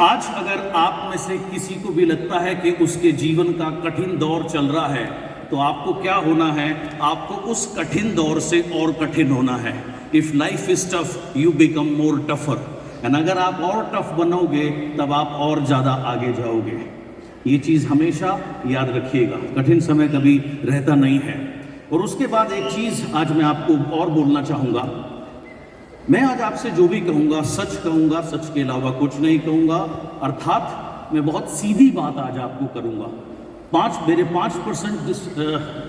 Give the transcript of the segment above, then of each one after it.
आज अगर आप में से किसी को भी लगता है कि उसके जीवन का कठिन दौर चल रहा है, तो आपको क्या होना है? आपको उस कठिन दौर से और कठिन होना है। If life is tough, you become more tougher. And अगर आप और टफ बनोगे, तब आप और ज्यादा आगे जाओगे। ये चीज हमेशा याद रखिएगा, कठिन समय कभी रहता नहीं है। और उसके बाद एक चीज आज मैं आपको और बोलना चाहूंगा। मैं आज आपसे जो भी कहूंगा सच कहूंगा, सच के अलावा कुछ नहीं कहूंगा। अर्थात मैं बहुत सीधी बात आज आपको करूंगा। मेरे 5%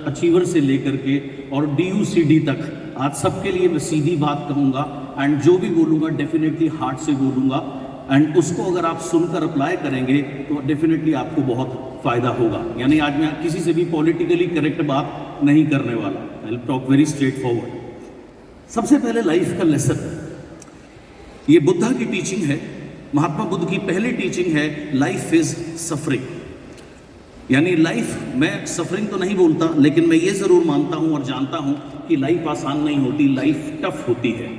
अचीवर से लेकर के और DUCD तक आज सबके लिए मैं सीधी बात कहूंगा। एंड जो भी बोलूंगा डेफिनेटली हार्ट से बोलूंगा। एंड उसको अगर आप सुनकर अप्लाई करेंगे तो डेफिनेटली आपको बहुत फायदा होगा। यानी आज मैं किसी से भी पॉलिटिकली करेक्ट बात नहीं करने वाला। I will talk very straight forward. सबसे पहले लाइफ का लेसन, ये बुद्धा की टीचिंग है। महात्मा बुद्ध की पहली टीचिंग है लाइफ इज सफरिंग। यानी लाइफ, मैं सफरिंग तो नहीं बोलता, लेकिन मैं ये जरूर मानता हूं और जानता हूं कि लाइफ आसान नहीं होती, लाइफ टफ होती है।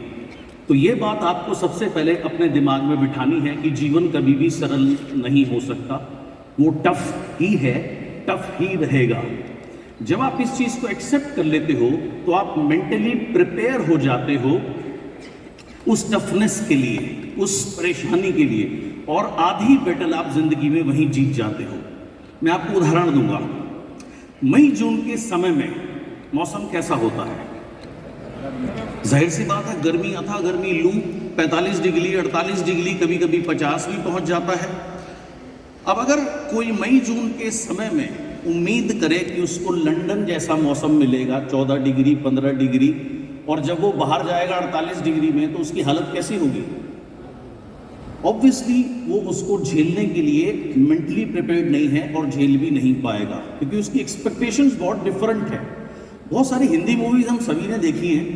तो ये बात आपको सबसे पहले अपने दिमाग में बिठानी है कि जीवन कभी भी सरल नहीं हो सकता, वो टफ ही है, टफ ही रहेगा। जब आप इस चीज को एक्सेप्ट कर लेते हो तो आप मेंटली प्रिपेयर हो जाते हो उस टफनेस के लिए, उस परेशानी के लिए, और आधी बैटल आप जिंदगी में वहीं जीत जाते हो। मैं आपको उदाहरण दूंगा। मई जून के समय में मौसम कैसा होता है? जाहिर सी बात है, गर्मी, अथा गर्मी, लू 45 डिग्री 48 डिग्री, कभी कभी 50 भी पहुंच जाता है। अब अगर कोई मई जून के समय में उम्मीद करे कि उसको लंदन जैसा मौसम मिलेगा, 14 डिग्री 15 डिग्री, और जब वो बाहर जाएगा 48 डिग्री में, तो उसकी हालत कैसी होगी? ऑब्वियसली वो उसको झेलने के लिए मेंटली प्रिपेयर्ड नहीं है और झेल भी नहीं पाएगा, क्योंकि उसकी एक्सपेक्टेशंस बहुत डिफरेंट है। बहुत सारी हिंदी मूवीज हम सभी ने देखी हैं,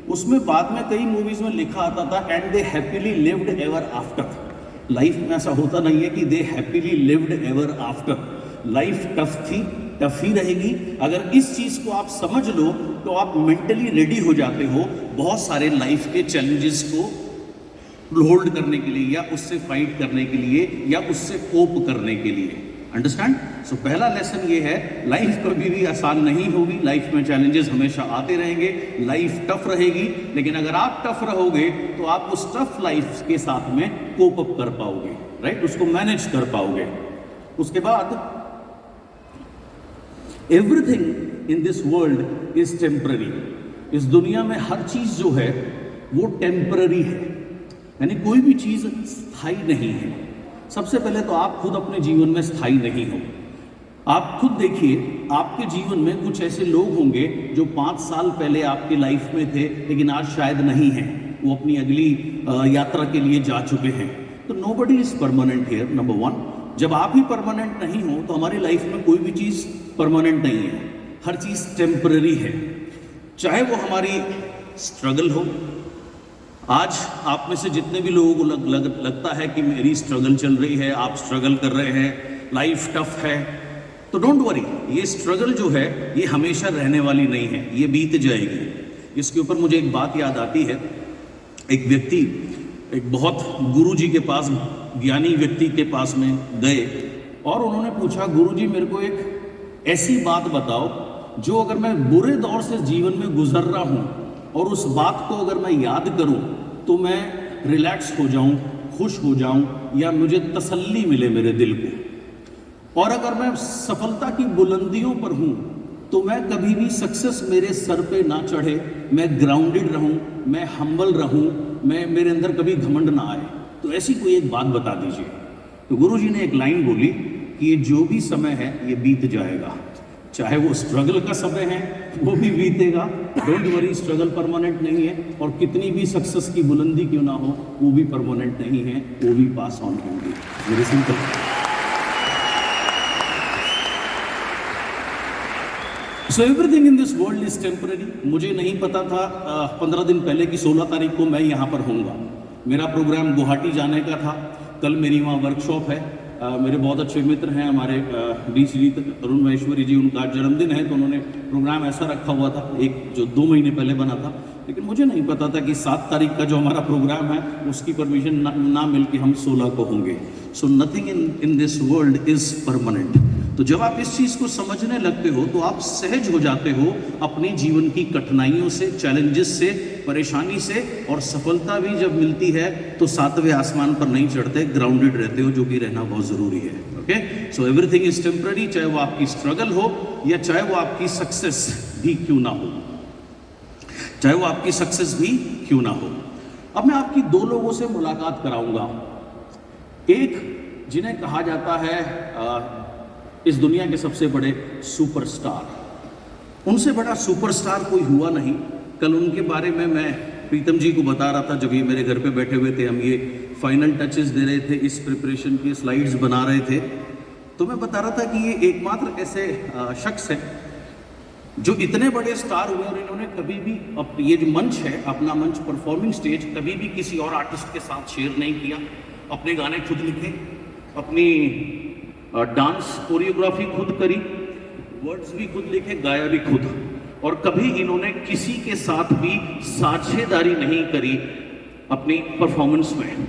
उसमें बाद में कई मूवीज में लिखा आता था and they happily lived ever after. Life में ऐसा होता नहीं है कि दे happily lived ever after. Life tough थी, टफ ही रहेगी। अगर इस चीज को आप समझ लो तो आप मेंटली रेडी हो जाते हो बहुत सारे लाइफ के चैलेंजेस को होल्ड करने के लिए, या उससे फाइट करने के लिए, या उससे कोप करने के लिए। अंडरस्टैंड? सो पहला लेसन ये है, लाइफ कभी भी आसान नहीं होगी, लाइफ में चैलेंजेस हमेशा आते रहेंगे, लाइफ टफ रहेगी। लेकिन अगर आप टफ रहोगे तो आप उस टफ लाइफ के साथ में कोप अप कर पाओगे, राइट? उसको मैनेज कर पाओगे। उसके बाद everything in this world is temporary. इस दुनिया में हर चीज जो है वो टेम्पररी है, यानी कोई भी चीज स्थायी नहीं है। सबसे पहले तो आप खुद अपने जीवन में स्थायी नहीं हो। आप खुद देखिए, आपके जीवन में कुछ ऐसे लोग होंगे जो 5 साल पहले आपकी लाइफ में थे, लेकिन आज शायद नहीं हैं, वो अपनी अगली यात्रा के लिए जा चुके हैं। तो nobody is permanent here, number 1। जब आप ही परमानेंट नहीं हो तो हमारी लाइफ में कोई भी चीज परमानेंट नहीं है, हर चीज टेम्पररी है। चाहे वो हमारी स्ट्रगल हो। आज आप में से जितने भी लोगों को लगता है कि मेरी स्ट्रगल चल रही है, आप स्ट्रगल कर रहे हैं, लाइफ टफ है, तो डोंट वरी, ये स्ट्रगल जो है ये हमेशा रहने वाली नहीं है, ये बीत जाएगी। इसके ऊपर मुझे एक बात याद आती है। एक व्यक्ति एक बहुत गुरुजी के पास, ज्ञानी व्यक्ति के पास में गए और उन्होंने पूछा, गुरुजी मेरे को एक ऐसी बात बताओ जो अगर मैं बुरे दौर से जीवन में गुजर रहा हूं और उस बात को अगर मैं याद करूं तो मैं रिलैक्स हो जाऊं, खुश हो जाऊं, या मुझे तसल्ली मिले मेरे दिल को। और अगर मैं सफलता की बुलंदियों पर हूं तो मैं कभी भी सक्सेस मेरे सर पे ना चढ़े, मैं ग्राउंडेड रहूं, मैं हम्बल रहूं, मेरे अंदर कभी घमंड ना आए। तो ऐसी कोई एक बात बता दीजिए। तो गुरुजी ने एक लाइन बोली कि ये जो भी समय है ये बीत जाएगा। चाहे वो स्ट्रगल का समय है वो भी बीतेगा, डोंट वरी, स्ट्रगल परमानेंट नहीं है, और कितनी भी सक्सेस की बुलंदी क्यों ना हो वो भी परमानेंट नहीं है, वो भी पास ऑन होंगी। Very simple. So everything in this world is temporary. मुझे नहीं पता था 15 दिन पहले कि 16 तारीख को मैं यहाँ पर होऊंगा। मेरा प्रोग्राम गुवाहाटी जाने का था। कल मेरी वहाँ वर्कशॉप है। मेरे बहुत अच्छे मित्र हैं हमारे DCD तरुण महेश्वरी जी, उनका जन्मदिन है, तो उन्होंने प्रोग्राम ऐसा रखा हुआ था, एक जो 2 महीने पहले बना था लेकिन मुझे नहीं पता था कि 7 तारीख का जो हमारा प्रोग्राम है उसकी परमिशन ना मिल के हम 16 को होंगे। So nothing in this world is permanent. तो जब आप इस चीज़ को समझने लगते हो तो आप सहज हो जाते हो अपने जीवन की कठिनाइयों से, चैलेंजेस से, परेशानी से, और सफलता भी जब मिलती है तो 7वें आसमान पर नहीं चढ़ते, ग्राउंडेड रहते हो, जो कि रहना बहुत ज़रूरी है। Okay, so everything is temporary, चाहे वो आपकी स्ट्रगल हो या चाहे वो आपकी सक्सेस भी क्यों ना हो, चाहे वो आपकी सक्सेस भी क्यों ना हो। अब मैं आपकी 2 लोगों से मुलाकात कराऊंगा। एक जिन्हें कहा जाता है इस दुनिया के सबसे बड़े सुपरस्टार, उनसे बड़ा सुपरस्टार कोई हुआ नहीं। कल उनके बारे में मैं प्रीतम जी को बता रहा था, जब ये मेरे घर पे बैठे हुए थे, हम ये फाइनल टचेस दे रहे थे, इस प्रिपरेशन की स्लाइड्स बना रहे थे, तो मैं बता रहा था कि ये एकमात्र ऐसे शख्स है जो इतने बड़े स्टार हुए और इन्होंने कभी भी ये जो मंच है, अपना मंच, परफॉर्मिंग स्टेज, कभी भी किसी और आर्टिस्ट के साथ शेयर नहीं किया। अपने गाने खुद लिखे, अपनी डांस कोरियोग्राफी खुद करी, वर्ड्स भी खुद लिखे, गाया भी खुद, और कभी इन्होंने किसी के साथ भी साझेदारी नहीं करी अपनी परफॉर्मेंस में।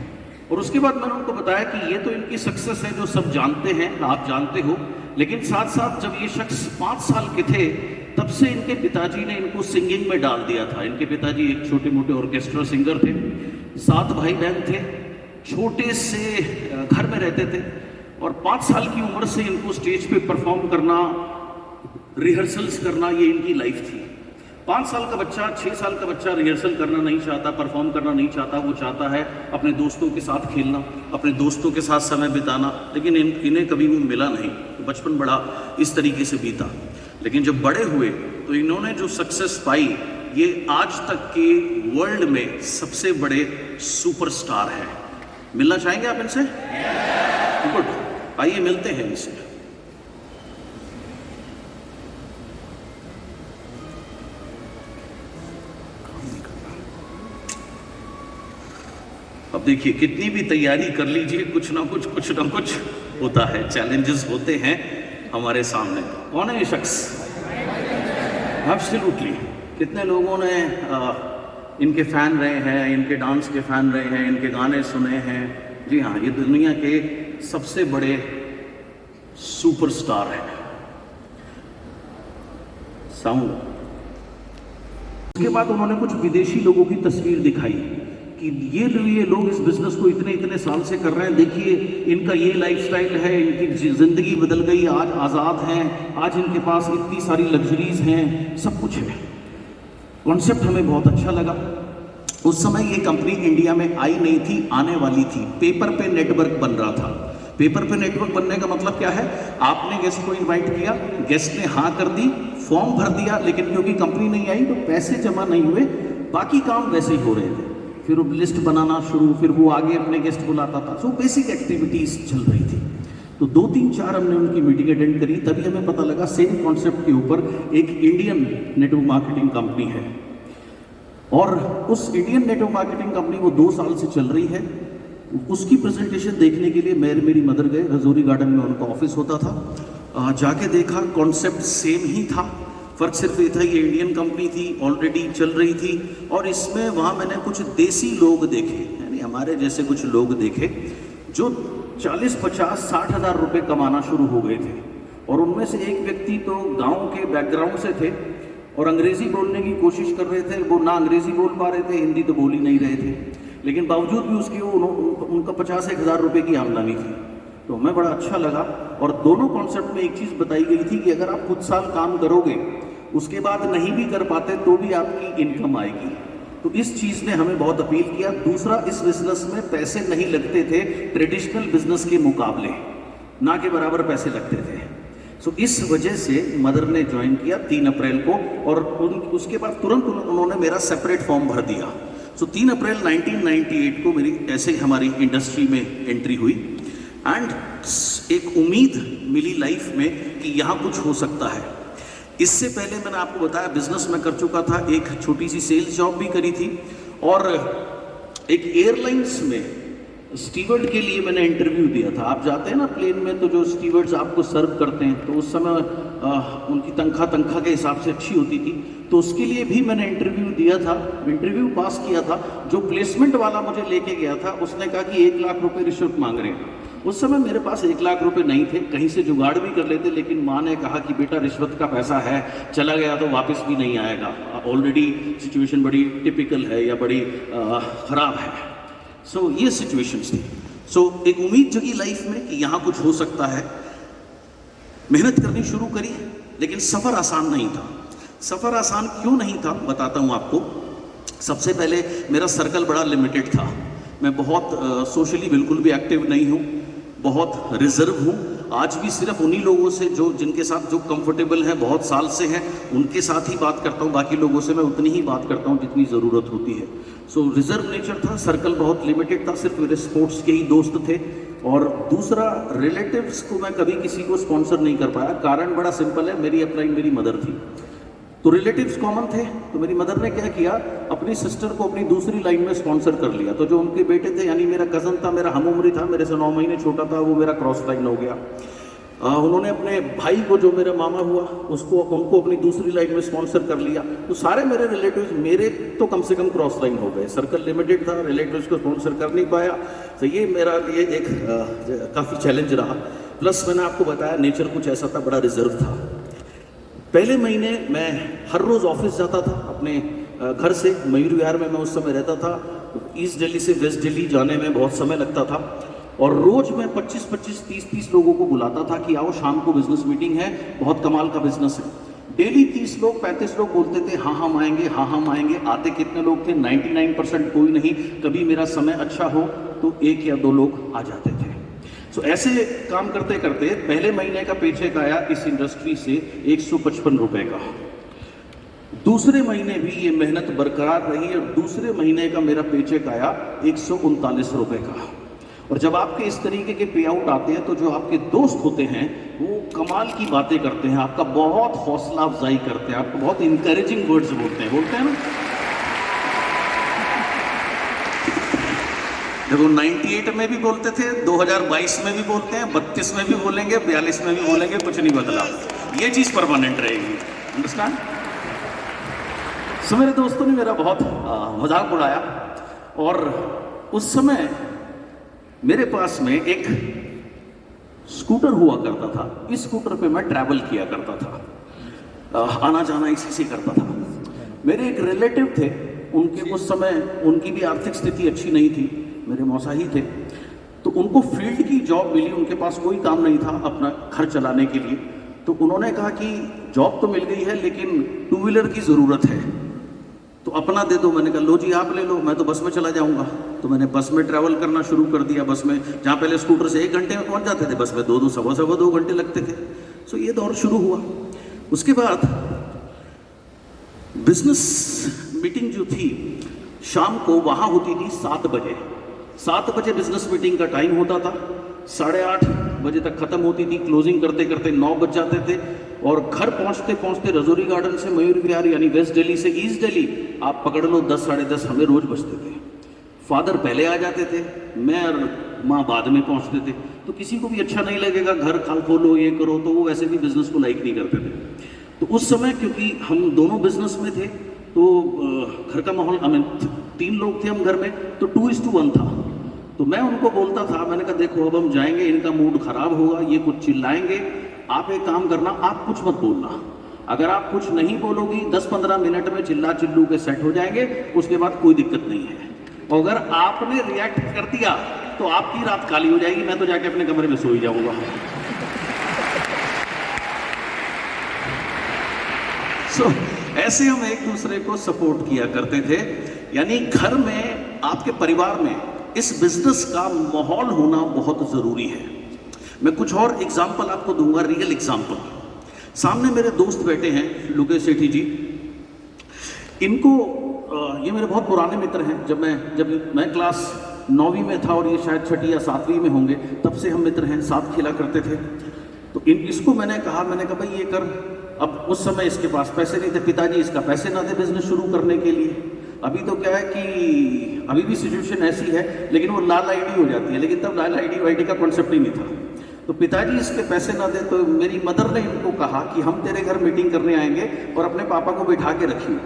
और उसके बाद मैंने उनको बताया कि ये तो इनकी सक्सेस है जो सब जानते हैं, आप जानते हो, लेकिन साथ साथ जब ये शख्स 5 साल के थे तब से इनके पिताजी ने इनको सिंगिंग में डाल दिया था। इनके पिताजी एक छोटे मोटे ऑर्केस्ट्रा सिंगर थे, 7 भाई बहन थे, छोटे से घर में रहते थे, और 5 साल की उम्र से इनको स्टेज पे परफॉर्म करना, रिहर्सल्स करना, ये इनकी लाइफ थी। 5 साल का बच्चा, 6 साल का बच्चा रिहर्सल करना नहीं चाहता, परफॉर्म करना नहीं चाहता, वो चाहता है अपने दोस्तों के साथ खेलना, अपने दोस्तों के साथ समय बिताना, लेकिन इन्हें कभी वो मिला नहीं। तो बचपन बड़ा इस तरीके से बीता, लेकिन जब बड़े हुए तो इन्होंने जो सक्सेस पाई, ये आज तक के वर्ल्ड में सबसे बड़े सुपरस्टार हैं। मिलना चाहेंगे आप इनसे? गुड, आइए मिलते हैं इनसे। अब देखिए, कितनी भी तैयारी कर लीजिए, कुछ ना कुछ होता है, चैलेंजेस होते हैं हमारे सामने। कौन है ये शख्स? एब्सोल्युटली, कितने लोगों ने इनके फैन रहे हैं, इनके डांस के फैन रहे हैं, इनके गाने सुने हैं। जी हाँ, ये दुनिया के सबसे बड़े सुपरस्टार हैं। साउंड। उसके बाद उन्होंने कुछ विदेशी लोगों की तस्वीर दिखाई कि ये लोग इस बिजनेस को इतने साल से कर रहे हैं, देखिए इनका ये लाइफस्टाइल है, इनकी ज़िंदगी बदल गई, आज आज़ाद हैं, आज इनके पास इतनी सारी लग्जरीज हैं, सब कुछ है। कॉन्सेप्ट हमें बहुत अच्छा लगा। उस समय ये कंपनी इंडिया में आई नहीं थी, आने वाली थी, पेपर पे नेटवर्क बन रहा था। पेपर पे नेटवर्क बनने का मतलब क्या है? आपने गेस्ट को इन्वाइट किया, गेस्ट ने हाँ कर दी, फॉर्म भर दिया, लेकिन क्योंकि कंपनी नहीं आई तो पैसे जमा नहीं हुए, बाकी काम वैसे ही हो रहे थे। फिर वो लिस्ट बनाना शुरू, फिर वो आगे अपने गेस्ट बुलाता था। सो बेसिक एक्टिविटीज़ चल रही थी। तो 2-3-4 हमने उनकी मीटिंग अटेंड करी, तभी हमें पता लगा सेम कॉन्सेप्ट के ऊपर एक इंडियन नेटवर्क मार्केटिंग कंपनी है, और उस इंडियन नेटवर्क मार्केटिंग कंपनी वो 2 साल से चल रही है। उसकी प्रेजेंटेशन देखने के लिए मेरी मदर गए, रजौरी गार्डन में उनका ऑफिस होता था। जाके देखा, कॉन्सेप्ट सेम ही था, फ़र्क सिर्फ ये था ये इंडियन कंपनी थी, ऑलरेडी चल रही थी, और इसमें वहाँ मैंने कुछ देसी लोग देखे, यानी हमारे जैसे कुछ लोग देखे जो 40-50-60 हज़ार रुपये कमाना शुरू हो गए थे। और उनमें से एक व्यक्ति तो गांव के बैकग्राउंड से थे और अंग्रेज़ी बोलने की कोशिश कर रहे थे। वो ना अंग्रेज़ी बोल पा रहे थे, हिंदी तो बोल ही नहीं रहे थे, लेकिन बावजूद भी उसकी उनका 50-1 हज़ार रुपये की आमदनी थी। तो हमें बड़ा अच्छा लगा। और दोनों कॉन्सेप्ट में एक चीज़ बताई गई थी कि अगर आप कुछ साल काम करोगे, उसके बाद नहीं भी कर पाते तो भी आपकी इनकम आएगी। तो इस चीज़ ने हमें बहुत अपील किया। दूसरा, इस बिजनेस में पैसे नहीं लगते थे ट्रेडिशनल बिजनेस के मुकाबले, ना के बराबर पैसे लगते थे। सो इस वजह से मदर ने ज्वाइन किया 3 अप्रैल को, और उसके बाद तुरंत उन्होंने मेरा सेपरेट फॉर्म भर दिया। सो 3 अप्रैल 1998 को मेरी ऐसे हमारी इंडस्ट्री में एंट्री हुई, एंड एक उम्मीद मिली लाइफ में कि यहाँ कुछ हो सकता है। इससे पहले मैंने आपको बताया बिजनेस में कर चुका था, एक छोटी सी सेल्स जॉब भी करी थी, और एक एयरलाइंस में स्टीवर्ड के लिए मैंने इंटरव्यू दिया था। आप जाते हैं ना प्लेन में, तो जो स्टीवर्ड्स आपको सर्व करते हैं, तो उस समय उनकी तनख्वाह के हिसाब से अच्छी होती थी, तो उसके लिए भी मैंने इंटरव्यू दिया था, इंटरव्यू पास किया था। जो प्लेसमेंट वाला मुझे लेके गया था उसने कहा कि 1 लाख रुपए रिश्वत मांग रहे हैं। उस समय मेरे पास 1 लाख रुपए नहीं थे, कहीं से जुगाड़ भी कर लेते, लेकिन माँ ने कहा कि बेटा रिश्वत का पैसा है, चला गया तो वापस भी नहीं आएगा, ऑलरेडी सिचुएशन बड़ी टिपिकल है या बड़ी ख़राब है। सो ये सिचुएशंस थी। सो एक उम्मीद जगी लाइफ में कि यहाँ कुछ हो सकता है। मेहनत करनी शुरू करी, लेकिन सफ़र आसान नहीं था। सफ़र आसान क्यों नहीं था बताता हूँ आपको। सबसे पहले मेरा सर्कल बड़ा लिमिटेड था। मैं बहुत सोशली बिल्कुल भी एक्टिव नहीं हूँ, बहुत रिजर्व हूँ। आज भी सिर्फ उन्हीं लोगों से जिनके साथ जो कंफर्टेबल है, बहुत साल से हैं, उनके साथ ही बात करता हूँ। बाकी लोगों से मैं उतनी ही बात करता हूँ जितनी ज़रूरत होती है। सो रिजर्व नेचर था, सर्कल बहुत लिमिटेड था, सिर्फ मेरे स्पोर्ट्स के ही दोस्त थे। और दूसरा, रिलेटिव्स को मैं कभी किसी को स्पॉन्सर नहीं कर पाया। कारण बड़ा सिंपल है, मेरी अपलाइन मेरी मदर थी, तो रिलेटिव्स कॉमन थे। तो मेरी मदर ने क्या किया, अपनी सिस्टर को अपनी दूसरी लाइन में स्पॉन्सर कर लिया। तो जो उनके बेटे थे, यानी मेरा कज़न था, मेरा हम उम्री था, मेरे से 9 महीने छोटा था, वो मेरा क्रॉस लाइन हो गया। उन्होंने अपने भाई को, जो मेरा मामा हुआ, उनको अपनी दूसरी लाइन में स्पॉन्सर कर लिया। तो सारे मेरे रिलेटिव्स, मेरे तो कम से कम क्रॉस लाइन हो गए। सर्कल लिमिटेड था, रिलेटिव्स को स्पॉन्सर कर नहीं पाया। तो ये मेरा लिए एक काफ़ी चैलेंज रहा। प्लस मैंने आपको बताया नेचर कुछ ऐसा था, बड़ा रिजर्व था। पहले महीने मैं हर रोज़ ऑफिस जाता था अपने घर से। मयूर विहार में मैं उस समय रहता था। ईस्ट दिल्ली से वेस्ट दिल्ली जाने में बहुत समय लगता था। और रोज़ मैं 25-25, 30-30 लोगों को बुलाता था कि आओ शाम को बिजनेस मीटिंग है, बहुत कमाल का बिजनेस है। डेली 30 लोग 35 लोग बोलते थे हाँ हम आएंगे, हाँ हम आएंगे। आते कितने लोग थे? 99% कोई नहीं। कभी मेरा समय अच्छा हो तो 1 या 2 लोग आ जाते थे। तो ऐसे काम करते करते पहले महीने का पेचेक आया इस इंडस्ट्री से 155 रुपए का। दूसरे महीने भी ये मेहनत बरकरार रही और दूसरे महीने का मेरा पेचेक आया 139 रुपए का। और जब आपके इस तरीके के पे आउट आते हैं तो जो आपके दोस्त होते हैं वो कमाल की बातें करते हैं, आपका बहुत हौसला अफजाई करते हैं, आपको बहुत इंकरेजिंग वर्ड्स बोलते हैं ना। देखो 98 में भी बोलते थे, 2022 में भी बोलते हैं, 32 में भी बोलेंगे, 42 में भी बोलेंगे, कुछ नहीं बदला। ये चीज़ परमानेंट रहेगी। अंडरस्टैंड? सो मेरे दोस्तों ने मेरा बहुत मजाक उड़ाया। और उस समय मेरे पास में एक स्कूटर हुआ करता था। इस स्कूटर पे मैं ट्रैवल किया करता था, आना जाना इसी से करता था। मेरे एक रिलेटिव थे, उनके उस समय उनकी भी आर्थिक स्थिति अच्छी नहीं थी, मेरे मौसा ही थे। तो उनको फील्ड की जॉब मिली, उनके पास कोई काम नहीं था अपना घर चलाने के लिए। तो उन्होंने कहा कि जॉब तो मिल गई है लेकिन 2 व्हीलर की ज़रूरत है, तो अपना दे दो। मैंने कहा लो जी आप ले लो, मैं तो बस में चला जाऊंगा। तो मैंने बस में ट्रैवल करना शुरू कर दिया। बस में, जहाँ पहले स्कूटर से 1 घंटे में पहुँच जाते थे, बस में 2-2, सवा 2 घंटे लगते थे। सो ये दौर शुरू हुआ। उसके बाद बिजनेस मीटिंग जो थी शाम को वहाँ होती थी 7 बजे। 7 बजे बिजनेस मीटिंग का टाइम होता था, 8:30 बजे तक ख़त्म होती थी। क्लोजिंग करते करते 9 बज जाते थे। और घर पहुंचते पहुंचते रजौरी गार्डन से मयूर विहार यानी वेस्ट दिल्ली से ईस्ट दिल्ली आप पकड़ लो 10 साढ़े 10 हमें रोज बजते थे। फादर पहले आ जाते थे, मैं और माँ बाद में पहुंचते थे। तो किसी को भी अच्छा नहीं लगेगा, घर खाल खोलो ये करो, तो वो वैसे भी बिजनेस को लाइक नहीं करते थे। तो उस समय क्योंकि हम दोनों बिजनेस में थे तो घर का माहौल, 3 लोग थे हम घर में, तो 2:1 था। तो मैं उनको बोलता था, मैंने कहा देखो अब हम जाएंगे, इनका मूड खराब होगा, ये कुछ चिल्लाएंगे, आप एक काम करना, आप कुछ मत बोलना। अगर आप कुछ नहीं बोलोगी 10-15 मिनट में चिल्ला चिल्लू के सेट हो जाएंगे, उसके बाद कोई दिक्कत नहीं है। और अगर आपने रिएक्ट कर दिया तो आपकी रात खाली हो जाएगी, मैं तो जाके अपने कमरे में सो ही जाऊंगा। सो ऐसे हम एक दूसरे को सपोर्ट किया करते थे। यानी घर में, आपके परिवार में इस बिजनेस का माहौल होना बहुत जरूरी है। मैं कुछ और एग्जाम्पल आपको दूंगा, रियल एग्जाम्पल। सामने मेरे दोस्त बैठे हैं, लुगे सेठी जी। इनको ये मेरे बहुत पुराने मित्र हैं। जब मैं क्लास 9वीं में था और ये शायद 6ठी या 7वीं में होंगे, तब से हम मित्र हैं, साथ खेला करते थे। तो इसको मैंने कहा भाई ये कर। अब उस समय इसके पास पैसे नहीं थे, पिताजी इसका पैसे ना थे बिजनेस शुरू करने के लिए। अभी तो क्या है कि अभी भी सिचुएशन ऐसी है, लेकिन वो लाल आईडी हो जाती है, लेकिन तब लाल आईडी वाईडी का कॉन्सेप्ट ही नहीं था। तो पिताजी इसके पैसे ना दे, तो मेरी मदर ने इनको कहा कि हम तेरे घर मीटिंग करने आएंगे और अपने पापा को बिठा के रखिए।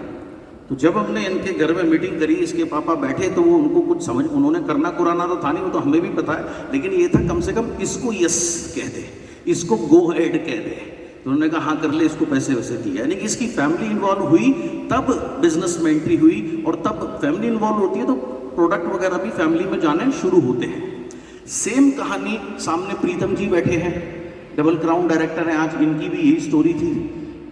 तो जब हमने इनके घर में मीटिंग करी, इसके पापा बैठे, तो वो उनको कुछ समझ, उन्होंने करना कुराना तो था नहीं, वो तो हमें भी पता है, लेकिन ये था कम से कम इसको यस कह दे, इसको गो हेड कह दे। तो उन्होंने कहा हाँ कर ले, इसको पैसे वैसे दिए। यानी कि इसकी फैमिली इन्वॉल्व हुई, तब बिजनेस में एंट्री हुई, और तब फैमिली इन्वॉल्व होती है तो प्रोडक्ट वगैरह भी फैमिली में जाने शुरू होते हैं। सेम कहानी सामने प्रीतम जी बैठे हैं, डबल क्राउन डायरेक्टर हैं आज, इनकी भी यही स्टोरी थी।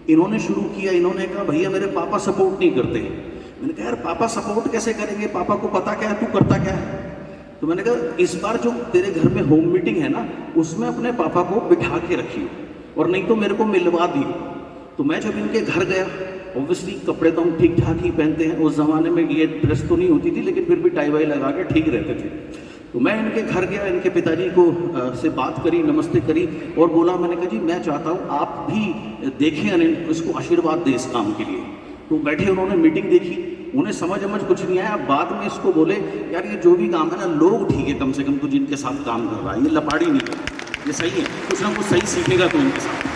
इन्होंने शुरू किया, इन्होंने कहा भैया मेरे पापा सपोर्ट नहीं करते। मैंने कहा यार पापा सपोर्ट कैसे करेंगे, पापा को पता क्या है, तू करता क्या है। तो मैंने कहा इस बार जो तेरे घर में होम मीटिंग है ना, उसमें अपने पापा को बिठा के रखिए, और नहीं तो मेरे को मिलवा दियो। तो मैं जब इनके घर गया, ऑब्वियसली कपड़े तो हम ठीक ठाक ही पहनते हैं, उस ज़माने में ये ड्रेस तो नहीं होती थी, लेकिन फिर भी टाई वाई लगा के ठीक रहते थे। तो मैं इनके घर गया, इनके पिताजी को से बात करी, नमस्ते करी, और बोला, मैंने कहा जी मैं चाहता हूँ आप भी देखें और इसको आशीर्वाद दें इस काम के लिए। तो बैठे, उन्होंने मीटिंग देखी, उन्हें समझ कुछ नहीं आया। बाद में इसको बोले यार ये जो भी काम है ना, लोग ठीक है, कम से कम तो जिनके साथ काम कर रहा है, ये लपाड़ी नहीं कर रहा, ये सही है, कुछ ना कुछ सही सीखेगा तो इनके साथ,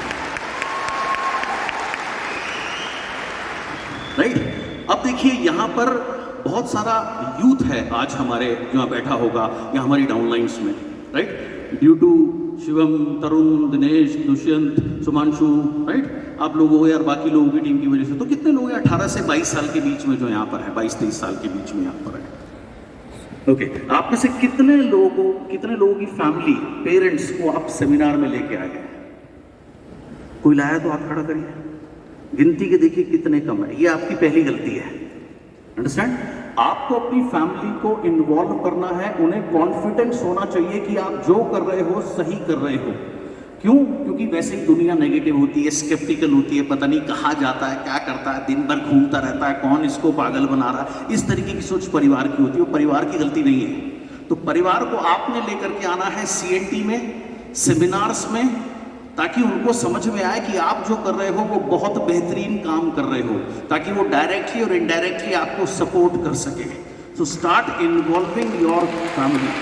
राइट। अब देखिए यहाँ पर बहुत सारा यूथ है आज हमारे यहाँ बैठा होगा या हमारी डाउनलाइंस में, right. Due to Shivam, Tarun, Dinesh, Dushyant, Sumanshu, right, आप लोगों को यार बाकी लोगों की टीम की वजह से, तो कितने लोग हैं 18 से 22 साल के बीच में जो यहाँ पर है, 22-23 साल के बीच में यहाँ पर है, ओके। आप में से कितने लोगों की फैमिली, पेरेंट्स को आप सेमिनार में लेके आए हैं? कोई लाया तो हाथ खड़ा करिए, गिनती के देखिए कितने कम है। ये आपकी पहली गलती है, अंडरस्टैंड। आपको अपनी फैमिली को इन्वॉल्व करना है, उन्हें कॉन्फिडेंस होना चाहिए कि आप जो कर रहे हो सही कर रहे हो। क्यों? क्योंकि वैसे ही दुनिया नेगेटिव होती है, स्केप्टिकल होती है, पता नहीं कहाँ जाता है, क्या करता है, दिन भर घूमता रहता है, कौन इसको पागल बना रहा है, इस तरीके की सोच परिवार की होती है। वो परिवार की गलती नहीं है। तो परिवार को आपने लेकर के आना है CNT में, सेमिनार्स में, ताकि उनको समझ में आए कि आप जो कर रहे हो वो बहुत बेहतरीन काम कर रहे हो, ताकि वो डायरेक्टली और इनडायरेक्टली आपको सपोर्ट कर सके। So start involving your family.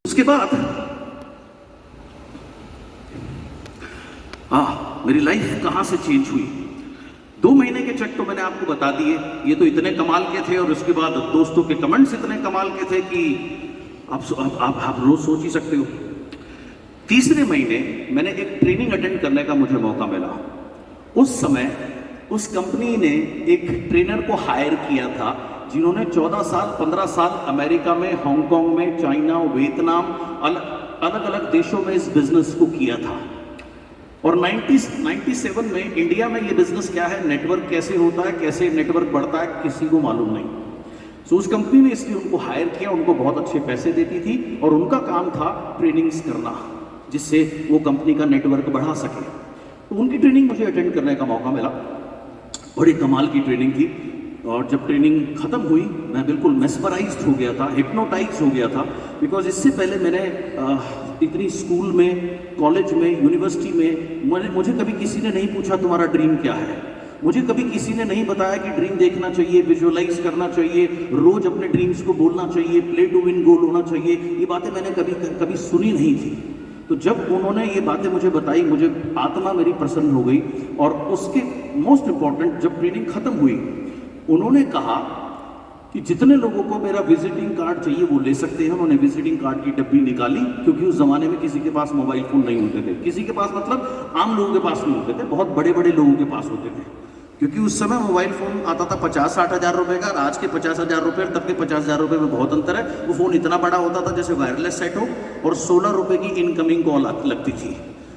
उसके बाद मेरी लाइफ कहां से चेंज हुई। 2 महीने के चेक तो मैंने आपको बता दिए, ये तो इतने कमाल के थे, और उसके बाद दोस्तों के कमेंट्स इतने कमाल के थे कि आप रोज सोच ही सकते हो। तीसरे महीने मैंने एक ट्रेनिंग अटेंड करने का मुझे मौका मिला। उस समय उस कंपनी ने एक ट्रेनर को हायर किया था, जिन्होंने 14 साल 15 साल अमेरिका में, हांगकांग में, चाइना, वियतनाम, अलग अलग देशों में इस बिजनेस को किया था। और 97 में इंडिया में ये बिजनेस क्या है, नेटवर्क कैसे होता है, कैसे नेटवर्क बढ़ता है, किसी को मालूम नहीं। सो उस कंपनी ने इसलिए उनको हायर किया, उनको बहुत अच्छे पैसे देती थी, और उनका काम था ट्रेनिंग्स करना, जिससे वो कंपनी का नेटवर्क बढ़ा सके। तो उनकी ट्रेनिंग मुझे अटेंड करने का मौका मिला। बड़ी कमाल की ट्रेनिंग थी, और जब ट्रेनिंग खत्म हुई मैं बिल्कुल मेस्मराइज्ड हो गया था, हिप्नोटाइज हो गया था। बिकॉज इससे पहले मैंने इतनी स्कूल में, कॉलेज में, यूनिवर्सिटी में मुझे कभी किसी ने नहीं पूछा तुम्हारा ड्रीम क्या है। मुझे कभी किसी ने नहीं बताया कि ड्रीम देखना चाहिए, विजुअलाइज करना चाहिए, रोज अपने ड्रीम्स को बोलना चाहिए, प्ले टू विन गोल होना चाहिए। ये बातें मैंने कभी सुनी नहीं थी। तो जब उन्होंने ये बातें मुझे बताई, मुझे आत्मा मेरी प्रसन्न हो गई। और उसके मोस्ट इम्पॉर्टेंट, जब ट्रेनिंग खत्म हुई, उन्होंने कहा कि जितने लोगों को मेरा विजिटिंग कार्ड चाहिए वो ले सकते हैं। उन्होंने विजिटिंग कार्ड की डब्बी निकाली, क्योंकि उस जमाने में किसी के पास मोबाइल फोन नहीं होते थे। किसी के पास मतलब आम लोगों के पास नहीं होते थे, बहुत बड़े बड़े लोगों के पास होते थे। क्योंकि उस समय मोबाइल फ़ोन आता था 50-60 हज़ार रुपये का, और आज के 50 हज़ार रुपये और तब के 50 हज़ार रुपये में बहुत अंतर है। वो फ़ोन इतना बड़ा होता था जैसे वायरलेस सेट हो, और 16 रुपये की इनकमिंग कॉल लगती थी।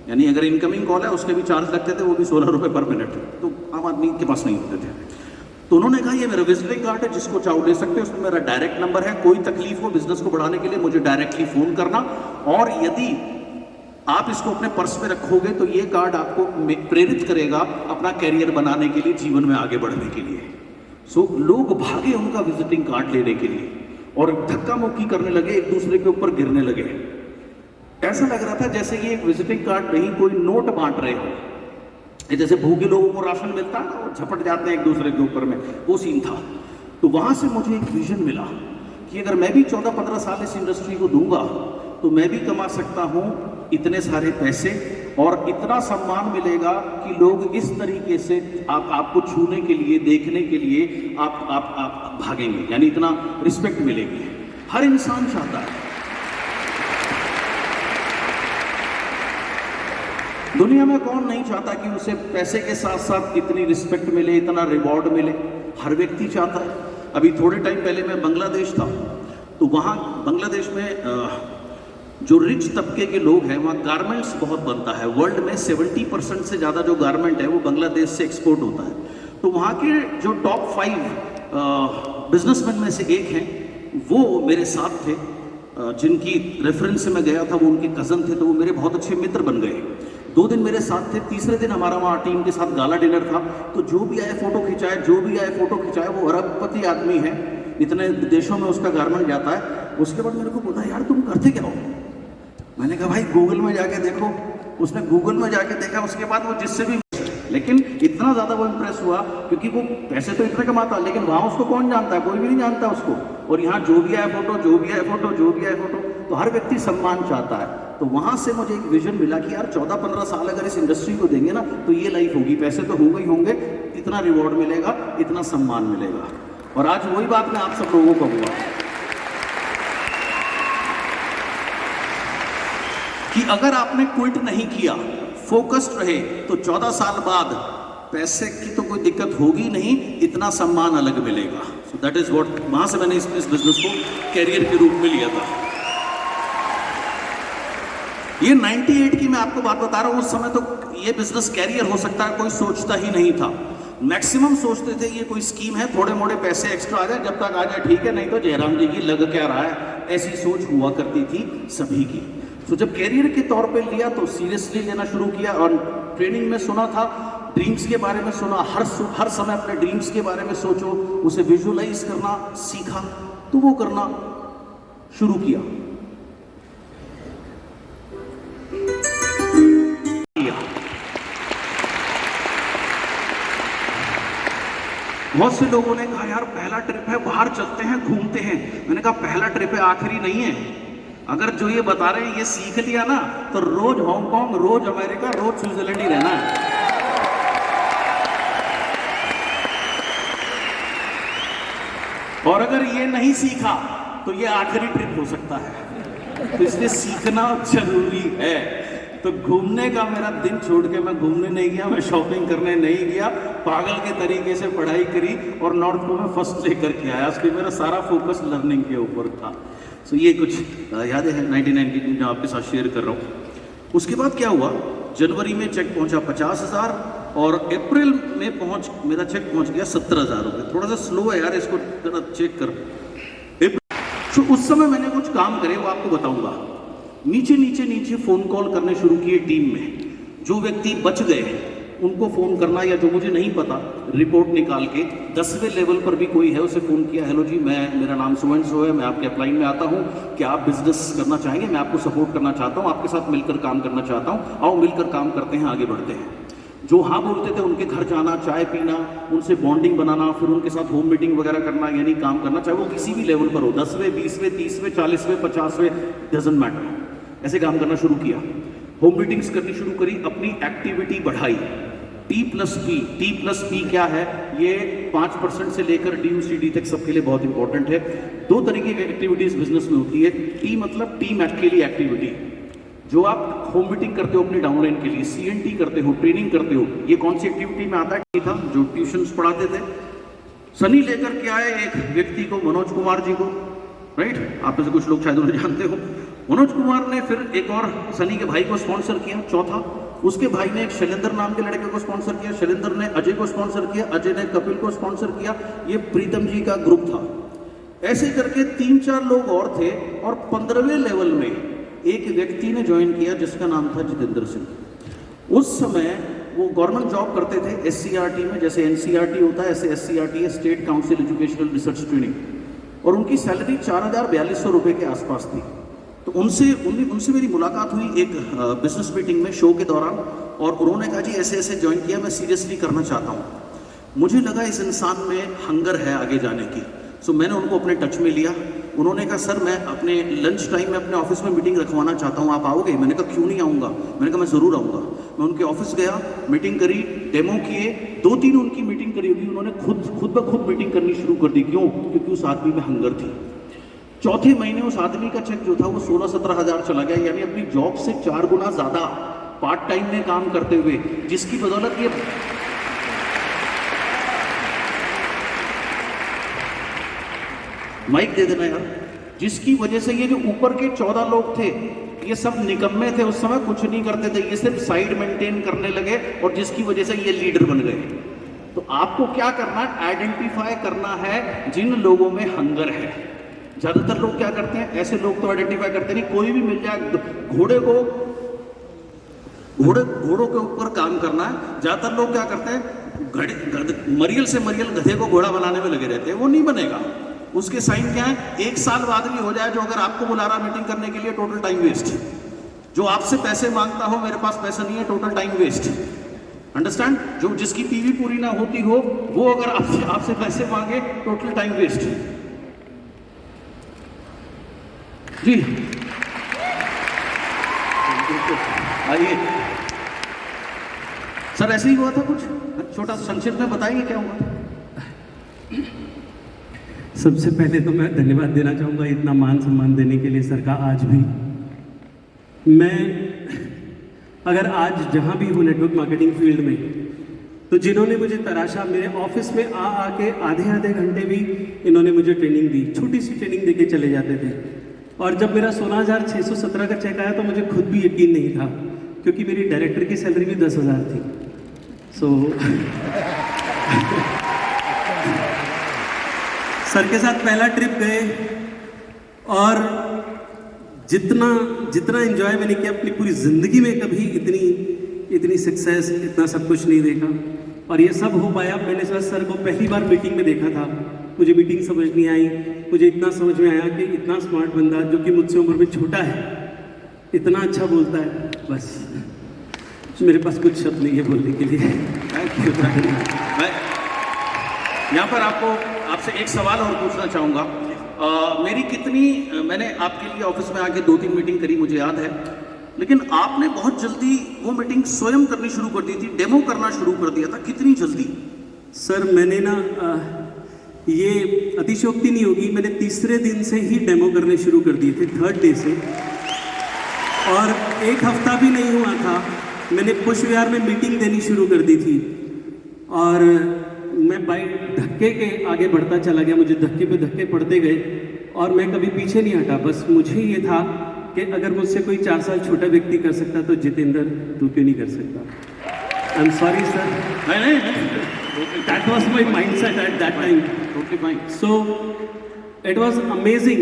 यानी अगर इनकमिंग कॉल है उसके भी चार्ज लगते थे, वो भी 16 रुपये पर मिनट। तो आम आदमी के पास नहीं होते थे। तो उन्होंने कहा ये मेरा विजिटिंग कार्ड है, जिसको चाहो ले सकते हो, उसमें मेरा डायरेक्ट नंबर है। कोई तकलीफ हो बिजनेस को बढ़ाने के लिए मुझे डायरेक्टली फ़ोन करना, और यदि आप इसको अपने पर्स में रखोगे तो ये कार्ड आपको प्रेरित करेगा अपना कैरियर बनाने के लिए, जीवन में आगे बढ़ने के लिए। सो लोग भागे उनका विजिटिंग कार्ड लेने के लिए, और धक्का मुक्की करने लगे, एक दूसरे के ऊपर गिरने लगे। ऐसा लग रहा था जैसे ये एक विजिटिंग कार्ड नहीं, कोई नोट बांट रहे हो। जैसे भूखे लोगों को राशन मिलता है ना, वो झपट जाते हैं एक दूसरे के ऊपर में, वो सीन था। तो वहां से मुझे एक विजन मिला कि अगर मैं भी 14-15 साल इस इंडस्ट्री को दूंगा तो मैं भी कमा सकता हूँ इतने सारे पैसे और इतना सम्मान मिलेगा कि लोग इस तरीके से आपको छूने के लिए, देखने के लिए आप भागेंगे, यानी इतना रिस्पेक्ट मिलेगी। हर इंसान चाहता है। दुनिया में कौन नहीं चाहता कि उसे पैसे के साथ साथ इतनी रिस्पेक्ट मिले, इतना रिवॉर्ड मिले? हर व्यक्ति चाहता है। अभी थोड़े टाइम पहले मैं बांग्लादेश था, तो वहाँ बांग्लादेश में जो रिच तबके के लोग हैं, वहाँ गारमेंट्स बहुत बनता है। वर्ल्ड में 70% से ज़्यादा जो गारमेंट है वो बांग्लादेश से एक्सपोर्ट होता है। तो वहाँ के जो टॉप 5 बिजनेसमैन में से एक हैं, वो मेरे साथ थे। जिनकी रेफरेंस से मैं गया था, वो उनके कज़न थे, तो वो मेरे बहुत अच्छे मित्र बन गए। 2 दिन मेरे साथ थे। तीसरे दिन हमारा वहाँ टीम के साथ गाला डिनर था। तो जो भी आए फोटो खिंचाए, वो अरबपति आदमी है, इतने देशों में उसका गारमेंट जाता है। उसके बाद मेरे को बोला, यार तुम करते क्या हो? मैंने कहा भाई गूगल में जाके देखो। उसने गूगल में जाके देखा, उसके बाद वो जिससे भी, लेकिन इतना ज़्यादा वो इम्प्रेस हुआ क्योंकि वो पैसे तो इतने कमाता, लेकिन वहाँ उसको कौन जानता है? कोई भी नहीं जानता उसको। और यहाँ जो भी आए फोटो, तो हर व्यक्ति सम्मान चाहता है। तो वहाँ से मुझे एक विजन मिला कि यार 14-15 साल अगर इस इंडस्ट्री को देंगे ना, तो ये लाइफ होगी। पैसे तो होंगे ही होंगे, इतना रिवॉर्ड मिलेगा, इतना सम्मान मिलेगा। और आज वही बात मैं आप सब लोगों को हुआ कि अगर आपने क्विट नहीं किया, फोकस्ड रहे, तो 14 साल बाद पैसे की तो कोई दिक्कत होगी नहीं, इतना सम्मान अलग मिलेगा। सो दैट इज व्हाट, वहां से मैंने इस बिजनेस को कैरियर के रूप में लिया था। ये 98 की मैं आपको बात बता रहा हूं। उस समय तो ये बिजनेस कैरियर हो सकता है कोई सोचता ही नहीं था। मैक्सिमम सोचते थे ये कोई स्कीम है, थोड़े मोड़े पैसे एक्स्ट्रा आ जाए, जब तक आ जाए ठीक है, नहीं तो जयराम जी की लग क्या रहा है, ऐसी सोच हुआ करती थी सभी की। तो जब कैरियर के तौर पे लिया तो सीरियसली लेना शुरू किया। और ट्रेनिंग में सुना था, ड्रीम्स के बारे में सुना, हर समय अपने ड्रीम्स के बारे में सोचो, उसे विजुअलाइज करना सीखा, तो वो करना शुरू किया। बहुत से लोगों ने कहा यार पहला ट्रिप है, बाहर चलते हैं, घूमते हैं। मैंने कहा पहला ट्रिप है, आखिरी नहीं है। अगर जो ये बता रहे हैं ये सीख लिया ना, तो रोज हांगकांग, रोज अमेरिका, रोज स्विट्जरलैंड ही रहना है। और अगर ये नहीं सीखा तो ये आखिरी ट्रिप हो सकता है। तो इसलिए सीखना जरूरी है। तो घूमने का मेरा दिन छोड़ के मैं घूमने नहीं गया, मैं शॉपिंग करने नहीं गया, पागल के तरीके से पढ़ाई करी और नॉर्थ को मैं फर्स्ट लेकर के आया। इसलिए मेरा सारा फोकस लर्निंग के ऊपर था। सो ये कुछ यादें हैं 99 की जो आपके साथ शेयर कर रहा हूँ। उसके बाद क्या हुआ, जनवरी में चेक पहुंचा 50,000 और अप्रैल में मेरा चेक पहुंच गया 17,000 रुपये। थोड़ा सा स्लो है यार, इसको जरा चेक कर। तो उस समय मैंने कुछ काम करे, वो आपको बताऊंगा। नीचे फोन कॉल करने शुरू किए टीम में। जो व्यक्ति बच गए उनको फोन करना, या जो मुझे नहीं पता रिपोर्ट निकाल के 10वें लेवल पर भी कोई है उसे फोन किया, हेलो जी मेरा नाम सो एंड सो है, मैं आपके अपलाइन में आता हूँ, क्या आप बिजनेस करना चाहेंगे? मैं आपको सपोर्ट करना चाहता हूँ, आपके साथ मिलकर काम करना चाहता हूँ, आओ मिलकर काम करते हैं, आगे बढ़ते हैं। जो हाँ बोलते थे उनके घर जाना, चाय पीना, उनसे बॉन्डिंग बनाना, फिर उनके साथ होम मीटिंग वगैरह करना, यानी काम करना, चाहे वो किसी भी लेवल पर हो, 10वें 20वें 30वें 40वें 50वें, डजंट मैटर, ऐसे काम करना शुरू किया। होम मीटिंग्स करनी शुरू करी, अपनी एक्टिविटी बढ़ाई। T+P क्या है? ये 5% से लेकर DUCD तक सबके लिए बहुत इंपॉर्टेंट है। 2 तरीके की एक्टिविटीज बिजनेस में होती है। T मतलब टीम के लिए एक्टिविटी, जो आप होम मीटिंग करते हो अपनी डाउनलाइन के लिए, CNT करते हो, ट्रेनिंग करते हो, ये कौन सी एक्टिविटी में आता है? था जो ट्यूशंस पढ़ाते थे। सनी लेकर के आए एक व्यक्ति को, मनोज कुमार जी को, राइट? आप में से कुछ लोग शायद उन्हें जानते हो। मनोज कुमार ने फिर एक और सनी के भाई को स्पॉन्सर किया, चौथा। उसके भाई ने एक शैलेंद्र नाम के लड़के को स्पॉन्सर किया, शैलेंद्र ने अजय को स्पॉन्सर किया, अजय ने कपिल को स्पॉन्सर किया। ये प्रीतम जी का ग्रुप था। ऐसे करके 3-4 लोग और थे। और 15वें लेवल में एक व्यक्ति ने ज्वाइन किया जिसका नाम था जितेंद्र सिंह। उस समय वो गवर्नमेंट जॉब करते थे SCRT में, जैसे NCRT होता है ऐसे SCRT है, state council educational research training, और उनकी सैलरी 4,4200 रुपये के आसपास थी। तो उनसे मेरी मुलाकात हुई एक बिजनेस मीटिंग में, शो के दौरान, और उन्होंने कहा जी ऐसे ऐसे ज्वाइन किया, मैं सीरियसली करना चाहता हूँ। मुझे लगा इस इंसान में हंगर है आगे जाने की। सो मैंने उनको अपने टच में लिया उन्होंने कहा सर मैं अपने लंच टाइम में अपने ऑफिस में मीटिंग रखवाना चाहता हूँ, आप आओगे? मैंने कहा क्यों नहीं आऊँगा। मैंने कहा मैं ज़रूर आऊँगा। मैं उनके ऑफिस गया, मीटिंग करी, डेमो किए, 2-3 उनकी मीटिंग करी होगी, उन्होंने खुद ब खुद मीटिंग करनी शुरू कर दी। क्यों? क्योंकि उस आदमी में हंगर थी। चौथे महीने उस आदमी का चेक जो था वो 16-17 हज़ार चला गया, यानी अपनी जॉब से 4 गुना ज़्यादा पार्ट टाइम में काम करते हुए, जिसकी बदौलत ये माइक दे देना यार, जिसकी वजह से ये जो ऊपर के 14 लोग थे ये सब निकम्मे थे, उस समय कुछ नहीं करते थे, ये सिर्फ साइड मेंटेन करने लगे और जिसकी वजह से ये लीडर बन गए। तो आपको क्या करना है? आइडेंटिफाई करना है जिन लोगों में हंगर है। ज्यादातर लोग क्या करते हैं, ऐसे लोग तो आइडेंटिफाई करते नहीं, कोई भी मिल जाए, घोड़ों के ऊपर काम करना है। ज्यादातर लोग क्या करते हैं, मरियल से मरियल गधे को घोड़ा बनाने में लगे रहते हैं, वो नहीं बनेगा। उसके साइन क्या है? 1 साल बाद भी हो जाए, जो अगर आपको बुला रहा मीटिंग करने के लिए, टोटल टाइम वेस्ट। जो आपसे पैसे मांगता हो, मेरे पास पैसा नहीं है, टोटल टाइम वेस्ट। अंडरस्टैंड? जो जिसकी टीवी पूरी ना होती हो वो अगर आपसे पैसे मांगे, टोटल टाइम वेस्ट। जी आइए सर, ऐसे ही हुआ था कुछ, छोटा संक्षिप्त में बताइए क्या हुआ था। सबसे पहले तो मैं धन्यवाद देना चाहूँगा इतना मान सम्मान देने के लिए सर का। आज भी मैं अगर आज जहाँ भी हूँ नेटवर्क मार्केटिंग फील्ड में, तो जिन्होंने मुझे तराशा, मेरे ऑफिस में आके आधे घंटे भी इन्होंने मुझे ट्रेनिंग दी, छोटी सी ट्रेनिंग देके चले जाते थे। और जब मेरा 16,617 का चेक आया तो मुझे खुद भी यकीन नहीं था, क्योंकि मेरी डायरेक्टर की सैलरी भी 10,000 थी। सर के साथ पहला ट्रिप गए और जितना एंजॉय मैंने किया अपनी पूरी ज़िंदगी में, कभी इतनी सक्सेस, इतना सब कुछ नहीं देखा। और ये सब हो पाया। मैंने सर को पहली बार मीटिंग में देखा था, मुझे मीटिंग समझ नहीं आई। मुझे इतना समझ में आया कि इतना स्मार्ट बंदा जो कि मुझसे उम्र में छोटा है, इतना अच्छा बोलता है, बस मेरे पास कुछ शब्द नहीं है बोलने के लिए। मैं यहाँ पर आपसे एक सवाल और पूछना चाहूँगा। मैंने आपके लिए ऑफिस में आके 2-3 मीटिंग करी, मुझे याद है, लेकिन आपने बहुत जल्दी वो मीटिंग स्वयं करनी शुरू कर दी थी, डेमो करना शुरू कर दिया था। कितनी जल्दी? सर मैंने ना ये अतिशयोक्ति नहीं होगी, मैंने तीसरे दिन से ही डेमो करने शुरू कर दिए थे, 3rd डे से। और 1 हफ्ता भी नहीं हुआ था, मैंने पुश विहार में मीटिंग देनी शुरू कर दी थी। और मैं बाई धक्के के आगे बढ़ता चला गया, मुझे धक्के पे धक्के पड़ते गए और मैं कभी पीछे नहीं हटा। बस मुझे ये था कि अगर मुझसे कोई 4 साल छोटा व्यक्ति कर सकता तो जितेंद्र तू क्यों नहीं कर सकता। I am sorry sir, that was my mind set at that time. So it was amazing.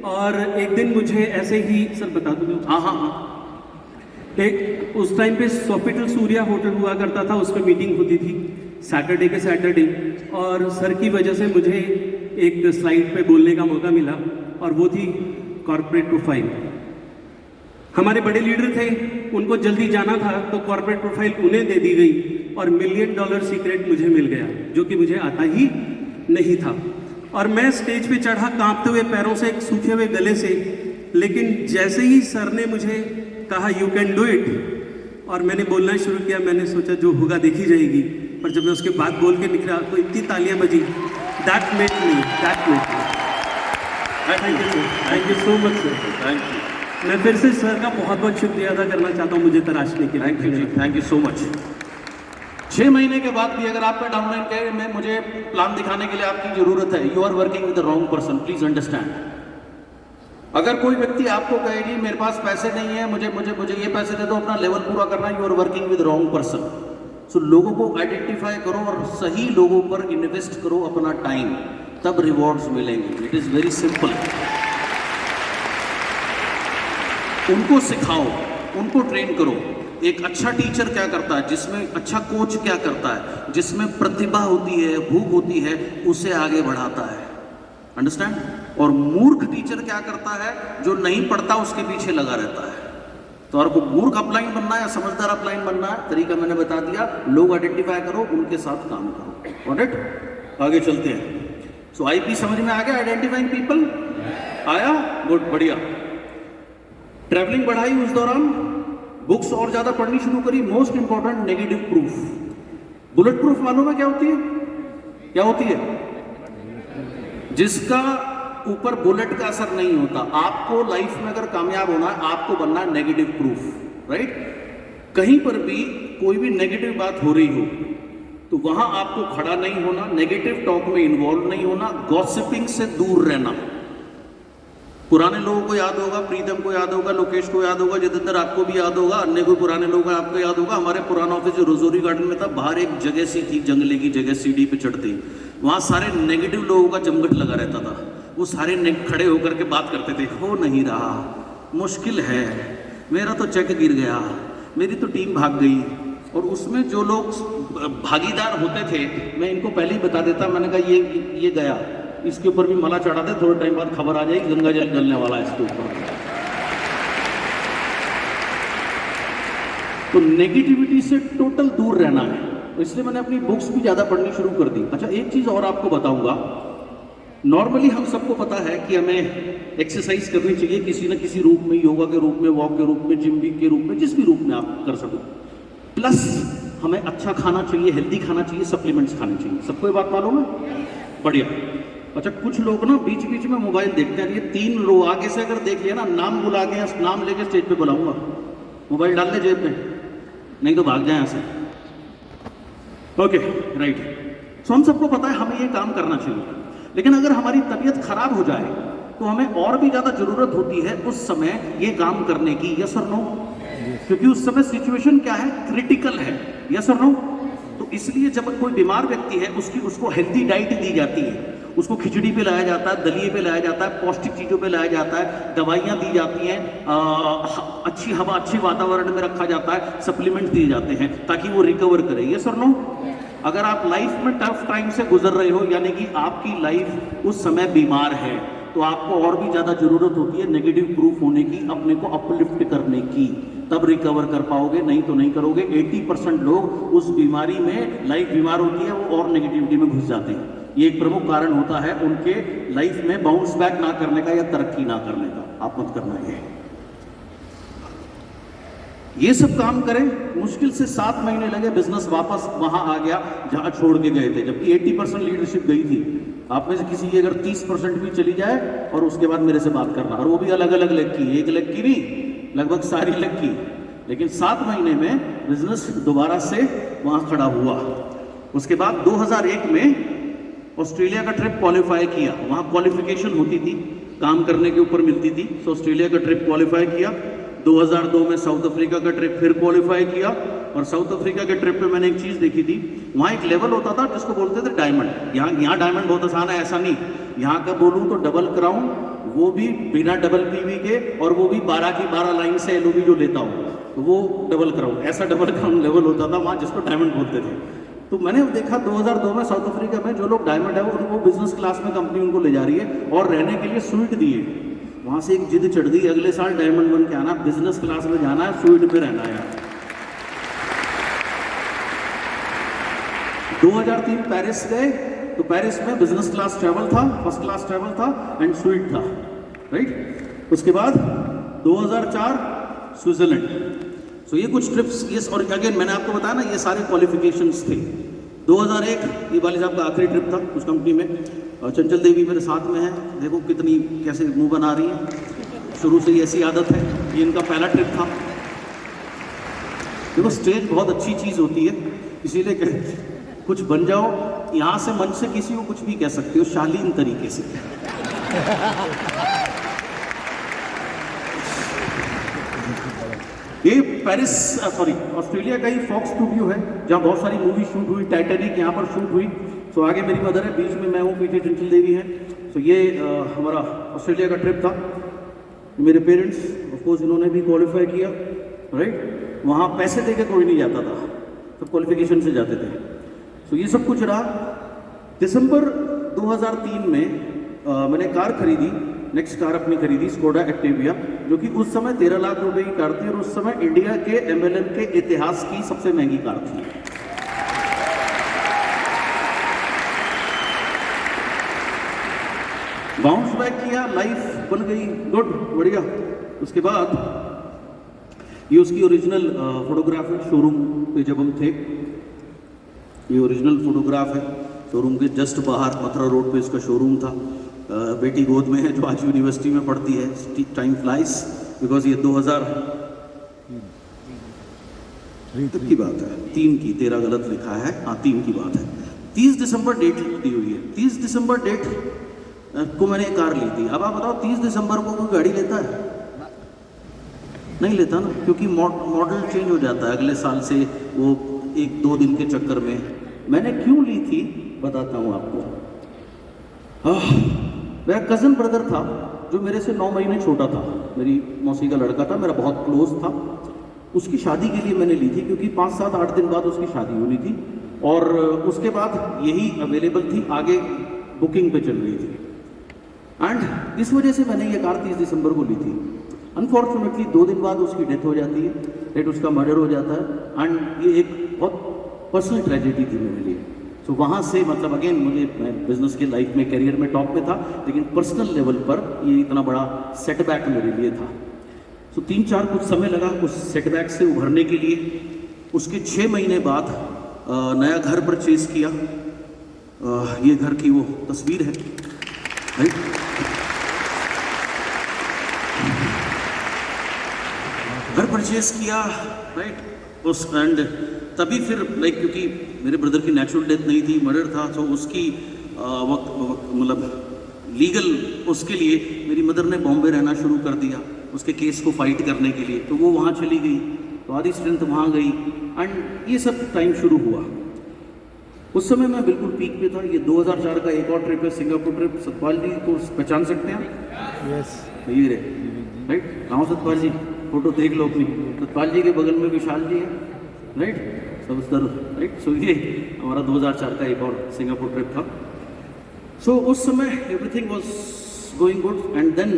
और एक दिन मुझे ऐसे ही, सर बता दूँ? हाँ, एक उस टाइम पे सॉफिटल सूर्या होटल हुआ करता था, उसमें मीटिंग होती थी सैटरडे के सैटरडे। और सर की वजह से मुझे एक स्लाइड पे बोलने का मौका मिला और वो थी कॉर्पोरेट प्रोफाइल। हमारे बड़े लीडर थे, उनको जल्दी जाना था तो कॉर्पोरेट प्रोफाइल उन्हें दे दी गई और $1 मिलियन सीक्रेट मुझे मिल गया, जो कि मुझे आता ही नहीं था। और मैं स्टेज पे चढ़ा कांपते हुए पैरों से, एक सूखे हुए गले से, लेकिन जैसे ही सर ने मुझे कहा यू कैन डू इट और मैंने बोलना शुरू किया, मैंने सोचा जो होगा देखी जाएगी। पर जब मैं उसके बाद बोल के निकला तो इतनी तालियां बजी। That made me. Thank you so much sir. Thank you. मैं फिर से सर का बहुत बहुत शुक्रिया अदा करना चाहता हूँ मुझे तराशने के लिए। थैंक यू जी, थैंक यू सो मच। 6 महीने के बाद भी अगर आपका डाउनलाइन कहे मैं मुझे प्लान दिखाने के लिए आपकी जरूरत है, you are working with the wrong person, please understand. अगर कोई व्यक्ति आपको कहेगी मेरे पास पैसे नहीं है, मुझे ये पैसे दे दो अपना लेवल पूरा करना, you are working with wrong person. So लोगों को आइडेंटिफाई करो और सही लोगों पर इन्वेस्ट करो अपना टाइम, तब रिवॉर्ड्स मिलेंगे। It is very simple. उनको सिखाओ, उनको ट्रेन करो। एक अच्छा टीचर क्या करता है, जिसमें अच्छा कोच क्या करता है, जिसमें प्रतिभा होती है, भूख होती है, उसे आगे बढ़ाता है। अंडरस्टैंड? और मूर्ख टीचर क्या करता है, जो नहीं पढ़ता उसके पीछे लगा रहता है। तो आपको मूर्ख अपलाइन बनना है या समझदार अपलाइन बनना है, तरीका मैंने बता दिया। लोग आइडेंटिफाई करो, उनके साथ काम करो। ऑलराइट, आगे चलते हैं। सो आईपी समझ में आ गया, आइडेंटिफाइंग पीपल। आया? गुड, बढ़िया। ट्रैवलिंग बढ़ाई उस दौरान, बुक्स और ज्यादा पढ़नी शुरू करी। Most important, negative proof. Bullet proof मालूम है क्या होती है? क्या होती है? जिसका ऊपर बुलेट का असर नहीं होता। आपको लाइफ में अगर कामयाब होना है, आपको बनना है नेगेटिव प्रूफ, राइट? कहीं पर भी कोई भी नेगेटिव बात हो रही हो तो वहां आपको खड़ा नहीं होना, नेगेटिव टॉक में इन्वॉल्व नहीं होना, गॉसिपिंग से दूर रहना। पुराने लोगों को याद होगा, प्रीतम को याद होगा, लोकेश को याद होगा, जितेंद्र आपको भी याद होगा, अन्य कोई पुराने लोग हैं आपको याद होगा। हमारे पुराना ऑफिस जो रोजोरी गार्डन में था, बाहर एक जगह सी थी, जंगले की जगह, सीढ़ी पे चढ़ती, वहां सारे नेगेटिव लोगों का जमघट लगा रहता था। वो सारे खड़े होकर के बात करते थे, हो नहीं रहा, मुश्किल है, मेरा तो चेक गिर गया, मेरी तो टीम भाग गई। और उसमें जो लोग भागीदार होते थे, मैं इनको पहले ही बता देता, मैंने कहा ये गया, इसके ऊपर भी मला चढ़ा दे, थोड़े टाइम बाद खबर आ जाएगी गंगा जल गलने वाला है इसके ऊपर। तो नेगेटिविटी से टोटल दूर रहना है। तो इसलिए मैंने अपनी बुक्स भी ज्यादा पढ़नी शुरू कर दी। अच्छा, एक चीज और आपको बताऊंगा, नॉर्मली हम सबको पता है कि हमें एक्सरसाइज करनी चाहिए किसी न किसी रूप में, योगा के रूप में, वॉक के रूप में, जिम के रूप में, जिस भी रूप में आप कर सको। प्लस हमें अच्छा खाना चाहिए, हेल्दी खाना चाहिए, सप्लीमेंट्स खाने चाहिए। सबको ये बात मालूम है? बढ़िया। अच्छा, कुछ लोग ना बीच बीच में मोबाइल देखते हैं। ये 3 रो आगे से अगर देख लिया ना, नाम बुला के, नाम लेके स्टेज पे बुलाऊंगा, मोबाइल डाल ले जेब में, नहीं तो भाग जाए यहाँ से। Okay, right. सो हम सबको पता है हमें ये काम करना चाहिए, लेकिन अगर हमारी तबीयत खराब हो जाए तो हमें और भी ज्यादा जरूरत होती है उस समय ये काम करने की। यस और नो? क्योंकि उस समय सिचुएशन क्या है? क्रिटिकल है। यस और नो? तो इसलिए जब कोई बीमार व्यक्ति है, उसको हेल्दी डाइट दी जाती है, उसको खिचड़ी पे लाया जाता है, दलिए पे लाया जाता है, पौष्टिक चीजों पे लाया जाता है, दवाइयां दी जाती हैं, अच्छी हवा, अच्छे वातावरण में रखा जाता है, सप्लीमेंट दिए जाते हैं ताकि वो रिकवर करे। यस और नो? अगर आप लाइफ में टफ टाइम से गुजर रहे हो, यानी कि आपकी लाइफ उस समय बीमार है, तो आपको और भी ज्यादा जरूरत होती है नेगेटिव प्रूफ होने की, अपने को अपलिफ्ट करने की, तब रिकवर कर पाओगे, नहीं तो नहीं करोगे। 80% लोग उस बीमारी में, लाइफ बीमार होती है, वो और नेगेटिविटी में घुस जाते हैं। ये एक प्रमुख कारण होता है उनके लाइफ में बाउंस बैक ना करने का या तरक्की ना करने का। आप मत करना ये सब काम करें। मुश्किल से 7 महीने लगे, बिजनेस वापस वहां आ गया जहां छोड़ के गए थे, जबकि 80% लीडरशिप गई थी। आप में से किसी की अगर 30% भी चली जाए और उसके बाद मेरे से बात करना, और वो भी अलग अलग लेग की, एक लेग की नहीं, लगभग सारी लेग की। लेकिन 7 महीने में बिजनेस दोबारा से वहां खड़ा हुआ। उसके बाद 2001 में ऑस्ट्रेलिया का ट्रिप क्वालिफाई किया। वहां क्वालिफिकेशन होती थी, काम करने के ऊपर मिलती थी। तो ऑस्ट्रेलिया का ट्रिप क्वालिफाई किया। 2002 में साउथ अफ्रीका का ट्रिप फिर क्वालिफाई किया। और साउथ अफ्रीका के ट्रिप पे मैंने एक चीज देखी थी, वहां एक लेवल होता था जिसको बोलते थे डायमंड। यहाँ डायमंड बहुत आसान है, ऐसा नहीं। यहाँ का बोलूं तो डबल क्राउन, वो भी बिना डबल पीवी के, और वो भी 12 की 12 लाइन से एलओबी जो लेता हूँ, तो वो डबल क्राउन, ऐसा डबल क्राउन लेवल होता था वहां, जिसको डायमंड बोलते थे। तो मैंने देखा 2002 में साउथ अफ्रीका में जो लोग डायमंड है, वो बिजनेस क्लास में कंपनी उनको ले जा रही है और रहने के लिए स्वीट दिए। वहां से एक जिद चढ़ दी, अगले साल डायमंड बन के आना, बिजनेस क्लास में जाना है, स्वीट पे रहना है। 2003 पेरिस गए, तो पेरिस में बिजनेस क्लास ट्रैवल था, फर्स्ट क्लास ट्रैवल था एंड स्वीट था, राइट। उसके बाद 2004 स्विट्जरलैंड। सो ये कुछ ट्रिप्स, ये और अगेन मैंने आपको बताया ना, ये सारे क्वालिफिकेशंस थे। 2001 ये वाले साहब का आखिरी ट्रिप था उस कंपनी में। और चंचल देवी मेरे साथ में है, देखो कितनी कैसे मुंह बना रही है, शुरू से ही ऐसी आदत है। ये इनका पहला ट्रिप था। देखो स्टेज बहुत अच्छी चीज होती है, इसीलिए कुछ बन जाओ, यहाँ से मंच से किसी को कुछ भी कह सकते हो शालीन तरीके से। ये पेरिस, सॉरी ऑस्ट्रेलिया का ही फॉक्स स्टूडियो है, जहाँ बहुत सारी मूवी शूट हुई। टाइटैनिक यहाँ पर शूट हुई। सो आगे मेरी मदर है, बीच में मैं हूँ, पीछे चंचल देवी है। सो ये हमारा ऑस्ट्रेलिया का ट्रिप था। मेरे पेरेंट्स ऑफकोर्स इन्होंने भी क्वालिफाई किया, राइट। वहाँ पैसे दे के कोई नहीं जाता था, सब क्वालिफिकेशन से जाते थे। सो ये सब कुछ रहा। दिसंबर 2003 में मैंने कार खरीदी, नेक्स्ट कार अपनी खरीदी, स्कोडा एक्टिविया, जो कि उस समय 13 लाख रुपए की कार थी और उस समय इंडिया के एमएलएम के इतिहास की सबसे महंगी कार थी। बाउंस बैक किया, लाइफ बन गई, गुड, बढ़िया। उसके बाद ये उसकी ओरिजिनल फोटोग्राफ है शोरूम पे जब हम थे। ये ओरिजिनल फोटोग्राफ है शोरूम के जस्ट बाहर मथुरा रोड पे इसका शोरूम था। बेटी गोद में है जो आज यूनिवर्सिटी में पढ़ती है। टाइम फ्लाइज बिकॉज ये 2000 तक की बात है, 3 की, 13 गलत लिखा है, हाँ 3 की बात है। 30 दिसंबर डेट दी हुई है। 30 दिसंबर डेट को मैंने एक कार ली थी। अब आप बताओ 30 दिसंबर को कोई गाड़ी लेता है? नहीं लेता ना, क्योंकि मॉडल चेंज हो जाता है अगले साल से, वो 1-2 दिन के चक्कर में। मैंने क्यों ली थी बताता हूँ आपको। मेरा कज़न ब्रदर था जो मेरे से 9 महीने छोटा था, मेरी मौसी का लड़का था, मेरा बहुत क्लोज था। उसकी शादी के लिए मैंने ली थी क्योंकि 5, 7, 8 दिन बाद उसकी शादी होनी थी और उसके बाद यही अवेलेबल थी, आगे बुकिंग पे चल रही थी। एंड इस वजह से मैंने ये कार 30 दिसंबर को ली थी। अनफॉर्चुनेटली 2 दिन बाद उसकी डेथ हो जाती है, डेट उसका मर्डर हो जाता है। एंड ये एक बहुत पर्सनल ट्रेजेडी थी मेरे लिए। तो वहाँ से मतलब अगेन मैं बिजनेस के लाइफ में, करियर में टॉप पे था, लेकिन पर्सनल लेवल पर ये इतना बड़ा सेटबैक मेरे लिए था। तो 3-4 कुछ समय लगा उस सेटबैक से उभरने के लिए। उसके 6 महीने बाद नया घर परचेज किया। ये घर की वो तस्वीर है, राइट। घर परचेज किया, राइट। उस एंड तभी फिर लाइक क्योंकि मेरे ब्रदर की नेचुरल डेथ नहीं थी, मर्डर था, तो उसकी वक्त मतलब लीगल उसके लिए मेरी मदर ने बॉम्बे रहना शुरू कर दिया उसके केस को फाइट करने के लिए। तो वो वहाँ चली गई, तो आधी स्ट्रेंथ वहाँ गई एंड ये सब टाइम शुरू हुआ। उस समय मैं बिल्कुल पीक पे था। ये 2004 का एक और ट्रिप है, सिंगापुर ट्रिप। सतपाल जी को पहचान सकते हैं? यस। ये रे, राइट। कहाँ सतपाल जी? फोटो देख लो अपनी। सतपाल जी के बगल में विशाल जी है, राइट, सब सर, राइट। सो ये हमारा 2004 का एक और सिंगापुर ट्रिप था। सो उस समय everything was going good and then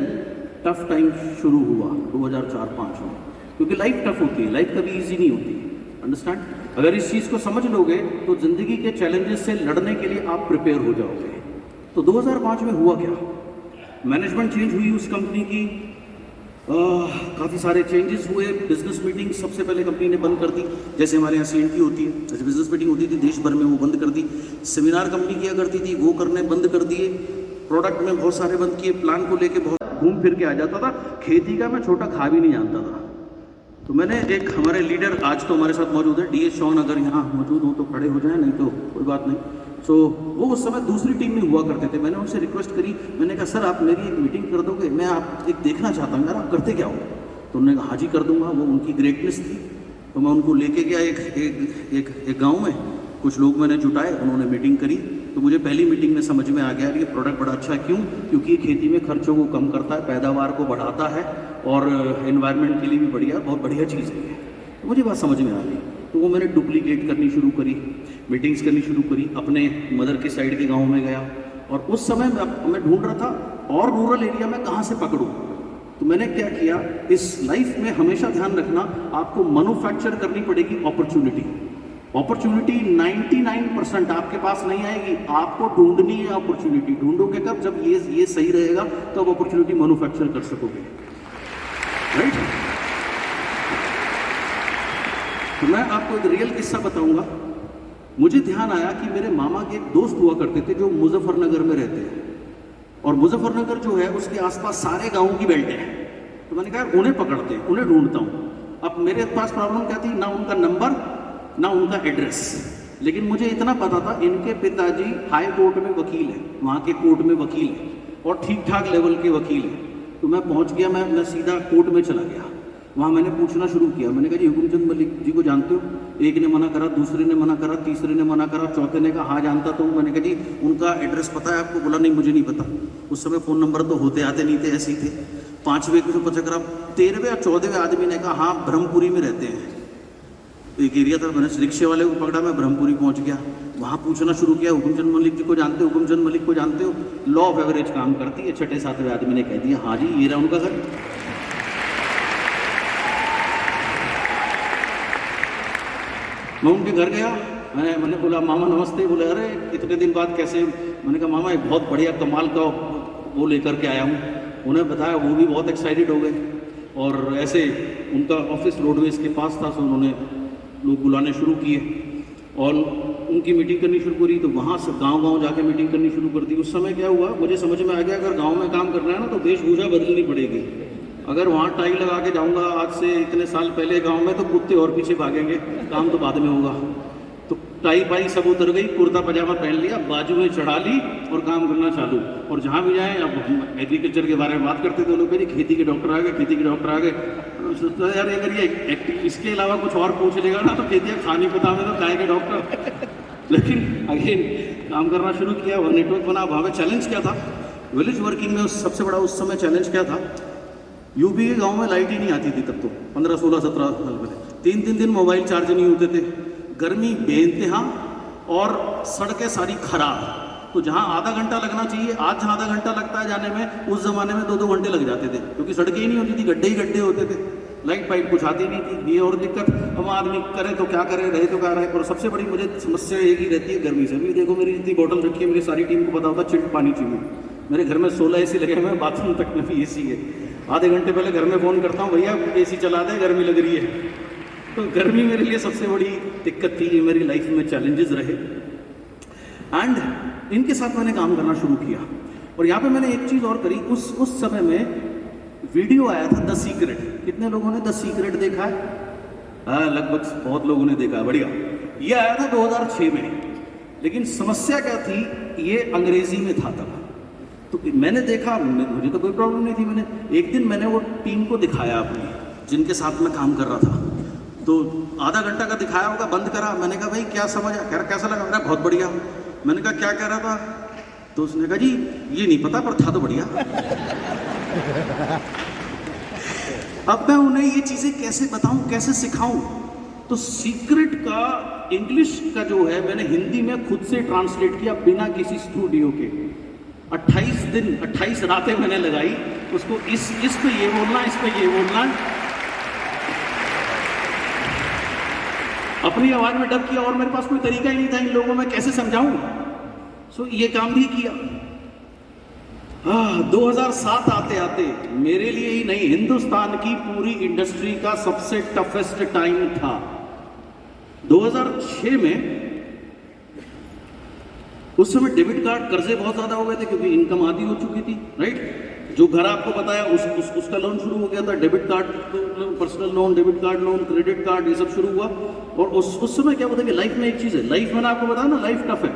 tough time शुरू हुआ 2004-5 में, क्योंकि लाइफ टफ होती है, लाइफ कभी इजी नहीं होती, अंडरस्टैंड। अगर इस चीज़ को समझ लोगे तो ज़िंदगी के चैलेंजेस से लड़ने के लिए आप प्रिपेयर हो जाओगे। तो 2005 में हुआ क्या, मैनेजमेंट चेंज हुई उस कंपनी की। काफ़ी सारे चेंजेस हुए। बिजनेस मीटिंग सबसे पहले कंपनी ने बंद कर दी, जैसे हमारे यहाँ CNT होती है, जैसे बिजनेस मीटिंग होती थी देश भर में, वो बंद कर दी। सेमिनार कंपनी किया करती थी, वो करने बंद कर दिए। प्रोडक्ट में बहुत सारे बंद किए। प्लान को लेके बहुत घूम फिर के आ जाता था। खेती का मैं छोटा खा भी नहीं जानता था। तो मैंने एक हमारे लीडर आज तो हमारे साथ मौजूद है, DS शॉन, अगर यहाँ मौजूद हो तो खड़े हो जाए, नहीं तो कोई बात नहीं। सो वो उस समय दूसरी टीम में हुआ करते थे। मैंने उनसे रिक्वेस्ट करी, मैंने कहा सर आप मेरी एक मीटिंग कर दोगे, मैं आप एक देखना चाहता हूँ यार, आप करते क्या हो? तो उन्होंने कहा हाँ जी कर दूंगा। वो उनकी ग्रेटनेस थी। तो मैं उनको लेके गया एक गाँव में, कुछ लोग मैंने जुटाए, उन्होंने मीटिंग करी। तो मुझे पहली मीटिंग में समझ में आ गया कि ये प्रोडक्ट बड़ा अच्छा है। क्यों? क्योंकि ये खेती में खर्चों को कम करता है, पैदावार को बढ़ाता है और एनवायरनमेंट के लिए भी बढ़िया, बहुत बढ़िया चीज़ है ये। तो मुझे बात समझ में आ गई। तो वो मैंने डुप्लीकेट करनी शुरू करी, मीटिंग्स करनी शुरू करी। अपने मदर के साइड के गाँव में गया और उस समय मैं ढूंढ रहा था और रूरल एरिया में कहाँ से पकड़ूँ। तो मैंने क्या किया, इस लाइफ में हमेशा ध्यान रखना, आपको मैन्युफैक्चर करनी पड़ेगी अपॉर्चुनिटी। अपॉर्चुनिटी 99% आपके पास नहीं आएगी, आपको ढूंढनी है अपॉर्चुनिटी। ढूंढोगे कब? जब ये सही रहेगा तब अपॉर्चुनिटी मैन्युफैक्चर कर सकोगे, राइट। तो मैं आपको एक रियल किस्सा बताऊंगा। मुझे ध्यान आया कि मेरे मामा के एक दोस्त हुआ करते थे जो मुजफ्फरनगर में रहते हैं, और मुजफ्फरनगर जो है उसके आसपास सारे गाँव की बेल्ट है। तो मैंने कहा उन्हें पकड़ते हैं, उन्हें ढूंढता हूँ। अब मेरे पास प्रॉब्लम क्या थी, ना उनका नंबर ना उनका एड्रेस, लेकिन मुझे इतना पता था इनके पिताजी हाई कोर्ट में वकील हैं, वहाँ के कोर्ट में वकील हैं और ठीक ठाक लेवल के वकील हैं। तो मैं पहुँच गया, मैं सीधा कोर्ट में चला गया। वहाँ मैंने पूछना शुरू किया। मैंने कहा जी हुकुमचंद मलिक जी को जानते हो? एक ने मना करा, दूसरे ने मना करा, तीसरे ने मना करा, चौथे ने कहा हाँ जानता तो। मैंने कहा जी उनका एड्रेस पता है आपको? बोला नहीं मुझे नहीं पता। उस समय फ़ोन नंबर तो होते आते नहीं थे, ऐसे ही थे। 5वें को पता करा, 13वें या 14वें आदमी ने कहा हाँ ब्रह्मपुरी में रहते हैं। एक एरिया था, मैंने रिक्शे वाले को पकड़ा, मैं ब्रह्मपुरी पहुंच गया। वहाँ पूछना शुरू किया, हुकुमचंद मलिक जी को जानते हो? हुकुमचंद मलिक को जानते हो? लॉ ऑफ एवरेज काम करती है। 6-7वें आदमी ने कह दिया हाँ जी ये रहा उनका घर। मैं उनके घर गया, मैंने बोला मामा नमस्ते। बोले अरे इतने दिन बाद कैसे? मैंने कहा मामा एक बहुत बढ़िया कमाल का वो लेकर के आया हूँ। उन्हें बताया, वो भी बहुत एक्साइटेड हो गए। और ऐसे उनका ऑफिस रोडवेज के पास था, तो उन्होंने लोग बुलाने शुरू किए और उनकी मीटिंग करनी शुरू करी। तो वहाँ से गांव-गांव जाके मीटिंग करनी शुरू कर दी। उस समय क्या हुआ, मुझे समझ में आ गया, अगर गांव में काम करना है ना तो वेशभूषा बदलनी पड़ेगी। अगर वहाँ टाई लगा के जाऊँगा आज से इतने साल पहले गांव में, तो कुत्ते और पीछे भागेंगे, काम तो बाद में होगा। तो टाई पाई सब उतर गई, कुर्ता पजामा पहन लिया, बाजू में चढ़ा ली और काम करना चालू। और जहाँ भी जाएँ, अब हम एग्रीकल्चर के बारे में बात करते थे, लोग कहे खेती के डॉक्टर आ गए, खेती के डॉक्टर आ गए। सोचता यार अगर ये इसके अलावा कुछ और पूछ लेगा ना तो खेती खानी पता में तो काय के डॉक्टर। लेकिन अगेन काम करना शुरू किया और नेटवर्क बना। वहाँ पे चैलेंज क्या था, विलेज वर्किंग में सबसे बड़ा उस समय चैलेंज क्या था, यूपी के गांव में लाइट ही नहीं आती थी तब तो, 15, 16, 17 साल पहले। 3-3 दिन मोबाइल चार्ज नहीं होते थे, गर्मी बेइंतहा और सड़कें सारी खराब। तो जहाँ आधा घंटा लगना चाहिए, आज जहाँ आधा घंटा लगता है जाने में, उस ज़माने में 2-2 घंटे लग जाते थे, क्योंकि सड़कें ही नहीं होती थी, गड्ढे ही गड्ढे होते थे, लाइट पाइप कुछ आती नहीं थी। ये और दिक्कत, अब आदमी करे तो क्या करे, रहे तो क्या रहे। और सबसे बड़ी मुझे समस्या एक ही रहती है गर्मी से। अभी देखो मेरी जितनी बोतल रखी है, मेरी सारी टीम को पता होता चिल्ड पानी चाहिए। मेरे घर में 16 AC लगे हुए हैं, बाथरूम तक में भी AC है। आधे घंटे पहले घर में फ़ोन करता हूँ, भैया AC चला दे, गर्मी लग रही है। तो गर्मी मेरे लिए सबसे बड़ी दिक्कत थी, ये मेरी लाइफ में चैलेंजेस रहे। एंड इनके साथ मैंने काम करना शुरू किया। और यहाँ पे मैंने एक चीज़ और करी, उस समय में वीडियो आया था द सीक्रेट। कितने लोगों ने द सीक्रेट देखा है? लगभग बहुत लोगों ने देखा है, बढ़िया। ये आया था 2006 में, लेकिन समस्या क्या थी, ये अंग्रेजी में था तब। तो मैंने देखा, मुझे तो कोई प्रॉब्लम नहीं थी। मैंने एक दिन मैंने वो टीम को दिखाया अपनी, जिनके साथ मैं काम कर रहा था। तो आधा घंटा का दिखाया होगा, बंद करा। मैंने कहा भाई क्या समझ आ, कह रहा कैसा लगा? बहुत बढ़िया। मैंने कहा क्या कह रहा था? तो उसने कहा जी ये नहीं पता, पर था तो बढ़िया। अब मैं उन्हें ये चीज़ें कैसे बताऊं, कैसे सिखाऊं? तो सीक्रेट का इंग्लिश का जो है, मैंने हिंदी में खुद से ट्रांसलेट किया बिना किसी स्टूडियो के। 28 दिन 28 रातें मैंने लगाई उसको, इस पे ये बोलना, इस पे ये बोलना। अपनी आवाज में डब किया और मेरे पास कोई तरीका ही नहीं था इन लोगों में कैसे समझाऊं। सो ये काम भी किया। 2007 आते आते मेरे लिए ही नहीं, हिंदुस्तान की पूरी इंडस्ट्री का सबसे टफेस्ट टाइम था। 2006 में उस समय डेबिट कार्ड कर्जे बहुत ज्यादा हो गए थे, क्योंकि इनकम आधी हो चुकी थी, राइट। जो घर आपको बताया उसका लोन शुरू हो गया था, debit card, personal loan, debit card loan, credit card, ये सब शुरू हुआ। और उस समय क्या होता है कि लाइफ में एक चीज़ है, लाइफ में आपको बताया ना, लाइफ टफ है।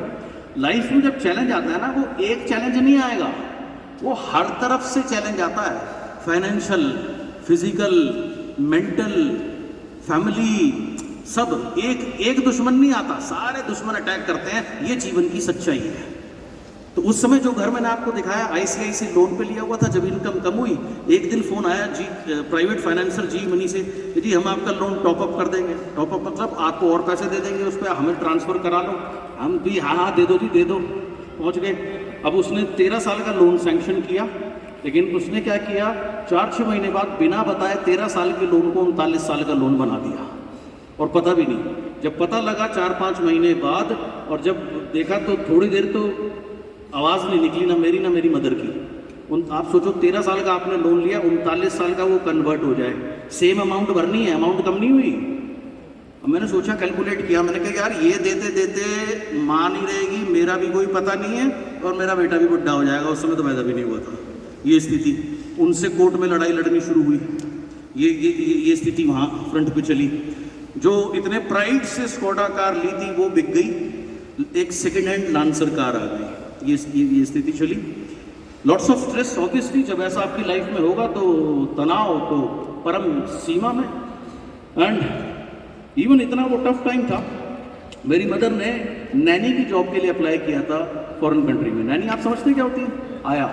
लाइफ में जब चैलेंज आता है ना, वो एक चैलेंज नहीं आएगा, वो हर तरफ से चैलेंज आता है। फाइनेंशियल, फिजिकल, मेंटल, फैमिली, सब। एक दुश्मन नहीं आता, सारे दुश्मन अटैक करते हैं। ये जीवन की सच्चाई है। तो उस समय जो घर मैंने आपको दिखाया, ICICI लोन पे लिया हुआ था। जब इनकम कम हुई, एक दिन फोन आया प्राइवेट फाइनेंसर जी मनी से, जी हम आपका लोन टॉपअप कर देंगे। टॉपअप मतलब आपको और पैसे दे देंगे, उस पर हमें ट्रांसफर करा लो। हम भी हाँ दे दो जी, दे दो। पहुंच गए। अब उसने 13 साल का लोन सैंक्शन किया, लेकिन उसने क्या किया, 4-6 महीने बाद बिना बताए 13 साल के लोन को 39 साल का लोन बना दिया, और पता भी नहीं। जब पता लगा 4-5 महीने बाद, और जब देखा तो थोड़ी देर तो आवाज़ नहीं निकली, ना मेरी मदर की। आप सोचो 13 साल का आपने लोन लिया, 39 साल का वो कन्वर्ट हो जाए, सेम अमाउंट भरनी है, अमाउंट कम नहीं हुई। अब मैंने सोचा, कैलकुलेट किया, मैंने कहा यार ये देते देते माँ नहीं रहेगी, मेरा भी कोई पता नहीं है, और मेरा बेटा भी बुढ़ा हो जाएगा। उस समय तो पैदा भी नहीं हुआ था। ये स्थिति, उनसे कोर्ट में लड़ाई लड़नी शुरू हुई। ये स्थिति वहाँ फ्रंट पे चली। जो इतने प्राइड से स्कोडा कार ली थी वो बिक गई, एक सेकेंड हैंड लांसर कार आ गई। ये स्थिति चली। लॉट्स ऑफ स्ट्रेस ऑब्वियसली, जब ऐसा आपकी लाइफ में होगा तो तनाव तो परम सीमा में। एंड इवन इतना वो टफ टाइम था, मेरी मदर ने नैनी की जॉब के लिए अप्लाई किया था फॉरेन कंट्री में। नैनी आप समझते क्या होती है? आया।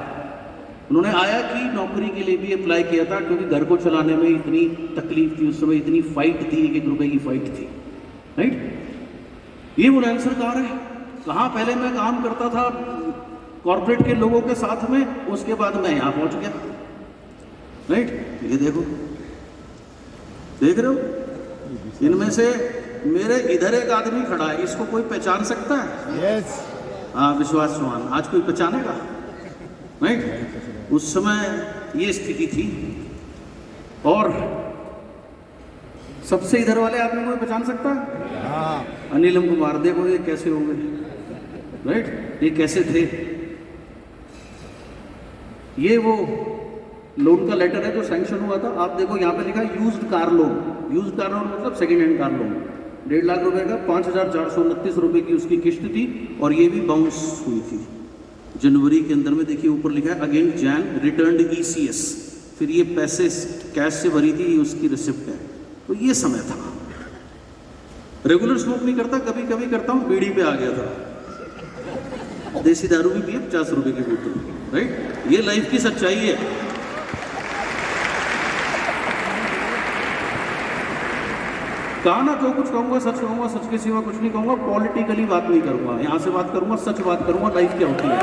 उन्होंने आया की नौकरी के लिए भी अप्लाई किया था, क्योंकि घर को चलाने में इतनी तकलीफ थी, उस समय इतनी फाइट थी, 1 रुपए की फाइट थी, राइट। ये वो लांसर कार है। कहाँ पहले मैं काम करता था कॉर्पोरेट के लोगों के साथ में, उसके बाद मैं यहाँ पहुँच गया, राइट। ये देखो, देख रहे हो, इनमें से मेरे इधर एक आदमी खड़ा है, इसको कोई पहचान सकता है? यस। हाँ, विश्वास चौहान। आज कोई पहचानेगा, राइट। उस समय ये स्थिति थी। और सबसे इधर वाले आदमी को पहचान सकता है? अनिल कुमार। देखो ये कैसे हो गए, राइट? ये कैसे थे? ये वो लोन का लेटर है जो सैंक्शन हुआ था। आप देखो यहाँ पे लिखा है used car loan. Used car loan मतलब second hand car loan. 1.5 lakh रुपए का 5,429 रुपए की उसकी किस्त थी और ये भी बाउंस हुई थी जनवरी के अंदर में। देखिए ऊपर लिखा है अगेन जैन रिटर्न्ड ECS। फिर ये पैसे कैश से भरी थी, उसकी रिसिप्ट है। तो ये समय था। रेगुलर स्मोक नहीं करता, कभी कभी करता हूँ, बीड़ी पे आ गया था। देसी दारू भी पिए 50 रुपए की बोतल, राइट? ये लाइफ की सच्चाई है। कहा ना, जो कुछ कहूंगा सच कहूंगा, सच के सिवा कुछ नहीं कहूंगा। पॉलिटिकली बात नहीं करूंगा, यहां से बात करूंगा, सच बात करूंगा, लाइफ क्या होती है।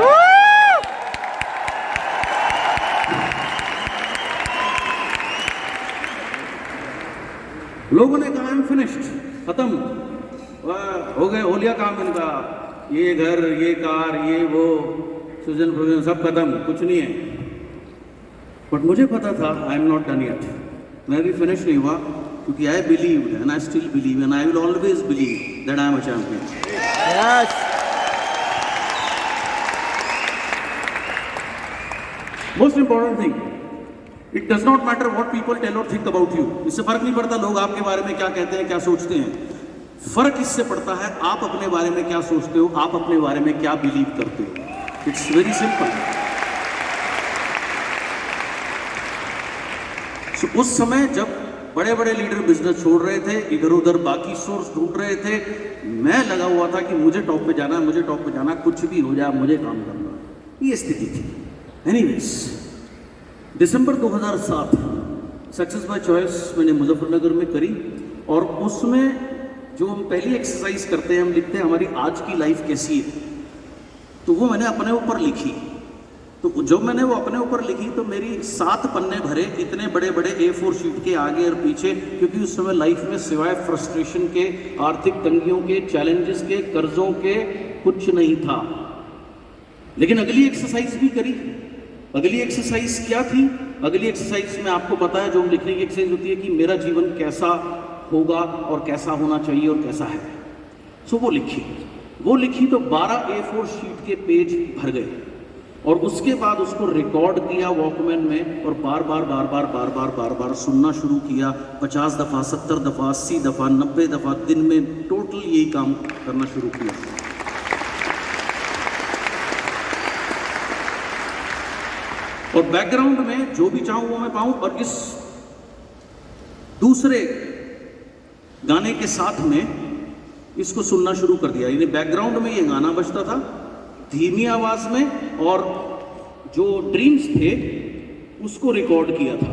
लोगों ने कहा आई एम फिनिश्ड, खत्म हो गए, हो लिया काम इनका, ये घर, ये कार, ये वो, सुजन फुजन सब खत्म, कुछ नहीं है। बट मुझे पता था I am not done yet. मैं भी फिनिश नहीं हुआ, क्योंकि I believe and I still believe and I will always believe that I am a champion. Most important thing, it does not matter what people tell और think about you. इससे फर्क नहीं पड़ता लोग आपके बारे में क्या कहते हैं, क्या सोचते हैं। फर्क इससे पड़ता है आप अपने बारे में क्या सोचते हो, आप अपने बारे में क्या बिलीव करते हो। It's very simple. उस समय जब बड़े बड़े लीडर बिजनेस छोड़ रहे थे, इधर उधर बाकी सोर्स ढूंढ रहे थे, मैं लगा हुआ था कि मुझे टॉप पे जाना, मुझे टॉप पे जाना, कुछ भी हो जाए मुझे काम करना। ये स्थिति थी। Anyways, December 2007 success by choice मैंने मुजफ्फरनगर में करी। और उसमें जो हम पहली एक्सरसाइज करते हैं, हम लिखते हैं हमारी आज की लाइफ कैसी है। तो वो मैंने अपने ऊपर लिखी। तो जब मैंने वो अपने ऊपर लिखी तो मेरी 7 पन्ने भरे, इतने बड़े बड़े A4 शीट के आगे और पीछे, क्योंकि उस समय लाइफ में सिवाय फ्रस्ट्रेशन के, आर्थिक तंगियों के, चैलेंजेस के, कर्जों के कुछ नहीं था। लेकिन अगली एक्सरसाइज भी करी। अगली एक्सरसाइज क्या थी? अगली एक्सरसाइज में आपको पता है जो हम लिखने की एक्सरसाइज होती है कि मेरा जीवन कैसा होगा और कैसा होना चाहिए और कैसा है। सो वो लिखी तो 12 A4 शीट के पेज भर गए। और उसके बाद उसको रिकॉर्ड किया वॉकमैन में और बार बार सुनना शुरू किया। 50 दफ़ा, 70 दफ़ा, 80 दफ़ा, 90 दफ़ा दिन में टोटल यही काम करना शुरू किया। और बैकग्राउंड में जो भी चाहूं वो मैं पाऊं। और इस दूसरे गाने के साथ में इसको सुनना शुरू कर दिया। यानी बैकग्राउंड में ये गाना बजता था धीमी आवाज में, और जो ड्रीम्स थे उसको रिकॉर्ड किया था।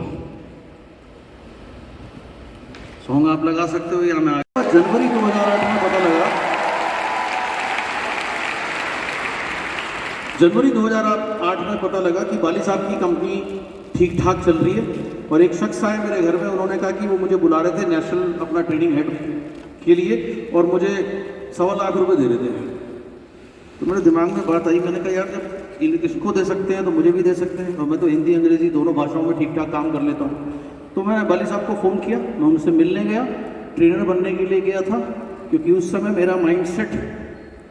सॉन्ग आप लगा सकते हो या मैं जनवरी 2008 में पता लगा, जनवरी 2008 में पता लगा कि बाली साहब की कंपनी ठीक ठाक चल रही है। और एक शख्स आए मेरे घर में, उन्होंने कहा कि वो मुझे बुला रहे थे नेशनल अपना ट्रेनिंग हेड के लिए और मुझे 1.25 लाख रुपए दे रहे थे। तो मेरे दिमाग में बात आई, मैंने कहा यार जब इनको दे सकते हैं तो मुझे भी दे सकते हैं, और मैं तो हिंदी अंग्रेजी दोनों भाषाओं में ठीक ठाक काम कर लेता हूँ। तो मैं बाली साहब को फ़ोन किया, मैं उनसे मिलने गया, ट्रेनर बनने के लिए गया था। क्योंकि उस समय मेरा माइंडसेट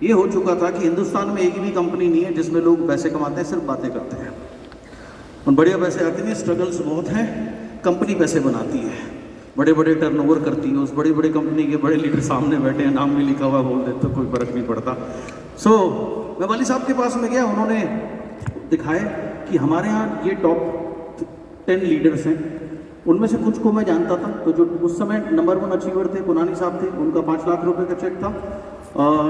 ये हो चुका था कि हिंदुस्तान में एक भी कंपनी नहीं है जिसमें लोग पैसे कमाते हैं, सिर्फ बातें करते हैं और बढ़िया पैसे आते नहीं। स्ट्रगल्स बहुत हैं, कंपनी पैसे बनाती है, बड़े बड़े टर्नओवर करती है। उस बड़ी बड़ी कंपनी के बड़े लीडर सामने बैठे हैं, नाम भी लिखा हुआ, बोल देते तो कोई फर्क नहीं पड़ता। मैं बाली साहब के पास में गया, उन्होंने दिखाए कि हमारे यहाँ ये टॉप 10 लीडर्स हैं, उनमें से कुछ को मैं जानता था। तो जो उस समय नंबर 1 अचीवर थे पुनानी साहब थे, उनका 5 लाख रुपए का चेक था।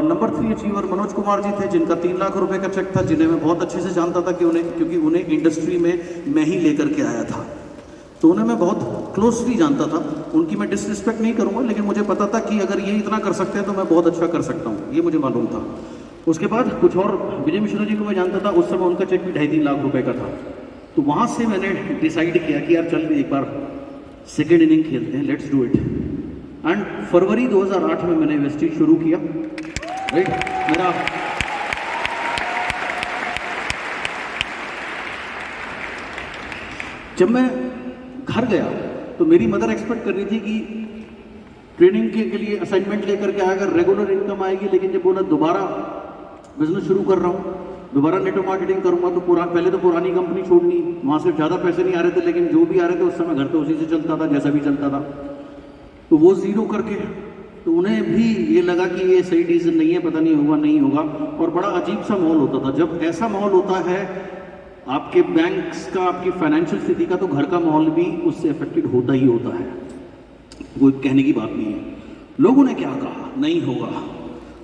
नंबर 3 अचीवर मनोज कुमार जी थे, जिनका 3 लाख रुपए का चेक था, जिन्हें मैं बहुत अच्छे से जानता था क्योंकि उन्हें इंडस्ट्री में मैं ही लेकर के आया था। तो उन्हें मैं बहुत क्लोजली जानता था। उनकी मैं डिसरिस्पेक्ट नहीं करूँगा, लेकिन मुझे पता था कि अगर ये इतना कर सकते हैं तो मैं बहुत अच्छा कर सकता हूँ, ये मुझे मालूम था। उसके बाद कुछ और, विजय मिश्रा जी को मैं जानता था, उस समय उनका चेक भी 2.5-3 लाख रुपए का था। तो वहाँ से मैंने डिसाइड किया कि यार चल भी एक बार सेकेंड इनिंग खेलते हैं, लेट्स डू इट। एंड फरवरी 2008 में मैंने इन्वेस्टिंग शुरू किया। राइट, मेरा जब मैं घर गया तो मेरी मदर एक्सपेक्ट कर रही थी कि ट्रेनिंग के लिए असाइनमेंट लेकर के आएगा, रेगुलर इनकम आएगी। लेकिन जब बोला दोबारा बिजनेस शुरू कर रहा हूँ, दोबारा नेटवर्क मार्केटिंग करूँगा, तो पहले तो पुरानी कंपनी छोड़नी, वहाँ से ज़्यादा पैसे नहीं आ रहे थे, लेकिन जो भी आ रहे थे उस समय घर तो उसी से चलता था जैसा भी चलता था। तो वो ज़ीरो करके तो उन्हें भी ये लगा कि ये सही डिसीजन नहीं है, पता नहीं होगा नहीं होगा, और बड़ा अजीब सा माहौल होता था। जब ऐसा माहौल होता है आपके बैंक्स का, आपकी फाइनेंशियल स्थिति का, तो घर का माहौल भी उससे अफेक्टेड होता ही होता है। कोई कहने की बात नहीं है। लोगों ने क्या कहा, नहीं होगा,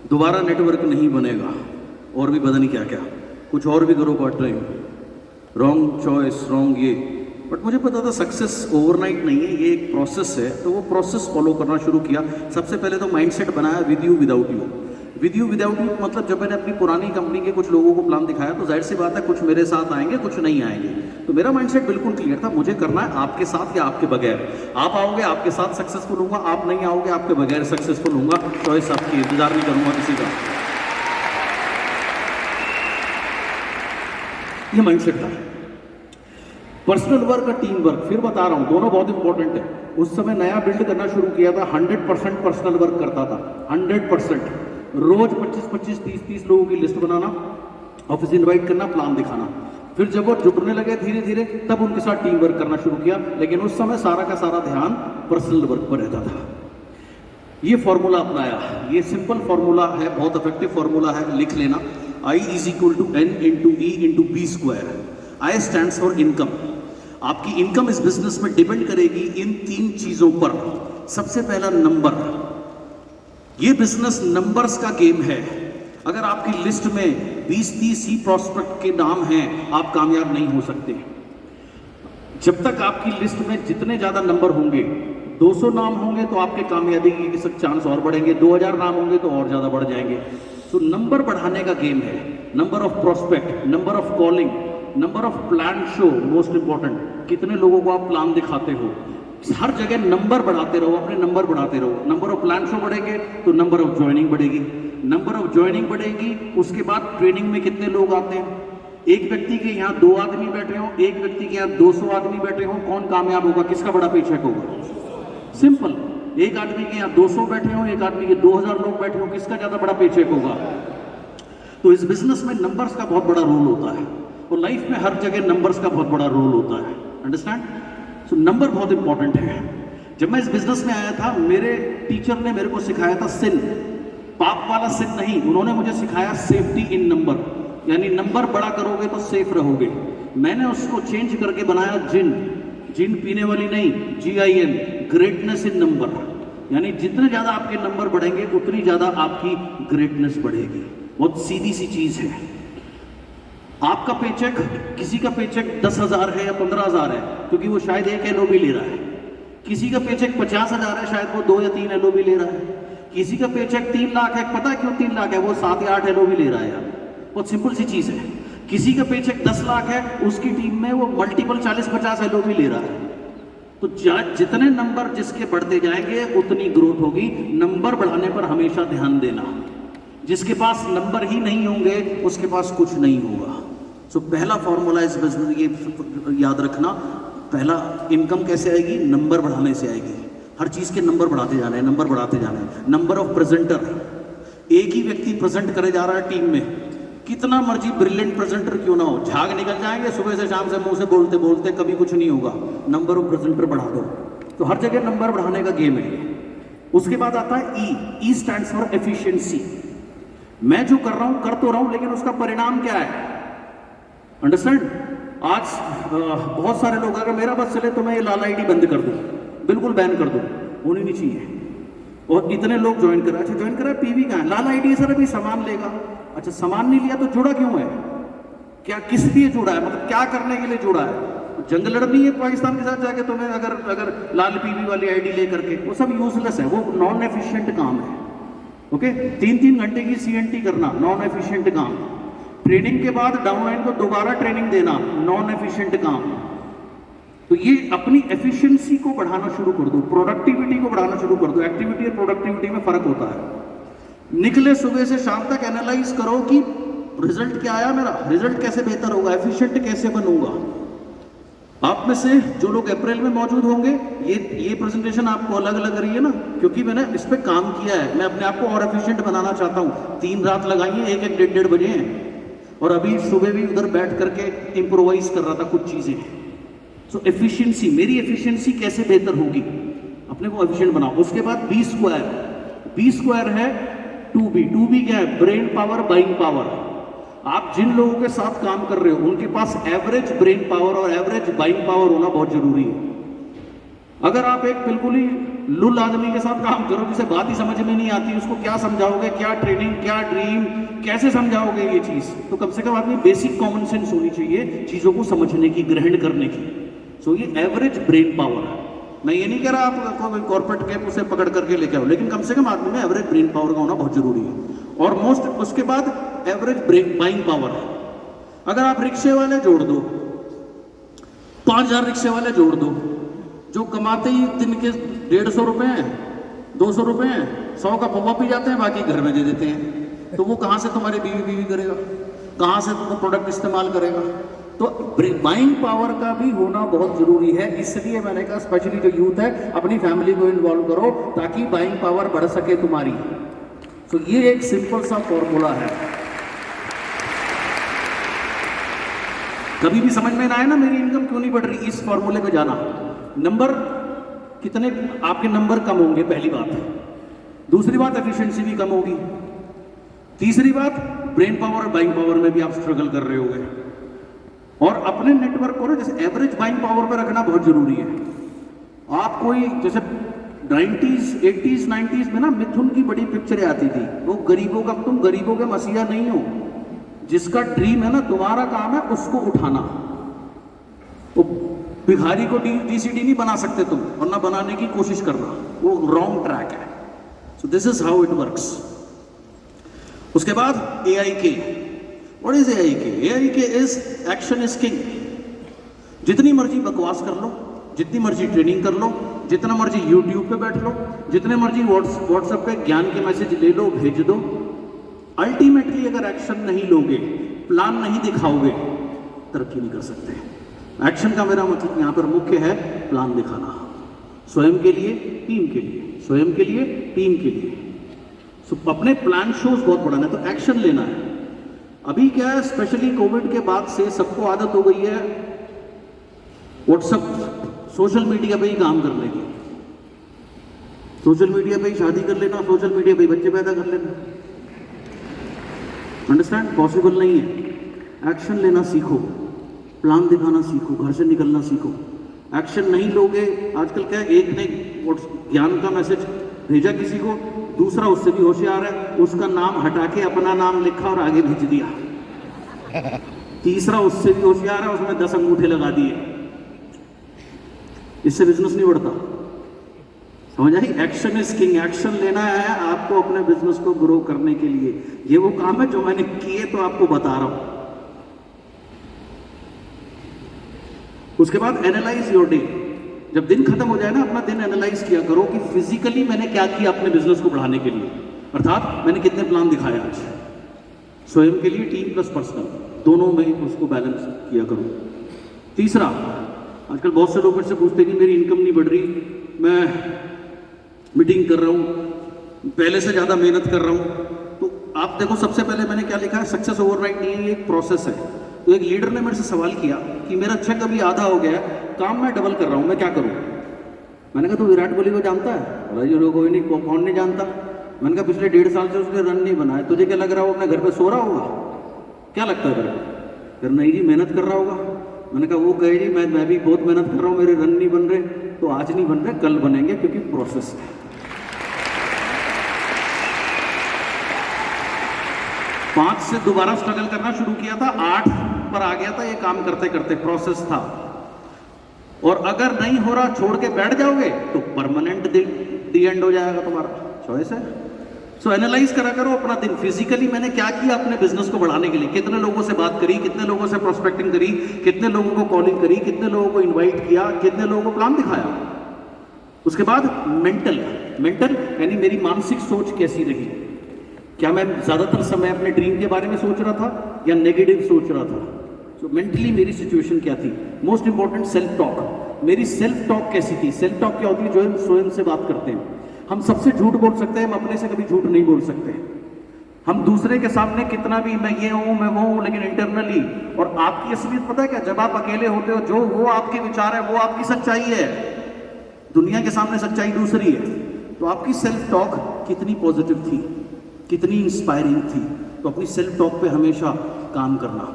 दोबारा नेटवर्क नहीं बनेगा, और भी पता नहीं क्या क्या, कुछ और भी करो part time, wrong choice, wrong ये। बट मुझे पता था सक्सेस ओवरनाइट नहीं है, ये एक प्रोसेस है। तो वो प्रोसेस फॉलो करना शुरू किया। सबसे पहले तो माइंडसेट बनाया with you without you. With you without you मतलब जब मैंने अपनी पुरानी कंपनी के कुछ लोगों को प्लान दिखाया तो जाहिर सी बात है कुछ मेरे साथ आएंगे, कुछ नहीं आएंगे। तो मेरा माइंडसेट बिल्कुल क्लियर था, मुझे करना है आपके साथ या आपके बगैर। आप आओगे आपके साथ सक्सेसफुल होऊंगा, आप नहीं आओगे आपके बगैर सक्सेसफुल होऊंगा। चॉइस आपकी, इंतजार नहीं करूंगा किसी का। ये माइंडसेट था। पर्सनल वर्क और टीम वर्क, फिर बता रहा हूं, दोनों बहुत इंपॉर्टेंट है। उस समय नया बिल्ड करना शुरू किया था, 100% पर्सनल वर्क करता था, 100%। रोज 25-25, 30-30 लोगों की लिस्ट बनाना, ऑफिस इनवाइट करना, प्लान दिखाना। फिर जब वो जुड़ने लगे धीरे धीरे, तब उनके साथ टीम वर्क करना शुरू किया। लेकिन उस समय सारा का सारा ध्यान पर्सनल वर्क पर रहता था। ये फॉर्मूला अपनाया, ये सिंपल फॉर्मूला है, बहुत इफेक्टिव फॉर्मूला है, लिख लेना। I is equal to N into E into B square। I stands for income. आपकी इनकम इस बिजनेस में डिपेंड करेगी इन 3 चीजों पर। सबसे पहला नंबर, ये बिजनेस नंबर्स का गेम है। अगर आपकी लिस्ट में 20-30 ही प्रॉस्पेक्ट के नाम हैं, आप कामयाब नहीं हो सकते। जब तक आपकी लिस्ट में जितने ज्यादा नंबर होंगे, 200 नाम होंगे तो आपके कामयाबी के चांस और बढ़ेंगे, 2000 नाम होंगे तो और ज्यादा बढ़ जाएंगे। तो नंबर बढ़ाने का गेम है। Number of prospect, number of calling, number of plan show, most important, कितने लोगों को आप प्लान दिखाते हो। हर जगह नंबर बढ़ाते रहो, अपने नंबर बढ़ाते रहो। नंबर ऑफ प्लान शो बढ़ेंगे तो नंबर ऑफ ज्वाइनिंग बढ़ेगी, नंबर ऑफ ज्वाइनिंग बढ़ेगी, उसके बाद ट्रेनिंग में कितने लोग आते हैं। एक व्यक्ति के यहाँ 2 आदमी बैठे हो, एक व्यक्ति के यहाँ 200 आदमी बैठे हो, कौन कामयाब होगा, किसका बड़ा पेचेक होगा। सिंपल। एक आदमी के यहाँ 200 बैठे हो, एक आदमी के 2000 लोग बैठे हो, किसका ज्यादा बड़ा पेचेक होगा। तो इस बिजनेस में नंबर्स का बहुत बड़ा रोल होता है, और लाइफ में हर जगह नंबर्स का बहुत बड़ा रोल होता है। अंडरस्टैंड? सो नंबर बहुत इंपॉर्टेंट है। जब मैं इस बिजनेस में आया था, मेरे टीचर ने मेरे को सिखाया था सिन, पाप वाला सिन नहीं, उन्होंने मुझे सिखाया सेफ्टी इन नंबर, यानी नंबर बड़ा करोगे तो सेफ रहोगे। मैंने उसको चेंज करके बनाया जिन, जिन पीने वाली नहीं, GIN, ग्रेटनेस इन नंबर। यानी जितने ज्यादा आपके नंबर बढ़ेंगे उतनी ज्यादा आपकी ग्रेटनेस बढ़ेगी। बहुत सीधी सी चीज है। आपका पेचेक, किसी का पेचेक 10,000 है या 15,000 है, क्योंकि वो शायद 1 LOB ले रहा है। किसी का पेचेक 50,000 है, शायद वो 2 या 3 LOB ले रहा है। किसी का पेचेक 3 लाख है, पता है क्यों 3 लाख है, वो 7 या 8 LOB ले रहा है यार। बहुत सिंपल सी चीज है। किसी का पेचेक 10 लाख है, उसकी टीम में वो मल्टीपल 40-50 LOB ले रहा है। तो जितने नंबर जिसके बढ़ते जाएंगे उतनी ग्रोथ होगी। नंबर बढ़ाने पर हमेशा ध्यान देना। जिसके पास नंबर ही नहीं होंगे उसके पास कुछ नहीं होगा। सो पहला फॉर्मूला इस बिजनेस, ये याद रखना, पहला इनकम कैसे आएगी, नंबर बढ़ाने से आएगी। हर चीज के नंबर बढ़ाते जाने हैं, नंबर बढ़ाते जाने हैं। नंबर ऑफ प्रेजेंटर, एक ही व्यक्ति प्रेजेंट करे जा रहा है टीम में, कितना मर्जी ब्रिलियंट प्रेजेंटर क्यों ना हो, झाग निकल जाएंगे सुबह से शाम से मुंह से बोलते बोलते, कभी कुछ नहीं होगा। नंबर ऑफ प्रेजेंटर बढ़ा दो। तो हर जगह नंबर बढ़ाने का गेम है। उसके बाद आता है ई स्टैंड्स फॉर एफिशिएंसी। मैं जो कर रहा हूं कर तो रहा हूं, लेकिन उसका परिणाम क्या है। अंडरस्टैंड? आज बहुत सारे लोग, अगर मेरा बस चले तो मैं ये लाल आईडी बंद कर दूं, बिल्कुल बैन कर दूं, होनी नहीं चाहिए। और इतने लोग ज्वाइन कर, अच्छा ज्वाइन करा, पीवी कहाँ है, लाल आईडी सर अभी सामान लेगा। अच्छा सामान नहीं लिया तो जुड़ा क्यों है, क्या किस लिए जुड़ा है, मतलब क्या करने के लिए जुड़ा है। जंग लड़नी है पाकिस्तान के साथ जाके तुम्हें, अगर लाल पीवी वाली आईडी लेकर के, वो सब यूजलेस है, वो नॉन एफिशिएंट काम है। ओके, 3-3 घंटे की CNT करना नॉन एफिशिएंट काम। ट्रेनिंग के बाद डाउनलाइन को दोबारा ट्रेनिंग देना नॉन एफिशिएंट काम। तो ये अपनी एफिशिएंसी को बढ़ाना शुरू कर दो, प्रोडक्टिविटी को बढ़ाना शुरू कर दो। एक्टिविटी और प्रोडक्टिविटी में फर्क होता है। निकले सुबह से शाम तक एनालाइज करो कि रिजल्ट क्या आया मेरा, रिजल्ट कैसे बेहतर होगा, एफिशिएंट कैसे बनूंगा। आप में से जो लोग अप्रैल में मौजूद होंगे, ये प्रेजेंटेशन आपको अलग लग रही है ना, क्योंकि मैंने इस पे काम किया है। मैं अपने आप को और एफिशिएंट बनाना चाहता हूँ। 3 रात लगाई है, 1-1, 1:30 बजे हैं, और अभी सुबह भी उधर बैठ करके इम्प्रोवाइज कर रहा था कुछ चीजें। सो एफिशिएंसी, मेरी एफिशिएंसी कैसे बेहतर होगी, अपने को एफिशिएंट बनाओ। उसके बाद बी स्क्वायर है 2B। 2B क्या है? Brain power, buying power. आप जिन लोगों के साथ काम कर रहे हो उनके पास एवरेज ब्रेन पावर और एवरेज बाइंग पावर होना बहुत जरूरी है। अगर आप एक बिल्कुल ही लुल आदमी के साथ काम करो, जिसे बात ही समझ में नहीं आती, उसको क्या समझाओगे, क्या ट्रेनिंग, क्या ड्रीम, कैसे समझाओगे ये चीज? तो कम से कम आदमी बेसिक कॉमन सेंस होनी चाहिए चीजों को समझने की, ग्रहण करने की। सो ये एवरेज ब्रेन पावर है। मैं ये नहीं कह रहा आप कॉर्पोरेट के उसे पकड़ करके लेके आओ, लेकिन कम से कम आदमी में एवरेज ब्रेन पावर का होना बहुत जरूरी है। और मोस्ट उसके बाद एवरेज ब्रेन बाइंग पावर है। अगर आप रिक्शे वाले जोड़ दो, 5000 रिक्शे वाले जोड़ दो, जो कमाते ही दिन के 150 रुपए हैं, 200 रुपए हैं, 100 का पौवा पी जाते हैं, बाकी घर में दे देते हैं, तो वो कहाँ से तुम्हारी बीवी करेगा, कहाँ से तुमको प्रोडक्ट इस्तेमाल करेगा? तो बाइंग पावर का भी होना बहुत जरूरी है। इसलिए मैंने कहा स्पेशली जो यूथ है, अपनी फैमिली को इन्वॉल्व करो ताकि बाइंग पावर बढ़ सके तुम्हारी। तो ये एक सिंपल सा फॉर्मूला है। कभी भी समझ में ना आए ना मेरी इनकम क्यों नहीं बढ़ रही, इस फॉर्मूले पे जाना। नंबर कितने आपके नंबर कम होंगे, पहली बात है। दूसरी बात, एफिशिएंसी भी कम होगी। तीसरी बात, ब्रेन पावर और बाइंग पावर में भी आप स्ट्रगल कर रहे होगे। और अपने नेटवर्क को ना जैसे एवरेज बाइंग पावर पे रखना बहुत जरूरी है। आप कोई जैसे 90s, 80s, 90s में ना मिथुन की बड़ी पिक्चरें आती थी, वो गरीबों का, तुम गरीबों के मसीहा नहीं हो, जिसका ड्रीम है ना, तुम्हारा काम है उसको उठाना। वो भिखारी को DCD नहीं बना सकते तुम, और ना बनाने की कोशिश करना, वो रॉन्ग ट्रैक है। So this is how it works. उसके बाद AIK। What is AIK? AIK is action is king. जितनी मर्जी बकवास कर लो, जितनी मर्जी ट्रेनिंग कर लो, जितना मर्जी YouTube पे बैठ लो, जितने मर्जी WhatsApp पे ज्ञान के मैसेज ले लो, भेज दो, अल्टीमेटली अगर एक्शन नहीं लोगे, प्लान नहीं दिखाओगे, तरक्की नहीं कर सकते। एक्शन का मेरा मतलब यहाँ पर मुख्य है प्लान दिखाना, स्वयं के लिए, टीम के लिए, स्वयं के लिए, टीम के लिए। सो अपने प्लान शोज बहुत बढ़ाना है, तो एक्शन लेना है। अभी क्या है, स्पेशली कोविड के बाद से सबको आदत हो गई है व्हाट्सएप, सोशल मीडिया पे ही काम करने की। सोशल मीडिया पे ही शादी कर लेना, सोशल मीडिया पे ही बच्चे पैदा कर लेना। अंडरस्टैंड? पॉसिबल नहीं है। एक्शन लेना सीखो, प्लान दिखाना सीखो, घर से निकलना सीखो। एक्शन नहीं लोगे, आजकल क्या है, एक ने ज्ञान का मैसेज भेजा किसी को, दूसरा उससे भी होशियार है, उसका नाम हटा के अपना नाम लिखा और आगे भेज दिया। तीसरा उससे भी होशियार है, उसने 10 अंगूठे लगा दिए। इससे बिजनेस नहीं बढ़ता। समझ आई? Action is king. एक्शन लेना है आपको अपने बिजनेस को ग्रो करने के लिए। ये वो काम है जो मैंने किए तो आपको बता रहा हूं। उसके बाद एनालाइज योर डे। जब दिन खत्म हो जाए ना, अपना दिन एनालाइज किया करो कि फिजिकली मैंने क्या किया अपने बिजनेस को बढ़ाने के लिए, अर्थात मैंने कितने प्लान दिखाए आज, स्वयं के लिए, टीम प्लस पर्सनल, दोनों में उसको बैलेंस किया करो। तीसरा, आजकल बहुत से लोग मुझसे पूछते हैं कि मेरी इनकम नहीं बढ़ रही, मैं मीटिंग कर रहा हूँ, पहले से ज़्यादा मेहनत कर रहा हूँ। तो आप देखो, सबसे पहले मैंने क्या लिखा है, सक्सेस ओवरनाइट नहीं है, ये एक प्रोसेस है। तो एक लीडर ने मेरे से सवाल किया कि मेरा चेक अभी आधा हो गया है, काम मैं डबल कर रहा हूँ, मैं क्या करूँ? मैंने कहा, तू विराट कोहली को जानता है? बोला जी कोई नहीं, कौन नहीं जानता। मैंने कहा, पिछले 1.5 साल से उसने रन नहीं बनाया, तुझे क्या लग रहा हो अपने घर पे सो रहा होगा? क्या लगता है तेरे को? फिर नहीं जी, मेहनत कर रहा होगा। मैंने कहा, वो कहे जी मैं भी बहुत मेहनत कर रहा हूँ, मेरे रन नहीं बन रहे। तो आज नहीं बन रहे, कल बनेंगे, क्योंकि प्रोसेस है। 5 से दोबारा स्ट्रगल करना शुरू किया था, 8 पर आ गया था, ये काम करते करते प्रोसेस था। और अगर नहीं हो रहा, छोड़ के बैठ जाओगे तो परमानेंट दी एंड हो जाएगा, तुम्हारा चॉइस है। सो एनालाइज करा करो अपना दिन। फिजिकली मैंने क्या किया अपने बिजनेस को बढ़ाने के लिए, कितने लोगों से बात करी, कितने लोगों से प्रोस्पेक्टिंग करी, कितने लोगों को कॉलिंग करी, कितने लोगों को इन्वाइट किया, कितने लोगों को प्लान दिखाया। उसके बाद मेंटल यानी मेरी मानसिक सोच कैसी रही, क्या मैं ज्यादातर समय अपने ड्रीम के बारे में सोच रहा था या नेगेटिव सोच रहा था। तो मेंटली मेरी सिचुएशन क्या थी? Most important self talk. मेरी सेल्फ टॉक कैसी थी? सेल्फ टॉक क्या होती है? जो हम स्वयं से बात करते हैं। हम सबसे झूठ बोल सकते हैं, हम अपने से कभी झूठ नहीं बोल सकते। हम दूसरे के सामने कितना भी मैं ये हूं मैं वो हूं, लेकिन इंटरनली, और आपकी असलियत पता है क्या? जब आप अकेले होते हो, जो वो आपके विचार है वो आपकी सच्चाई है, दुनिया के सामने सच्चाई दूसरी है। तो आपकी सेल्फ टॉक कितनी पॉजिटिव थी, कितनी इंस्पायरिंग थी? तो अपनी सेल्फ टॉक पे हमेशा काम करना।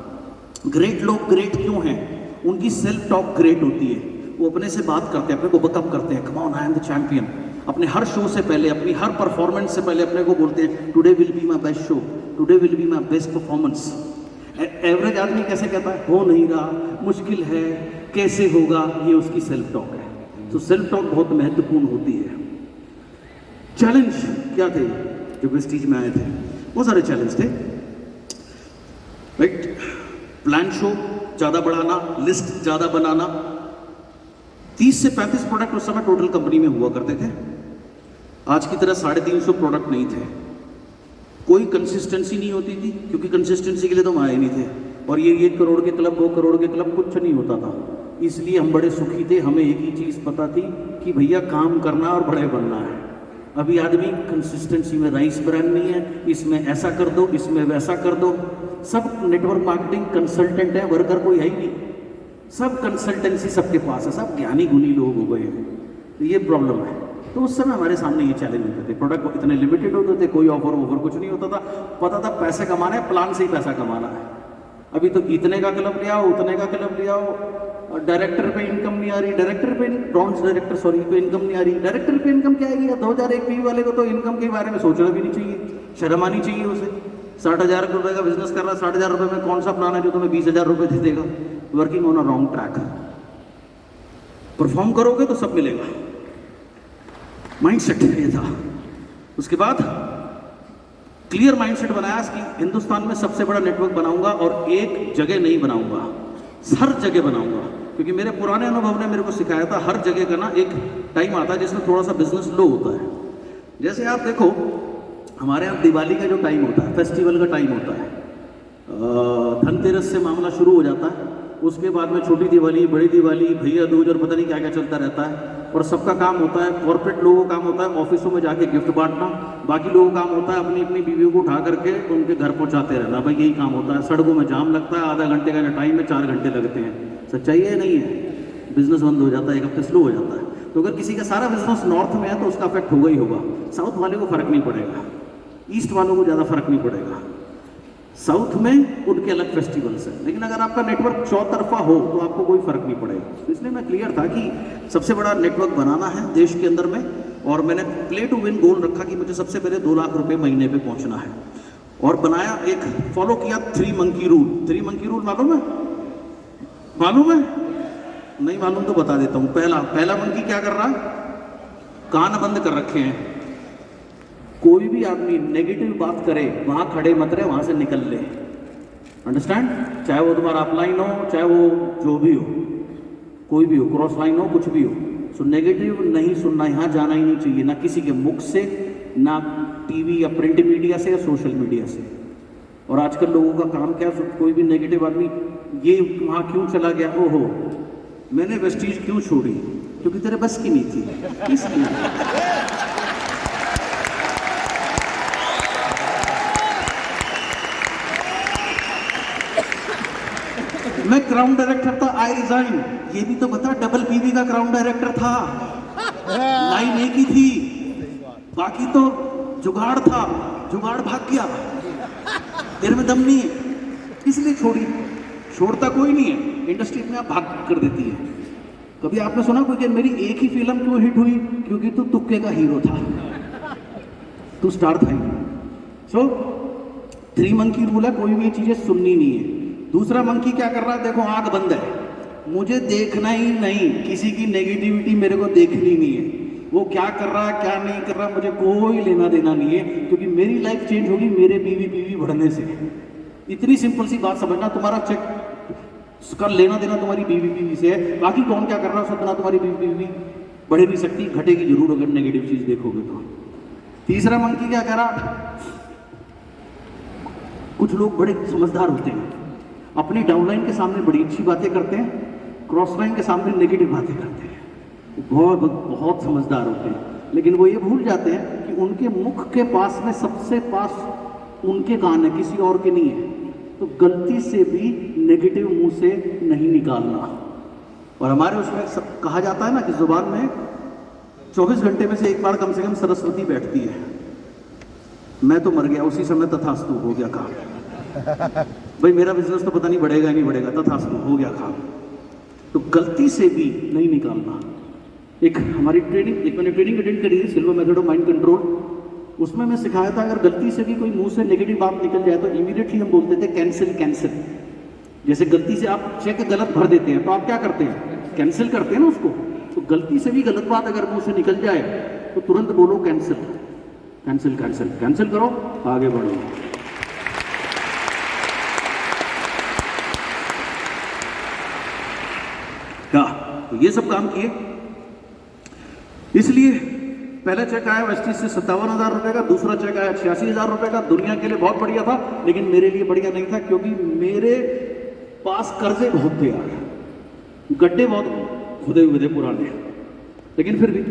ग्रेट लोग ग्रेट क्यों हैं? उनकी सेल्फ टॉक ग्रेट होती है। वो अपने से बात करते हैं, अपने को बकअप करते हैं, come on I am the champion. अपने हर शो से पहले, अपनी हर परफॉर्मेंस से पहले अपने को बोलते हैं today will be my best show, today will be my best performance. Average आदमी कैसे कहता है? हो नहीं रहा, मुश्किल है, कैसे होगा? ये उसकी सेल्फ टॉक है। तो सेल्फ टॉक बहुत महत्वपूर्ण होती है। चैलेंज क्या थे जो वेस्टीज में आए थे? बहुत सारे चैलेंज थे, राइट? प्लान शो ज़्यादा बढ़ाना, लिस्ट ज़्यादा बनाना। 30 से 35 प्रोडक्ट उस समय टोटल कंपनी में हुआ करते थे। आज की तरह 350 प्रोडक्ट नहीं थे। कोई कंसिस्टेंसी नहीं होती थी, क्योंकि कंसिस्टेंसी के लिए तो हम आए नहीं थे। और ये 1 करोड़ के क्लब, 2 करोड़ के क्लब, कुछ नहीं होता था। इसलिए हम बड़े सुखी थे। हमें एक ही चीज़ पता थी कि भैया काम करना और बड़े बनना है। अभी आदमी कंसिस्टेंसी में राइस ब्रांड नहीं है, इसमें ऐसा कर दो, इसमें वैसा कर दो। सब नेटवर्क मार्केटिंग कंसल्टेंट है, वर्कर कोई है ही नहीं। सब कंसल्टेंसी सबके पास है, सब ज्ञानी गुनी लोग हो गए हैं। तो ये प्रॉब्लम है। तो उस समय हमारे सामने ये चैलेंज होते थे। प्रोडक्ट इतने लिमिटेड होते थे, कोई ऑफर कुछ नहीं होता था। पता था पैसे कमाना है, प्लान से ही पैसा कमाना है। अभी तो इतने का क्लब ले आओ, उतने का क्लब ले आओ, डायरेक्टर पे इनकम नहीं आ रही, डायरेक्टर पे ब्रॉन्ज डायरेक्टर सॉरी पे इनकम नहीं आ रही। डायरेक्टर पे इनकम क्या आएगी? 2001 पीवी वाले को तो इनकम के बारे में सोचना भी नहीं चाहिए, शर्म आनी चाहिए उसे। 60,000 रुपए का बिजनेस कर रहा है, 60,000 रुपए में कौन सा प्लान है जो तुम्हें 20,000 रुपए दे देगा? Working on a wrong track. Perform करोगे तो सब मिलेगा। माइंडसेट ये था। उसके बाद क्लियर माइंडसेट बनाया कि हिंदुस्तान में सबसे बड़ा नेटवर्क बनाऊंगा, और एक जगह नहीं बनाऊंगा, हर जगह बनाऊंगा। क्योंकि मेरे पुराने अनुभव ने मेरे को सिखाया था हर जगह का ना एक टाइम आता है जिसमें थोड़ा सा बिजनेस लो होता है। जैसे आप देखो, हमारे यहाँ दिवाली का जो टाइम होता है, फेस्टिवल का टाइम होता है, धनतेरस से मामला शुरू हो जाता है। उसके बाद में छोटी दिवाली, बड़ी दिवाली, भैया दूज और पता नहीं क्या क्या चलता रहता है। और सबका काम होता है, कॉर्पोरेट लोगों का काम होता है ऑफिसों में जाके गिफ्ट बांटना। बाकी लोगों का काम होता है अपनी अपनी बीवियों को उठा करके उनके घर पहुंचाते रहना। भाई यही काम होता है। सड़कों में जाम लगता है, आधा घंटे का टाइम में 4 घंटे लगते हैं। सच्चाई है नहीं है? बिजनेस बंद हो जाता है, 1 हफ्ते स्लो हो जाता है। तो अगर किसी का सारा बिजनेस नॉर्थ में है तो उसका इफेक्ट होगा ही होगा। साउथ वाले को फर्क नहीं पड़ेगा, ईस्ट वालों को ज़्यादा फर्क नहीं पड़ेगा। साउथ में उनके अलग फेस्टिवल्स हैं, लेकिन अगर आपका नेटवर्क चौतरफा हो तो आपको कोई फर्क नहीं पड़ेगा। तो इसलिए मैं क्लियर था कि सबसे बड़ा नेटवर्क बनाना है देश के अंदर में। और मैंने प्ले टू विन गोल रखा कि मुझे सबसे पहले 2 लाख रुपए महीने पे पहुंचना है। और बनाया, एक फॉलो किया 3 मंकी रूल। 3 मंकी रूल मालूम है? मालूम है? नहीं मालूम तो बता देता हूँ। पहला मंकी क्या कर रहा है? कान बंद कर रखे हैं। कोई भी आदमी नेगेटिव बात करे वहां खड़े मत रहे, वहां से निकल ले। अंडरस्टैंड? चाहे वो तुम्हारा अपलाइन हो, चाहे वो जो भी हो, कोई भी हो, क्रॉस लाइन हो, कुछ भी हो। सो नेगेटिव नहीं सुनना, यहाँ जाना ही नहीं चाहिए, ना किसी के मुख से, ना टीवी या प्रिंट मीडिया से या सोशल मीडिया से। और आजकल लोगों का काम क्या? कोई भी नेगेटिव आदमी, ये वहाँ क्यों चला गया, ओहो मैंने वेस्टीज क्यों छोड़ी? क्योंकि तेरे बस की नहीं थी, इसलिए। मैं क्राउन डायरेक्टर था, आई रिजाइन। ये भी तो बता, डबल पीवी का क्राउन डायरेक्टर था, लाइन एक ही थी, बाकी तो जुगाड़ था, जुगाड़ भाग गया। तेरे में दम नहीं है इसलिए छोड़ी। छोड़ता कोई नहीं है, इंडस्ट्री में आप भाग कर देती है। कभी आपने सुना कोई कि मेरी एक ही फिल्म क्यों हिट हुई? क्योंकि तू तुक्के का हीरो था, तू स्टार था ही। सो 3 मंकी रूल है, कोई भी ये चीजें सुननी नहीं है। दूसरा मंकी क्या कर रहा है? देखो आंख बंद है, मुझे देखना ही नहीं, किसी की नेगेटिविटी मेरे को देखनी नहीं है। वो क्या कर रहा है क्या नहीं कर रहा मुझे कोई लेना देना नहीं है, क्योंकि मेरी लाइफ चेंज होगी मेरे बीवी बढ़ने से। इतनी सिंपल सी बात समझना। तुम्हारा चेक का लेना देना तुम्हारी बीवी से है, बाकी कौन क्या कर रहा है सतना तुम्हारी बीवी बढ़ नहीं सकती, घटेगी जरूर अगर नेगेटिव चीज देखोगे तो। तीसरा मंकी क्या कह रहा? कुछ लोग बड़े समझदार होते हैं, अपनी डाउनलाइन के सामने बड़ी अच्छी बातें करते हैं, क्रॉस लाइन के सामने नेगेटिव बातें करते हैं। बहुत बहुत समझदार होते हैं, लेकिन वो ये भूल जाते हैं कि उनके मुख के पास में सबसे पास उनके कान है, किसी और के नहीं है। तो गलती से भी नेगेटिव मुंह से नहीं निकालना। और हमारे उसमें कहा जाता है ना कि जुबान में 24 घंटे में से एक बार कम से कम सरस्वती बैठती है। मैं तो मर गया उसी समय, तथास्तु हो गया काम। भाई मेरा बिजनेस तो पता नहीं बढ़ेगा नहीं बढ़ेगा, तथास्तु हो गया काम। तो गलती से भी नहीं निकालना। एक हमारी मैंने ट्रेनिंग अटेंड करी थी, silver method of mind control. उसमें मैं सिखाया था अगर गलती से भी कोई मुंह से नेगेटिव बात निकल जाए तो इमीडिएटली हम बोलते थे कैंसिल कैंसिल। जैसे गलती से आप चेक गलत भर देते हैं तो आप क्या करते हैं, कैंसिल करते हैं ना उसको। तो गलती से भी गलत बात अगर मुंह से निकल जाए तो तुरंत बोलो कैंसिल कैंसिल कैंसिल कैंसिल करो, आगे बढ़ो। क्या तो ये सब काम किए। इसलिए पहला चेक आया वेस्टिज से 57,000 रुपए का, दूसरा चेक आया 86,000 रुपए का। दुनिया के लिए बहुत बढ़िया था, लेकिन मेरे लिए बढ़िया नहीं था, क्योंकि मेरे पास कर्जे बहुत थे यार, गड्ढे बहुत खुदे हुए थे पुराने। लेकिन फिर भी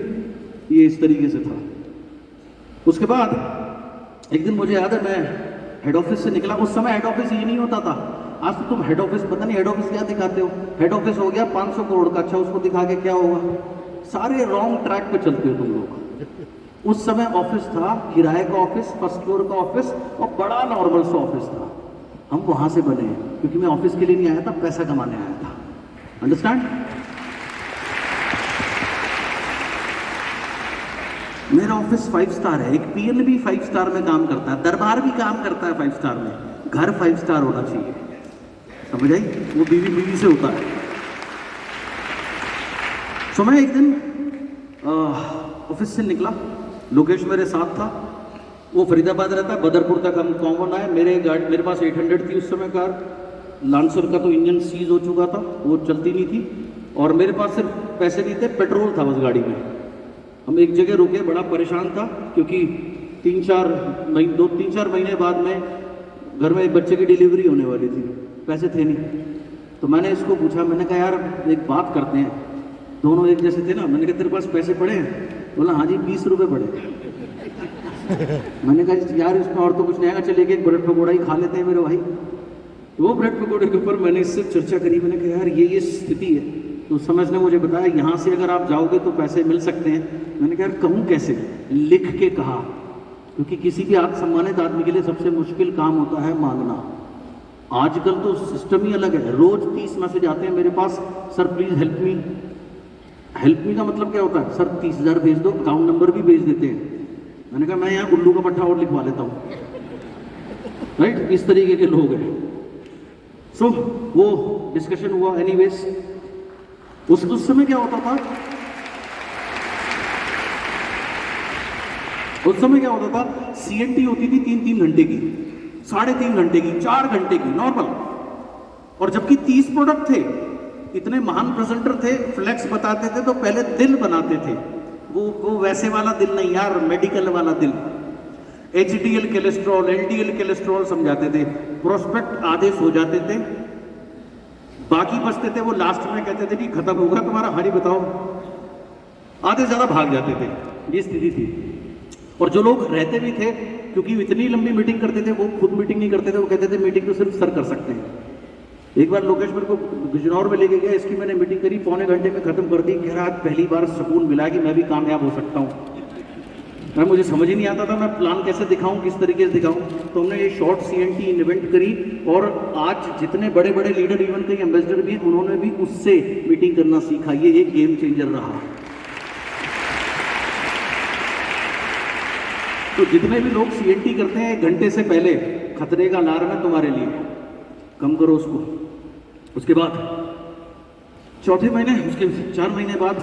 ये इस तरीके से था। उसके बाद एक दिन मुझे याद है, मैं हेड ऑफिस से निकला। उस समय हेड ऑफिस ये नहीं होता था। आज तो तुम हेड ऑफिस, पता नहीं हेड ऑफिस क्या दिखाते हो। हेड ऑफिस हो गया 500 करोड़ का, अच्छा उसको दिखा के क्या होगा। सारे रॉन्ग ट्रैक पे चलते हो तुम लोग। उस समय ऑफिस था किराए का ऑफिस, फर्स्ट फ्लोर का ऑफिस, और बड़ा नॉर्मल सा ऑफिस था। हम वहां से बने हैं, क्योंकि मैं ऑफिस के लिए नहीं आया था, पैसा कमाने आया था। अंडरस्टैंड? मेरा ऑफिस 5 स्टार है, एक पीएन भी 5 स्टार में काम करता है, दरबार भी काम करता है 5 स्टार में, घर 5 स्टार होना चाहिए। समझ आई? वो बीवी से होता है। तो मैं एक दिन ऑफिस से निकला, लोकेश मेरे साथ था, वो फरीदाबाद रहता है, बदरपुर तक हम कॉमन आए। मेरे पास 800 थी उस समय कार, लांसर का तो इंजन सीज हो चुका था, वो चलती नहीं थी, और मेरे पास सिर्फ पैसे नहीं थे, पेट्रोल था बस गाड़ी में। हम एक जगह रुके, बड़ा परेशान था, क्योंकि 3-4 महीने बाद में घर में एक बच्चे की डिलीवरी होने वाली थी, पैसे थे नहीं। तो मैंने इसको पूछा, मैंने कहा यार एक बात करते हैं, दोनों एक जैसे थे ना। मैंने कहा तेरे पास पैसे पड़े हैं? बोला हाँ जी 20 रुपये पड़े। मैंने कहा यार इसमें और तो कुछ नहीं आएगा, चलिए एक ब्रेड पकौड़ा ही खा लेते हैं मेरे भाई। तो वो ब्रेड पकौड़े के ऊपर मैंने इससे चर्चा करी। मैंने कहा यार ये स्थिति है। तो उस समय इसने मुझे बताया यहाँ से अगर आप जाओगे तो पैसे मिल सकते हैं। मैंने कहा यार कहूँ कैसे? लिख के कहा, क्योंकि किसी भी आत्मसम्मानित आदमी के लिए सबसे मुश्किल काम होता है मांगना। आजकल तो सिस्टम ही अलग है। रोज 30 मैसेज आते हैं मेरे पास, sir please help me. Help me का मतलब क्या होता है? सर 30,000 भेज दो, अकाउंट नंबर भी भेज देते हैं। मैंने कहा मैं यहाँ उल्लू का पट्टा और लिखवा लेता हूँ। राइट? इस तरीके के लोग हैं। सो वो डिस्कशन हुआ। एनीवेज उस समय क्या होता था, उस समय क्या होता था, सीएनटी होती थी 3-3 घंटे की, 3.5 घंटे की, 4 घंटे की नॉर्मल। और जबकि 30 प्रोडक्ट थे, इतने महान प्रेजेंटर थे, फ्लेक्स बताते थे तो पहले दिल बनाते थे। वो वैसे वाला दिल नहीं यार, मेडिकल वाला दिल। HDL कोलेस्ट्रॉल, LDL कोलेस्ट्रॉल समझाते थे। प्रोस्पेक्ट आधे सो जाते थे, बाकी बचते थे, वो लास्ट में कहते थे कि खत्म होगा तुम्हारा, हारी बताओ। आधे ज्यादा भाग जाते थे, ये स्थिति थी। और जो लोग रहते भी थे, क्योंकि इतनी लंबी मीटिंग करते थे, वो खुद मीटिंग नहीं करते थे, वो कहते थे मीटिंग तो सिर्फ सर कर सकते हैं। एक बार लोकेश मेरे को बिजनौर में लेके गया, इसकी मैंने मीटिंग करी, पौने घंटे में खत्म कर दी। कह रहा आज पहली बार सुकून मिला कि मैं भी कामयाब हो सकता हूँ। मुझे समझ ही नहीं आता था मैं प्लान कैसे दिखाऊं, किस तरीके से दिखाऊं। तो हमने ये शॉर्ट CNT इवेंट करी, और आज जितने बड़े बड़े लीडर, इवन कई एम्बेसडर भी, उन्होंने भी उससे मीटिंग करना सीखा। ये एक गेम चेंजर रहा। तो जितने भी लोग CNT करते हैं 1 घंटे से पहले, खतरे का अलार्म है तुम्हारे लिए, कम करो उसको। उसके बाद चौथे महीने, उसके 4 महीने बाद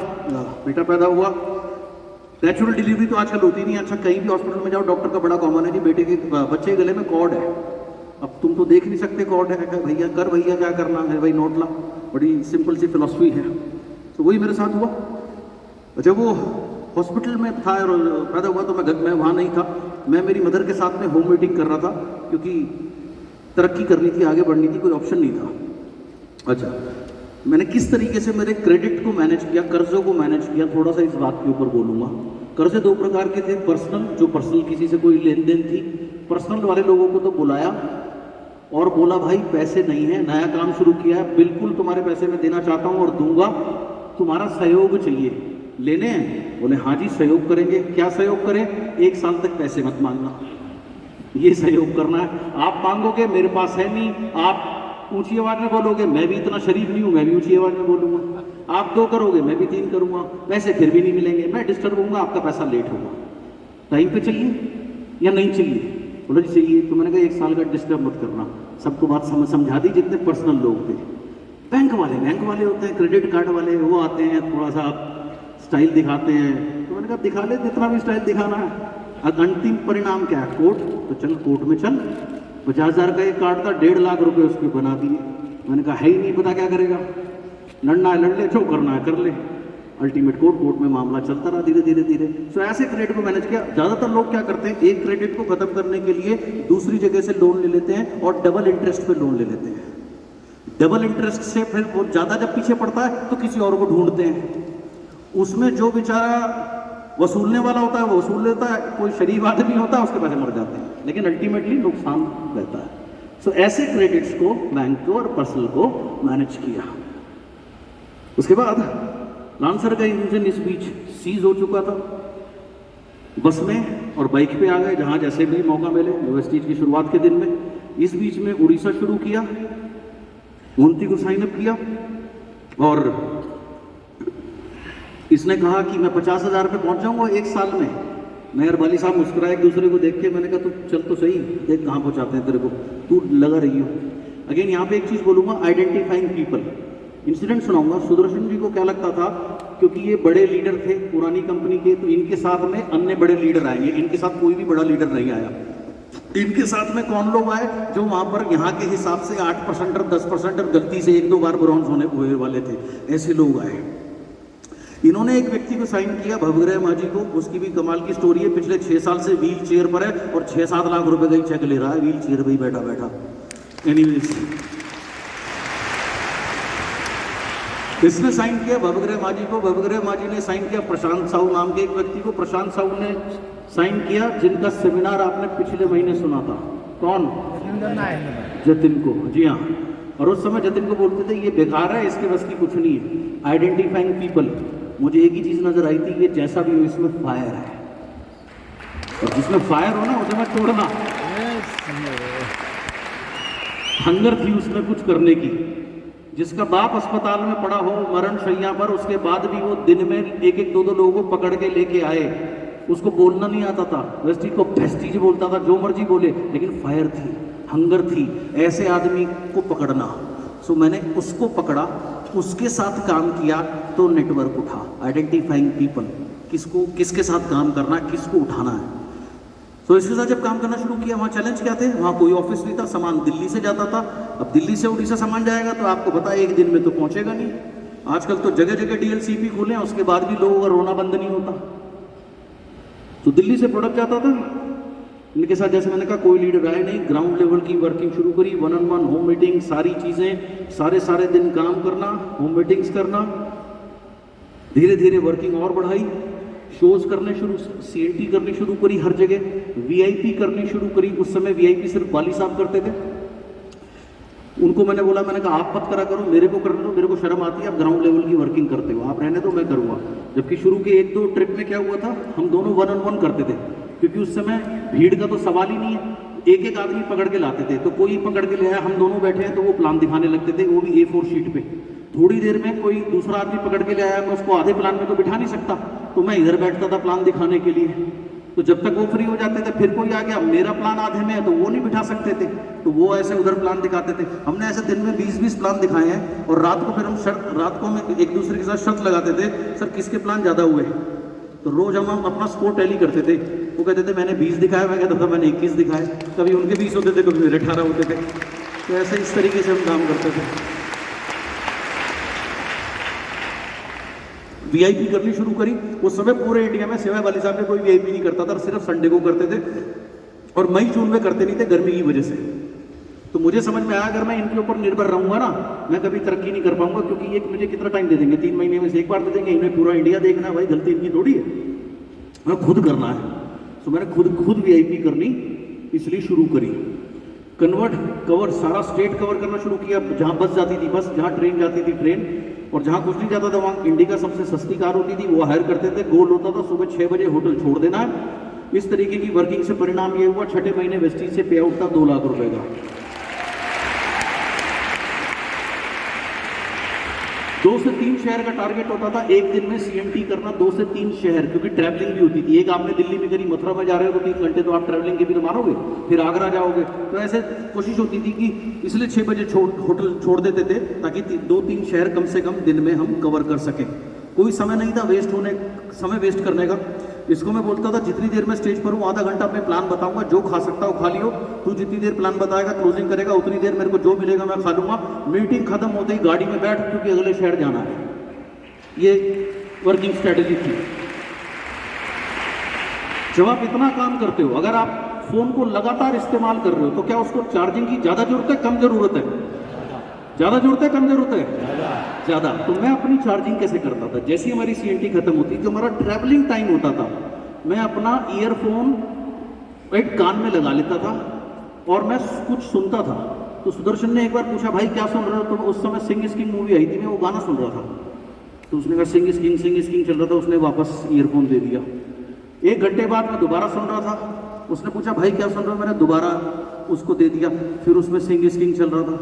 बेटा पैदा हुआ। नेचुरल डिलीवरी तो आजकल होती नहीं है। अच्छा कहीं भी हॉस्पिटल में जाओ, डॉक्टर का बड़ा कॉमन है जी, बेटे के बच्चे के गले में कॉर्ड है। अब तुम तो देख नहीं सकते कॉर्ड है, भैया कर, भैया क्या करना है भाई, नोट ला। बड़ी सिंपल सी फिलॉसफी है। तो वही मेरे साथ हुआ। जब वो हॉस्पिटल में था और पैदा हुआ तो मैं वहाँ नहीं था। मैं मेरी मदर के साथ में होम मीटिंग कर रहा था, क्योंकि तरक्की करनी थी, आगे बढ़नी थी, कोई ऑप्शन नहीं था। अच्छा, मैंने किस तरीके से मेरे क्रेडिट को मैनेज किया, कर्जों को मैनेज किया, थोड़ा सा इस बात के ऊपर बोलूँगा। कर्जे दो प्रकार के थे, पर्सनल, जो पर्सनल किसी से कोई लेन देन थी, पर्सनल वाले लोगों को तो बुलाया और बोला भाई पैसे नहीं है, नया काम शुरू किया है, बिल्कुल तुम्हारे पैसे मैं देना चाहता हूँ और दूंगा, तुम्हारा सहयोग चाहिए, लेने हैं? बोले हाँ जी सहयोग करेंगे। क्या सहयोग करें? 1 साल तक पैसे मत मांगना, ये सहयोग करना है। आप मांगोगे मेरे पास है नहीं, आप ऊंची आवाज में बोलोगे, मैं भी इतना शरीफ नहीं हूं, मैं भी ऊंची आवाज में बोलूंगा, आप 2 करोगे मैं भी 3 करूंगा, पैसे फिर भी नहीं मिलेंगे, मैं डिस्टर्ब होऊंगा, आपका पैसा लेट होगा। टाइम पे चाहिए या नहीं चाहिए? बोला जी चाहिए। तो मैंने कहा 1 साल का डिस्टर्ब मत करना। सबको बात समझा दी, जितने पर्सनल लोग थे। बैंक वाले होते हैं, क्रेडिट कार्ड वाले, वो आते हैं थोड़ा सा स्टाइल दिखाते हैं। तो मैंने कहा दिखा ले जितना भी स्टाइल दिखाना है, अंतिम परिणाम क्या है? कोर्ट। तो चल कोर्ट में चल। 50,000 का एक कार्ड था, 1.5 लाख रुपए उसके बना दिए। मैंने कहा है ही नहीं पता क्या करेगा, लड़ना है लड़ ले, जो करना है कर ले। अल्टीमेट कोर्ट में मामला चलता रहा धीरे। सो ऐसे क्रेडिट को मैनेज किया। ज़्यादातर लोग क्या करते हैं, एक क्रेडिट को खत्म करने के लिए दूसरी जगह से लोन ले लेते हैं और डबल इंटरेस्ट पे लोन ले लेते हैं। डबल इंटरेस्ट से फिर वो ज़्यादा जब पीछे पड़ता है तो किसी और को ढूंढते हैं। उसमें जो बेचारा वसूलने वाला होता है वो वसूल लेता है, कोई शरीफ आदमी होता है उसके पैसे मर जाते हैं, लेकिन अल्टीमेटली नुकसान रहता है। सो ऐसे क्रेडिट्स को बैंक को और पर्सनल को मैनेज किया। उसके बाद लांसर का इंजन इस बीच सीज हो चुका था। बस में और बाइक पे आ गए जहां जैसे भी मौका मिले, वेस्टीज की शुरुआत के दिन में। इस बीच में उड़ीसा शुरू किया, मोंटी को साइन अप किया और इसने कहा कि मैं 50,000 पे पहुंच जाऊंगा 1 साल में। मैं और बाली साहब मुस्कुराए एक दूसरे को देख के। मैंने कहा तू चल तो सही, देख कहाँ पहुंचाते हैं तेरे को, तू लगा रही हो। अगेन यहाँ पे एक चीज बोलूंगा, आइडेंटिफाइंग पीपल। इंसिडेंट सुनाऊंगा। सुदर्शन जी को क्या लगता था, क्योंकि ये बड़े लीडर थे पुरानी कंपनी के, तो इनके साथ में अन्य बड़े लीडर आएंगे, इनके साथ कोई भी बड़ा लीडर नहीं आया। इनके साथ में कौन लोग आए, जो वहां पर यहाँ के हिसाब से 8% और 10% और गलती से 1-2 बार ब्रॉन्ज होने हुए वाले थे, ऐसे लोग आए। इन्होंने एक व्यक्ति को साइन किया, भवग्रह माझी को। उसकी भी कमाल की स्टोरी है, पिछले 6 साल से व्हील चेयर पर है और 6-7 लाख रुपए का ही चेक ले रहा है व्हील चेयर पर बैठा बैठा। एनीवेज, इसने साइन किया भवग्रह माझी को। भवग्रह माझी ने साइन किया प्रशांत साहू नाम के एक व्यक्ति को। प्रशांत साहू ने साइन किया, जिनका सेमिनार आपने पिछले महीने सुना था। कौन? जतिन को। जी हाँ। और उस समय जतिन को बोलते थे ये बेकार है, इसके बस की कुछ नहीं है। Identifying people. मुझे एक ही चीज नजर आई थी, ये जैसा भी हो इसमें फायर है, और जिसमें फायर हो ना उसे मत तोड़ना। हंगर थी उसमें कुछ करने की। जिसका बाप अस्पताल में पड़ा हो मरण शैया पर, उसके बाद भी वो दिन में 1-1, 2-2 लोगों को पकड़ के लेके आए। उसको बोलना नहीं आता था, वेस्टी को भेस्टीज बोलता था, जो मर्जी बोले, लेकिन फायर थी, हंगर थी ऐसे आदमी को पकड़ना। सो मैंने उसको पकड़ा, उसके साथ काम किया तो नेटवर्क उठा। आइडेंटिफाइंग पीपल, किसको किसके साथ काम करना, किसको उठाना है। तो इसके साथ जब काम करना शुरू किया, वहाँ चैलेंज क्या थे, वहाँ कोई ऑफिस नहीं था, सामान दिल्ली से जाता था। अब दिल्ली से उड़ीसा सामान जाएगा तो आपको पता है 1 दिन में तो पहुंचेगा नहीं। आजकल तो जगह जगह डीएलसीपी खुले हैं, उसके बाद भी लोगों का रोना बंद नहीं होता। तो दिल्ली से प्रोडक्ट जाता था। इनके साथ जैसे मैंने कहा कोई लीडर आए नहीं, ग्राउंड लेवल की वर्किंग शुरू करी, 1-on-1 होम मीटिंग, सारी चीजें, सारे दिन काम करना, होम मीटिंग्स करना। धीरे धीरे वर्किंग और बढ़ाई, शोज करने शुरू, सीएनटी करनी शुरू करी, हर जगह वीआईपी करनी शुरू करी। उस समय वीआईपी सिर्फ बाली साहब करते थे। उनको मैंने बोला, मैंने कहा आप मत करा करो, मेरे को करने दो, मेरे को शर्म आती है, आप ग्राउंड लेवल की वर्किंग करते हो, आप रहने दो, मैं करूँगा। जबकि शुरू के 1-2 ट्रिप में क्या हुआ था, हम दोनों 1-on-1 करते थे, क्योंकि उस समय भीड़ का तो सवाल ही नहीं है। एक आदमी पकड़ के लाते थे, तो कोई पकड़ के ले आया, हम दोनों बैठे हैं तो वो प्लान दिखाने लगते थे, वो भी A4 शीट पे। थोड़ी देर में कोई दूसरा आदमी पकड़ के ले आया, मैं उसको आधे प्लान में तो बिठा नहीं सकता, तो मैं इधर बैठता था प्लान दिखाने के लिए। तो जब तक वो फ्री हो जाते थे, फिर कोई आ गया, मेरा प्लान आधे में है तो वो नहीं बिठा सकते थे, तो वो ऐसे उधर प्लान दिखाते थे। हमने ऐसे दिन में 20-20 प्लान दिखाए हैं। और रात को फिर हम रात को हम एक दूसरे के साथ शर्त लगाते थे, सर किसके प्लान ज़्यादा हुए। तो रोज हम अपना स्कोर टैली करते थे। वो कहते थे मैंने 20 दिखाया, मैं कहता था मैंने 21 दिखाए। कभी उनके 20 होते थे, कभी मेरे 18 होते थे। तो ऐसे इस तरीके से हम काम करते थे। वीआईपी करनी शुरू करी। उस समय पूरे इंडिया में सिवाय वाली साहब ने कोई वीआईपी नहीं करता था, सिर्फ संडे को करते थे, और मई जून में करते नहीं थे गर्मी की वजह से। तो मुझे समझ में आया अगर मैं इनके ऊपर निर्भर रहूंगा ना, मैं कभी तरक्की नहीं कर पाऊंगा, क्योंकि ये मुझे कितना टाइम दे देंगे, 3 महीने में से एक बार दे देंगे, इन्हें पूरा इंडिया देखना है, भाई गलती इनकी थोड़ी है, मैं खुद करना है। तो मैंने खुद VIP करनी इसलिए शुरू करी। कवर सारा स्टेट कवर करना शुरू किया, जहाँ बस जाती थी बस, जहाँ ट्रेन जाती थी ट्रेन, और जहाँ कुछ नहीं जाता था वहाँ इंडिका सबसे सस्ती कार होती थी, वो हायर करते थे। गोल होता था सुबह 6 बजे होटल छोड़ देना है। इस तरीके की वर्किंग से परिणाम ये हुआ, 6ठे महीने वेस्टीज से पे आउट था 2 लाख रुपए का। 2 से 3 शहर का टारगेट होता था एक दिन में CMT करना, 2 से 3 शहर, क्योंकि ट्रैवलिंग भी होती थी। एक आपने दिल्ली में करी, मथुरा में जा रहे हो तो 3 घंटे तो आप ट्रैवलिंग के भी तो मारोगे, फिर आगरा जाओगे, तो ऐसे कोशिश होती थी कि इसलिए 6 बजे होटल छोड़ देते थे ताकि 2-3 शहर कम से कम दिन में हम कवर कर सकें। कोई समय नहीं था समय वेस्ट करने का। इसको मैं बोलता था जितनी देर में स्टेज पर हूँ आधा घंटा अपने प्लान बताऊंगा, जो खा सकता हो खा लियो, तू जितनी देर प्लान बताएगा क्लोजिंग करेगा उतनी देर मेरे को जो मिलेगा मैं खा लूंगा। मीटिंग खत्म होते ही गाड़ी में बैठ, क्योंकि अगले शहर जाना है। ये वर्किंग स्ट्रेटेजी थी। जब आप इतना काम करते हो, अगर आप फोन को लगातार इस्तेमाल कर रहे हो, तो क्या उसको चार्जिंग की ज्यादा जरूरत है कम जरूरत है? ज्यादा जरूरत है कम जरूरत है? ज्यादा। तो मैं अपनी चार्जिंग कैसे करता था? जैसे ही हमारी CNT खत्म होती, जो हमारा ट्रैवलिंग टाइम होता था, मैं अपना ईयरफोन एक कान में लगा लेता था और मैं कुछ सुनता था। तो सुदर्शन ने एक बार पूछा, भाई क्या सुन रहे हो? तो उस समय सिंग इज किंग मूवी आई थी, मैं वो गाना सुन रहा था। तो उसने कहा सिंग इज किंग चल रहा था, उसने वापस ईयरफोन दे दिया। 1 घंटे बाद मैं दोबारा सुन रहा था, उसने पूछा भाई क्या सुन रहे हो? मैंने दोबारा उसको दे दिया, फिर उसमें सिंग इज किंग चल रहा था।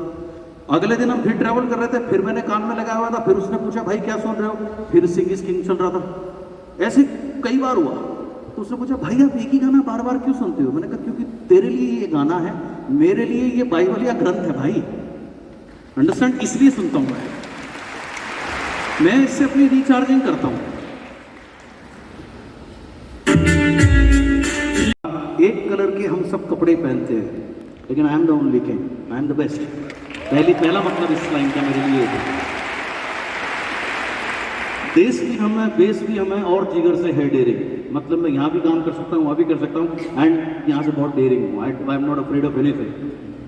अगले दिन हम फिर ट्रैवल कर रहे थे, फिर मैंने कान में लगाया हुआ था, फिर उसने पूछा भाई क्या सुन रहे हो? फिर सिंग इज किंग चल रहा था। ऐसे कई बार हुआ। तो उसने पूछा भाई आप एक ही गाना बार बार क्यों सुनते हो? मैंने कहा क्योंकि तेरे लिए ये गाना है, मेरे लिए ये बाइबल या ग्रंथ है भाई, अंडरस्टैंड, इसलिए सुनता हूं मैं इससे अपनी रिचार्जिंग करता हूं। एक कलर के हम सब कपड़े पहनते हैं, लेकिन I am the only king, I am the best. पहला मतलब इस लाइन का मेरे लिए है। देश भी हम है, बेस भी हम है, और जिगर से है डेयरिंग। मतलब मैं यहाँ भी काम कर सकता हूँ, वहाँ भी कर सकता हूँ, एंड यहाँ से बहुत डेयरिंग हूँ। आई am not afraid of anything,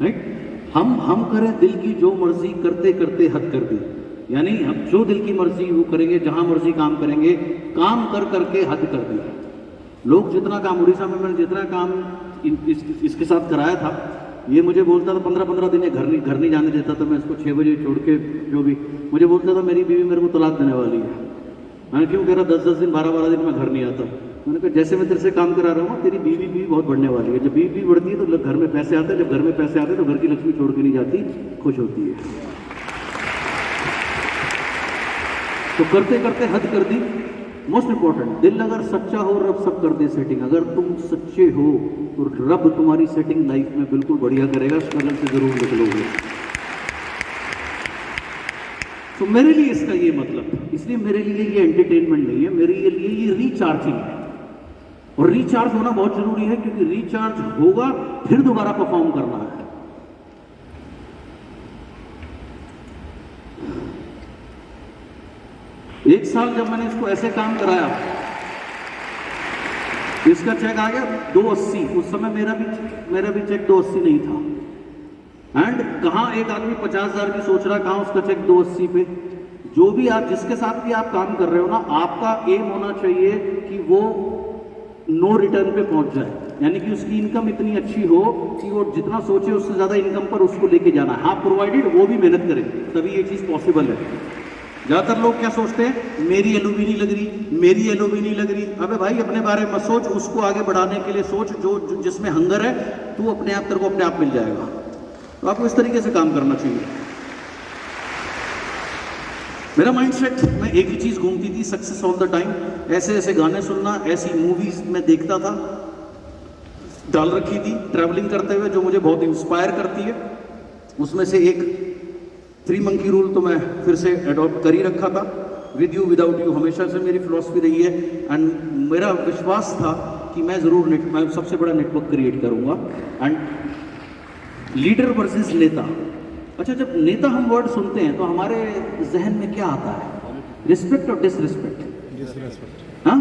right. हम करें दिल की जो मर्जी, करते करते हद कर दी। यानी हम जो दिल की मर्जी वो करेंगे, जहाँ मर्जी काम करेंगे, काम कर करके हद कर दी। लोग जितना काम, उड़ीसा में मैंने जितना काम इसके साथ कराया था, ये मुझे बोलता था 15-15 दिन घर नहीं जाने देता था। मैं इसको 6 बजे छोड़ के, जो भी मुझे बोलता था मेरी बीवी मेरे को तलाक देने वाली है। मैंने क्यों कह रहा 10-10 दिन 12-12 दिन मैं घर नहीं आता। मैंने कहा जैसे मैं तेरे से काम करा रहा हूँ, तेरी बीवी भी बहुत बढ़ने वाली है। जब बीवी बढ़ती है तो घर में पैसे आते हैं, जब घर में पैसे आते हैं तो घर की लक्ष्मी छोड़ के नहीं जाती, खुश होती है। तो करते करते हद कर दी। मोस्ट इंपॉर्टेंट, दिल अगर सच्चा हो रब सब कर दे सेटिंग। अगर तुम सच्चे हो तो रब तुम्हारी सेटिंग लाइफ में बिल्कुल बढ़िया करेगा, स्ट्रगल से जरूर निकलोगे। तो मेरे लिए इसका ये मतलब, इसलिए मेरे लिए ये एंटरटेनमेंट नहीं है, मेरे लिए ये रिचार्जिंग है। और रिचार्ज होना बहुत जरूरी है, क्योंकि रिचार्ज होगा फिर दोबारा परफॉर्म करना है। एक साल जब मैंने इसको ऐसे काम कराया, इसका चेक आ गया 280। उस समय मेरा भी चेक 280 नहीं था। एंड कहाँ एक आदमी 50,000 की सोच रहा है, कहाँ उसका चेक 280 पे। जो भी आप, जिसके साथ भी आप काम कर रहे हो ना, आपका एम होना चाहिए कि वो नो रिटर्न पे पहुंच जाए। यानी कि उसकी इनकम इतनी अच्छी हो कि वो जितना सोचे उससे ज्यादा इनकम पर उसको लेके जाना है। हाँ, प्रोवाइडेड वो भी मेहनत करे, तभी ये चीज पॉसिबल है। ज्यादातर लोग क्या सोचते हैं, मेरी एलओबी नहीं लग रही, मेरी एलओबी नहीं लग रही। अबे भाई अपने बारे में सोच, उसको आगे बढ़ाने के लिए सोच। जो जिसमें हंगर है, तू अपने आप, तेरे को अपने आप मिल जाएगा। तो आपको इस तरीके से काम करना चाहिए। मेरा माइंडसेट में एक ही चीज घूमती थी, सक्सेस ऑल द टाइम। ऐसे ऐसे गाने सुनना, ऐसी मूवीज में देखता था, डाल रखी थी ट्रैवलिंग करते हुए, जो मुझे बहुत इंस्पायर करती है। उसमें से एक 3 मंकी रूल तो मैं फिर से अडॉप्ट कर ही रखा था। विद यू विदाउट यू हमेशा से मेरी फिलॉसफी रही है। एंड मेरा विश्वास था कि मैं जरूर मैं सबसे बड़ा नेटवर्क क्रिएट करूंगा। एंड लीडर वर्सेस नेता। अच्छा, जब नेता हम वर्ड सुनते हैं तो हमारे जहन में क्या आता है? रिस्पेक्ट और डिसरिस्पेक्ट। हाँ,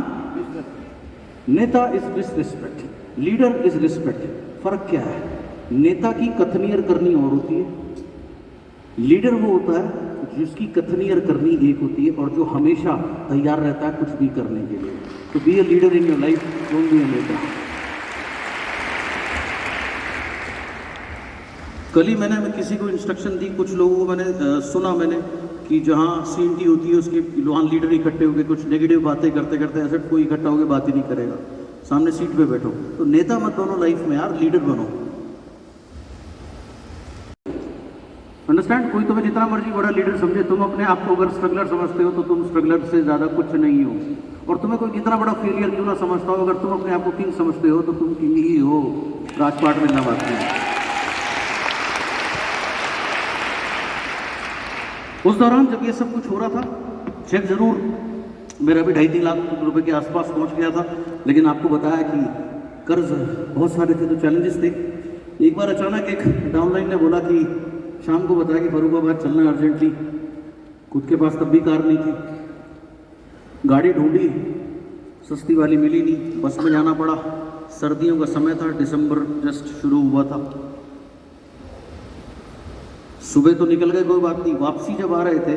नेता is disrespect, leader is respect. फर्क क्या है? नेता की कथनी और करनी और होती है, लीडर वो होता है जिसकी कथनी और करनी एक होती है और जो हमेशा तैयार रहता है कुछ भी करने के लिए। तो be a leader in your life, don't be a नेता। कल ही मैंने किसी को इंस्ट्रक्शन दी, कुछ लोगों को मैंने सुना मैंने कि जहाँ सीएनटी होती है उसके वहाँ लीडर इकट्ठे होकर कुछ नेगेटिव बातें करते करते ऐसे कोई इकट्ठा होकर बात ही नहीं करेगा, सामने सीट पे बैठो। तो नेता मत बनो लाइफ में यार, लीडर बनो। अंडरस्टैंड? कोई तुम्हें जितना मर्जी बड़ा लीडर समझे, तुम अपने आप को अगर स्ट्रगलर समझते हो तो तुम स्ट्रगलर से ज़्यादा कुछ नहीं हो। और तुम्हें कोई कितना बड़ा फेलियर क्यों ना समझता हो, अगर तुम अपने आप को किंग समझते हो तो तुम किंग ही हो। राजपाट में ना बात नहीं। उस दौरान जब ये सब कुछ हो रहा था, चेक जरूर मेरा भी 2.5-3 लाख रुपए के आसपास पहुंच गया था, लेकिन आपको बताया कि कर्ज बहुत सारे थे तो चैलेंजेस थे। एक बार अचानक एक डाउनलाइन ने बोला कि शाम को बताया कि फरुखाबाद चलना है अर्जेंटली। खुद के पास तब भी कार नहीं थी, गाड़ी ढूंढी, सस्ती वाली मिली नहीं, बस में जाना पड़ा। सर्दियों का समय था, दिसंबर जस्ट शुरू हुआ था। सुबह तो निकल गए, कोई बात नहीं। वापसी जब आ रहे थे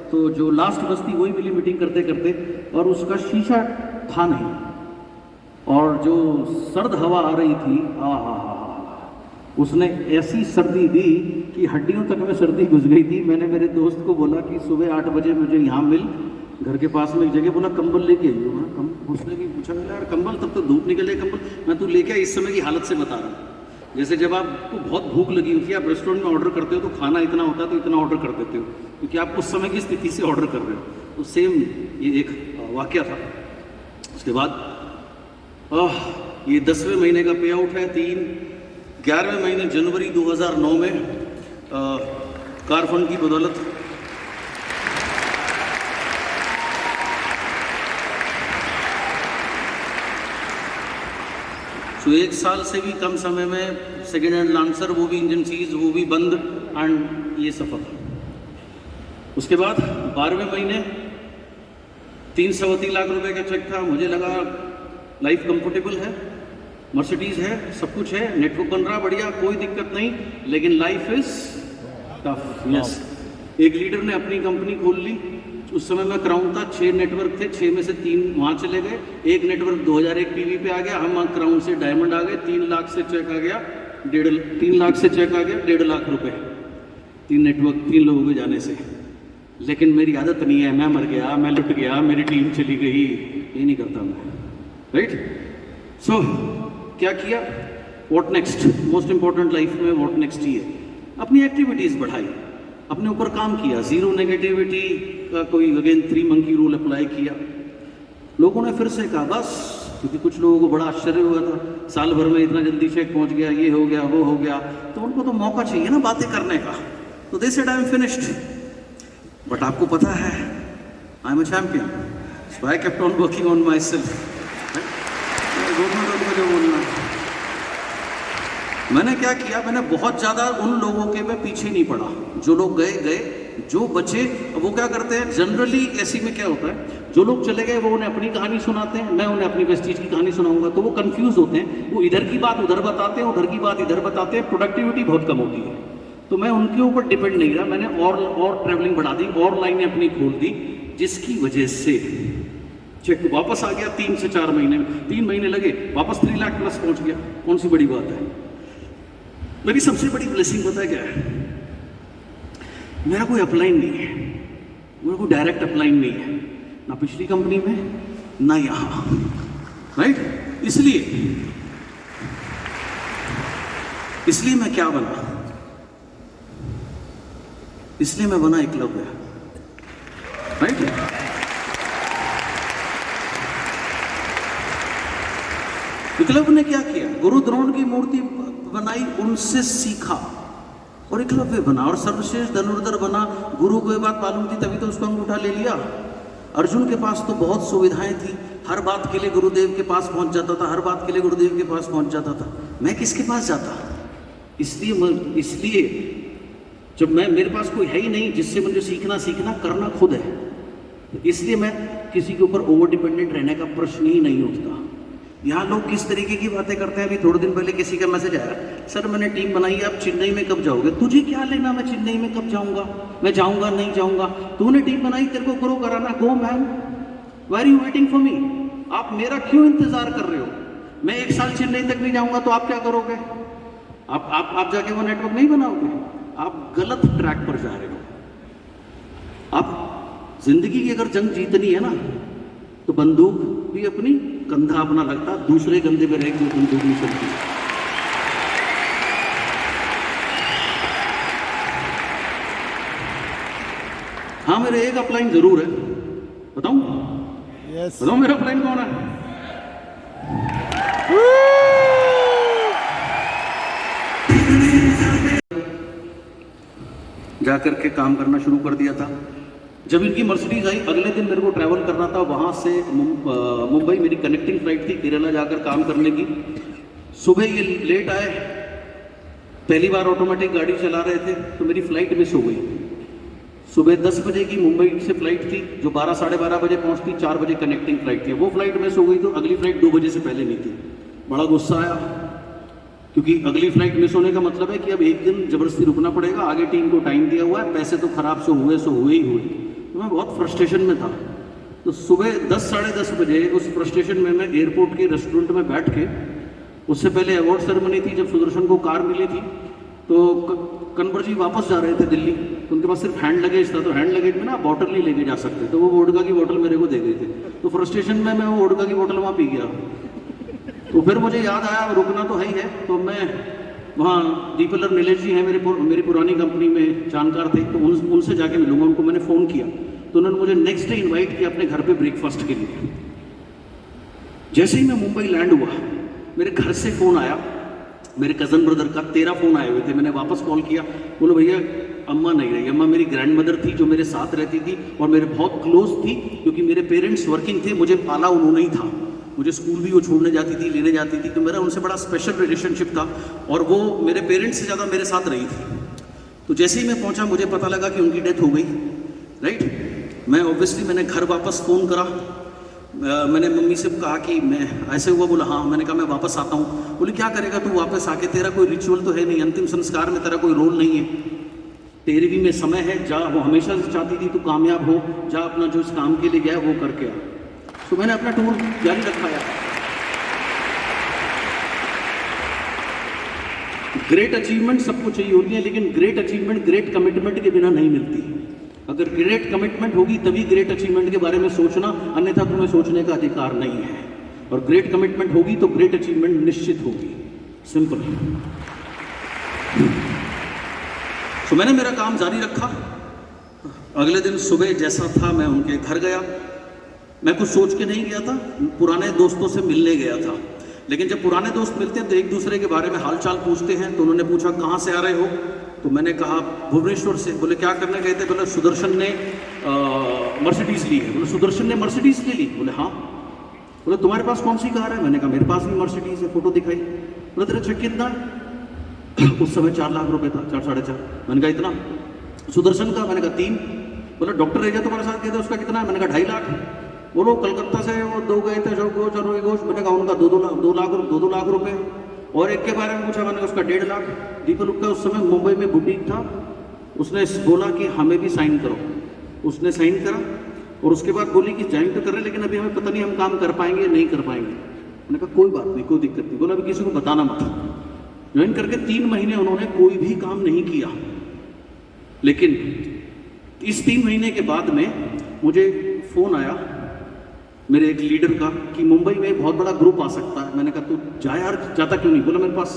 तो जो लास्ट बस थी वही मिली मीटिंग करते करते, और उसका शीशा था नहीं, और जो सर्द हवा आ रही थी, उसने ऐसी सर्दी दी कि हड्डियों तक में सर्दी घुस गई थी। मैंने मेरे दोस्त को बोला कि सुबह 8 बजे मुझे यहाँ मिल, घर के पास में एक जगह, बोला कंबल लेके आई हो। उसने भी पूछा, मैंने यार कंबल, तब तो धूप निकल है, कंबल मैं तू लेके इस समय की हालत से बता रहा हूँ। जैसे जब आपको बहुत भूख लगी होती है, आप रेस्टोरेंट में ऑर्डर करते हो तो खाना इतना होता है तो इतना ऑर्डर कर देते हो क्योंकि आप उस समय की स्थिति से ऑर्डर कर रहे हो। तो सेम ये एक वाकया था। उसके बाद ये 10वें महीने का पे आउट है 11वें महीने जनवरी 2009 में कार फंड की बदौलत तो 1 साल से भी कम समय में सेकेंड हैंड लांसर, वो भी इंजन चीज, वो भी बंद, एंड ये सफर। उसके बाद 12वें महीने 330 लाख रुपए का चेक था। मुझे लगा लाइफ कंफर्टेबल है, मर्सिडीज है, सब कुछ है, नेटवर्क बन रहा बढ़िया, कोई दिक्कत नहीं, लेकिन लाइफ इज टफ। यस, एक लीडर ने अपनी कंपनी खोल ली। उस समय में क्राउन था, 6 नेटवर्क थे, 6 में से 3 वहाँ चले गए। एक नेटवर्क 2001 पीवी पे आ गया, हम क्राउन से डायमंड आ गए। 3 लाख से चेक आ गया 1.5 लाख रुपए, 3 नेटवर्क 3 लोगों के जाने से। लेकिन मेरी आदत नहीं है, मैं मर गया, मैं लुट गया, मेरी टीम चली गई, ये नहीं करता मैं, राइट। सो क्या किया, what next, most important life में व्हाट नेक्स्ट ही है। अपनी एक्टिविटीज बढ़ाई, अपने ऊपर काम किया, जीरो नेगेटिविटी का कोई अगेन 3 मंकी रूल अप्लाई किया। लोगों ने फिर से कहा बस, क्योंकि कुछ लोगों को बड़ा आश्चर्य हुआ था, साल भर में इतना जल्दी चेक पहुंच गया, ये हो गया, वो हो गया, तो उनको तो मौका चाहिए ना बातें करने का। तो they said I am finished. But आपको पता है आई am a champion, so I kept on working on my self. जो बोलना, मैंने क्या किया, मैंने बहुत ज़्यादा उन लोगों के मैं पीछे नहीं पड़ा। जो लोग गए गए, जो बचे वो क्या करते हैं, जनरली ऐसी में क्या होता है, जो लोग चले गए वो उन्हें अपनी कहानी सुनाते हैं, मैं उन्हें अपनी वेस्टीज की कहानी सुनाऊंगा, तो वो कंफ्यूज होते हैं, वो इधर की बात उधर बताते हैं, उधर की बात इधर बताते हैं, प्रोडक्टिविटी बहुत कम होती है। तो मैं उनके ऊपर डिपेंड नहीं रहा, मैंने और ट्रैवलिंग बढ़ा दी, और लाइनें अपनी खोल दी, जिसकी वजह से चेक वापस आ गया 3 से 4 महीने में। 3 महीने लगे, वापस 3 लाख प्लस पहुंच गया। कौन सी बड़ी बात है। मेरी सबसे बड़ी ब्लेसिंग पता है क्या है, मेरा कोई अपलाइन नहीं है, मेरा कोई डायरेक्ट अपलाइन नहीं है, ना पिछली कंपनी में ना यहाँ, राइट। इसलिए मैं क्या बना, इसलिए मैं बना एकलव्य, राइट। एकलव्य ने क्या किया, गुरु द्रोण की मूर्ति बनाई, उनसे सीखा और एकलव्य बना, और सर्वश्रेष्ठ धनुर्धर बना। गुरु को ये बात मालूम थी तभी तो उसको अंगूठा ले लिया। अर्जुन के पास तो बहुत सुविधाएं थी, हर बात के लिए गुरुदेव के पास पहुंच जाता था, हर बात के लिए गुरुदेव के पास पहुंच जाता था। मैं किसके पास जाता, इसलिए जब मेरे पास कोई है ही नहीं जिससे मुझे सीखना करना खुद है, इसलिए मैं किसी के ऊपर ओवर डिपेंडेंट रहने का प्रश्न ही नहीं उठता। यहाँ लोग किस तरीके की बातें करते हैं। अभी थोड़े दिन पहले किसी का मैसेज आया, सर मैंने टीम बनाई, आप चेन्नई में कब जाओगे? तुझे क्या लेना मैं चेन्नई में कब जाऊंगा, मैं जाऊंगा नहीं जाऊंगा? तूने टीम बनाई, तेरे को ग्रो कराना, go man, why are you waiting for me? आप मेरा क्यों इंतजार कर रहे हो? मैं 1 साल चेन्नई तक नहीं जाऊंगा तो आप क्या करोगे? आप जाके वो नेटवर्क नहीं बनाओगे। आप गलत ट्रैक पर जा रहे हो। आप जिंदगी की अगर जंग जीतनी है ना, तो बंदूक भी अपनी, कंधा अपना लगता, दूसरे कंधे पे रहेगी, बंदूक नहीं चलती। हाँ, मेरे एक अपलाइन जरूर है, बताऊं? बताओ मेरा अपलाइन कौन है? जाकर के काम करना शुरू कर दिया था। जब इनकी मर्सिडीज आई, अगले दिन मेरे को ट्रैवल करना था वहाँ से मुंबई, मेरी कनेक्टिंग फ्लाइट थी केरला जाकर काम करने की। सुबह ये लेट आए, पहली बार ऑटोमेटिक गाड़ी चला रहे थे, तो मेरी फ्लाइट मिस हो गई। सुबह 10 बजे की मुंबई से फ्लाइट थी, जो 12 साढ़े 12 बजे पहुँचती, 4 बजे कनेक्टिंग फ्लाइट थी। वो फ्लाइट मिस हो गई तो अगली फ्लाइट 2 बजे से पहले नहीं थी। बड़ा गुस्सा आया, क्योंकि अगली फ्लाइट मिस होने का मतलब है कि अब एक दिन जबरदस्ती रुकना पड़ेगा, आगे टीम को टाइम दिया हुआ है, पैसे तो खराब से हुए ही हुए। तो मैं बहुत फ्रस्ट्रेशन में था। तो सुबह 10 साढ़े 10 बजे उस फ्रस्ट्रेशन में मैं एयरपोर्ट के रेस्टोरेंट में बैठ के, उससे पहले अवार्ड सेरेमनी थी, जब सुदर्शन को कार मिली थी, तो कन्वर जी वापस जा रहे थे दिल्ली, तो उनके पास सिर्फ हैंड लगेज था। तो हैंड लगेज में ना बॉटल नहीं लेके जा सकते, तो वो वोडका की बोतल मेरे को दे गए थे। तो फ्रस्ट्रेशन में मैं वो वोडका की बोतल वहाँ पी गया। तो फिर मुझे याद आया रुकना तो है ही है, तो मैं वहाँ दीपलर नीलेश जी हैं, मेरी पुरानी कंपनी में जानकार थे, तो उनसे जाके मिलूंगा। उनको मैंने फ़ोन किया, तो उन्होंने मुझे नेक्स्ट डे इनवाइट किया अपने घर पे ब्रेकफास्ट के लिए। जैसे ही मैं मुंबई लैंड हुआ, मेरे घर से फ़ोन आया, मेरे कज़न ब्रदर का, 13 फ़ोन आए हुए थे। मैंने वापस कॉल किया, बोलो भैया अम्मा नहीं रही। अम्मा मेरी ग्रैंड मदर थी, जो मेरे साथ रहती थी और मेरे बहुत क्लोज थी, क्योंकि मेरे पेरेंट्स वर्किंग थे, मुझे पाला उन्होंने ही था। मुझे स्कूल भी वो छोड़ने जाती थी, लेने जाती थी, तो मेरा उनसे बड़ा स्पेशल रिलेशनशिप था, और वो मेरे पेरेंट्स से ज़्यादा मेरे साथ रही थी। तो जैसे ही मैं पहुंचा, मुझे पता लगा कि उनकी डेथ हो गई, राइट। मैंने घर वापस फ़ोन करा, मैंने मम्मी से कहा कि मैं ऐसे हुआ, बोला हाँ। मैंने कहा मैं वापस आता हूँ। बोले क्या करेगा तू वापस आके, तेरा कोई रिचुअल तो है नहीं, अंतिम संस्कार में तेरा कोई रोल नहीं है, तेरी भी में समय है, जा। वो हमेशा से चाहती थी तू कामयाब हो, जा अपना जो इस काम के लिए गया वो करके आ। तो मैंने अपना टूर जारी रखा यार। ग्रेट अचीवमेंट सबको चाहिए होती है, लेकिन ग्रेट अचीवमेंट ग्रेट कमिटमेंट के बिना नहीं मिलती। अगर ग्रेट कमिटमेंट होगी तभी ग्रेट अचीवमेंट के बारे में सोचना, अन्यथा तुम्हें सोचने का अधिकार नहीं है। और ग्रेट कमिटमेंट होगी तो ग्रेट अचीवमेंट निश्चित होगी, सिंपल। तो मैंने मेरा काम जारी रखा। अगले दिन सुबह जैसा था मैं उनके घर गया। मैं कुछ सोच के नहीं गया था, पुराने दोस्तों से मिलने गया था। लेकिन जब पुराने दोस्त मिलते हैं तो एक दूसरे के बारे में हालचाल पूछते हैं। तो उन्होंने पूछा कहाँ से आ रहे हो, तो मैंने कहा भुवनेश्वर से। बोले क्या करने गए थे? बोले सुदर्शन ने मर्सिडीज़ ली है। बोले सुदर्शन ने मर्सिडीज़ ले ली? बोले हाँ। बोले तुम्हारे पास कौन सी कार है? मैंने कहा मेरे पास भी मर्सिडीज़ है, फोटो दिखाई। बोले तेरा चेक कितना है? उस समय 4 लाख रुपए था, 4-4.5। मैंने कहा इतना। सुदर्शन का? मैंने कहा 3। बोले डॉक्टर रेजा तुम्हारे साथ गए थे, उसका कितना है? मैंने कहा 2.5 लाख। बोलो कलकत्ता से वो 2 गए थे, रोई घोष। मैंने कहा उनका 2 लाख रुपए। और एक के बारे में पूछा, मैंने कहा उसका 1.5 लाख। दीपक का उस समय मुंबई में बुटीक था, उसने बोला कि हमें भी साइन करो। उसने साइन करा और उसके बाद बोली कि ज्वाइन तो कर रहे हैं, लेकिन अभी हमें पता नहीं हम काम कर पाएंगे या नहीं कर पाएंगे। मैंने कहा कोई बात नहीं, कोई दिक्कत नहीं। बोला अभी किसी को बताना मत। ज्वाइन करके 3 महीने उन्होंने कोई भी काम नहीं किया। लेकिन इस 3 महीने के बाद में मुझे फ़ोन आया मेरे एक लीडर का कि मुंबई में बहुत बड़ा ग्रुप आ सकता है। मैंने कहा तू जा यार, जाता क्यों नहीं? बोला मेरे पास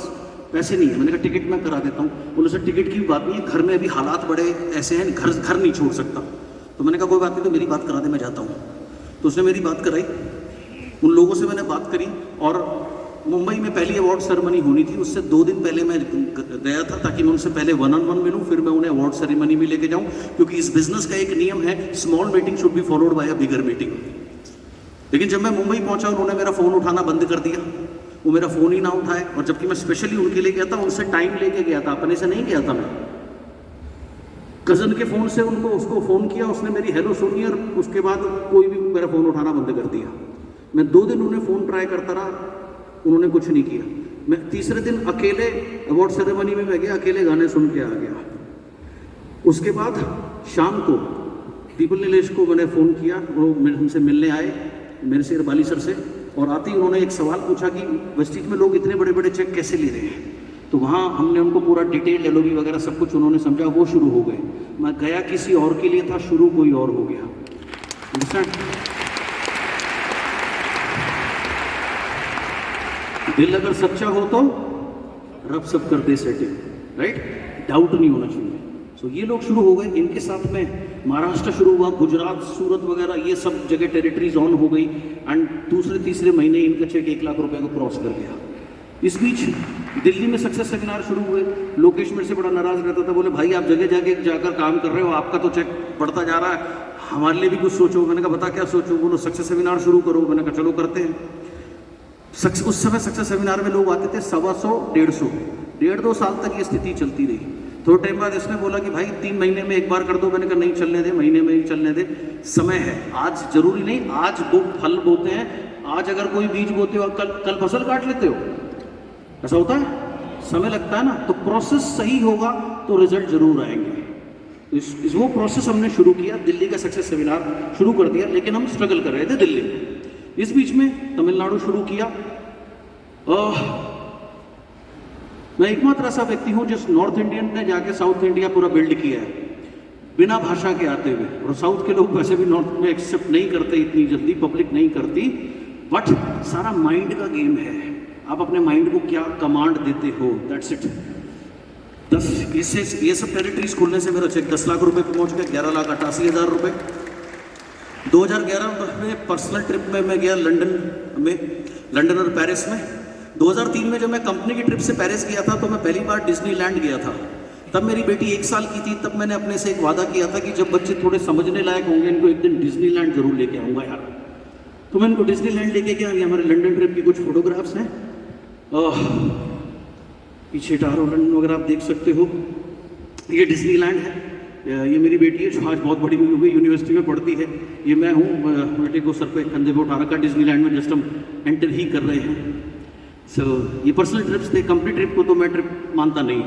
पैसे नहीं है। मैंने कहा टिकट मैं करा देता हूँ। बोले सर टिकट की बात नहीं है, घर में अभी हालात बड़े ऐसे हैं, घर नहीं छोड़ सकता। तो मैंने कहा कोई बात नहीं, तो मेरी बात करा दे, मैं जाता हूँ। तो उसने मेरी बात कराई, उन लोगों से मैंने बात करी। और मुंबई में पहली अवार्ड सेरेमनी होनी थी, उससे 2 दिन पहले मैं गया था, ताकि मैं उनसे पहले 1-on-1 मिलूँ, फिर मैं उन्हें अवार्ड सेरेमनी में लेके जाऊँ। क्योंकि इस बिजनेस का एक नियम है, small meeting should be followed by a bigger meeting. लेकिन जब मैं मुंबई पहुंचा, उन्होंने मेरा फ़ोन उठाना बंद कर दिया। वो मेरा फ़ोन ही ना उठाए, और जबकि मैं स्पेशली उनके लिए गया था, उनसे टाइम लेके गया था, अपने से नहीं गया था मैं। कज़न के फ़ोन से उसको फ़ोन किया, उसने मेरी हेलो सुनी, और उसके बाद कोई भी मेरा फ़ोन उठाना बंद कर दिया। मैं 2 दिन उन्हें फ़ोन ट्राई करता रहा, उन्होंने कुछ नहीं किया। मैं तीसरे दिन अकेले अवार्ड सेरेमनी में मैं गया, अकेले गाने सुन के आ गया। उसके बाद शाम को दीपल नीलेश को मैंने फ़ोन किया, वो हमसे मिलने आए, मेरे से इरबाली सर से, और आते ही उन्होंने एक सवाल पूछा कि वेस्टिज में लोग इतने बड़े बड़े चेक कैसे ले रहे हैं। तो वहाँ हमने उनको पूरा डिटेल एलओबी वगैरह सब कुछ उन्होंने समझा, वो शुरू हो गए। मैं गया किसी और के लिए था, शुरू कोई और हो गया। Understand? दिल अगर सच्चा हो तो रब सब कर दे सेटिंग, राइट? डाउट नहीं होना चाहिए। सो ये लोग शुरू हो गए, इनके साथ में महाराष्ट्र शुरू हुआ, गुजरात, सूरत वगैरह ये सब जगह टेरिटरीज ऑन हो गई, एंड दूसरे तीसरे महीने इनका चेक 1 लाख रुपए को क्रॉस कर गया। इस बीच दिल्ली में सक्सेस सेमिनार शुरू हुए। लोकेश मेरे से बड़ा नाराज रहता था, बोले भाई आप जगह जगह जाकर काम कर रहे हो, आपका तो चेक बढ़ता जा रहा है, हमारे लिए भी कुछ सोचो। मैंने कहा बता क्या सोचो? बोलो सक्सेस सेमिनार शुरू करो। मैंने कहा चलो करते हैं। उस समय सक्सेस सेमिनार में लोग आते थे 125, 150, 1.5-2 साल तक ये स्थिति चलती रही। थोड़े टाइम बाद इसने बोला कि भाई 3 महीने में एक बार कर दो। मैंने कहा नहीं, चलने दे, महीने में ही चलने दे, समय है। आज जरूरी नहीं, आज वो फल बोते हैं, आज अगर कोई बीज बोते हो, कल फसल काट लेते हो, ऐसा होता है, समय लगता है ना। तो प्रोसेस सही होगा तो रिजल्ट जरूर आएंगे। वो प्रोसेस हमने शुरू किया, दिल्ली का सक्सेस सेमिनार शुरू कर दिया, लेकिन हम स्ट्रगल कर रहे थे दिल्ली में। इस बीच में तमिलनाडु शुरू किया। मैं एकमात्र ऐसा व्यक्ति हूं जिस नॉर्थ इंडियन ने जाके साउथ इंडिया पूरा बिल्ड किया है बिना भाषा के आते हुए। और साउथ के लोग वैसे भी नॉर्थ में एक्सेप्ट नहीं करते इतनी जल्दी, पब्लिक नहीं करती, बट सारा माइंड का गेम है। आप अपने माइंड को क्या कमांड देते हो, दैट्स इट। 10 ये सब टेरिटरीज खोलने से मेरा चेक 10 लाख रुपए पे पहुंच गया, 11,88,000 रुपए। 2011 में पर्सनल ट्रिप में मैं गया लंदन और पेरिस में। 2003 में जब मैं कंपनी की ट्रिप से पेरिस गया था तो मैं पहली बार डिज्नीलैंड गया था। तब मेरी बेटी 1 साल की थी। तब मैंने अपने से एक वादा किया था कि जब बच्चे थोड़े समझने लायक होंगे, इनको एक दिन डिज्नीलैंड जरूर लेके आऊँगा यार। तो मैं इनको डिज्नीलैंड लेके गया। ये हमारे लंदन ट्रिप की कुछ फोटोग्राफ्स हैं, पीछे टावर लंदन वगैरह आप देख सकते हो। ये डिज्नीलैंड है। ये मेरी बेटी है जो आज बहुत बड़ी हुई यूनिवर्सिटी में पढ़ती है। ये मैं हूँ, बेटे को सर पे कंधे पे उठा रखा डिज्नीलैंड में, जस्ट हम एंटर ही कर रहे हैं। सो ये पर्सनल ट्रिप्स थे। कंपनी ट्रिप को तो मैं ट्रिप मानता नहीं,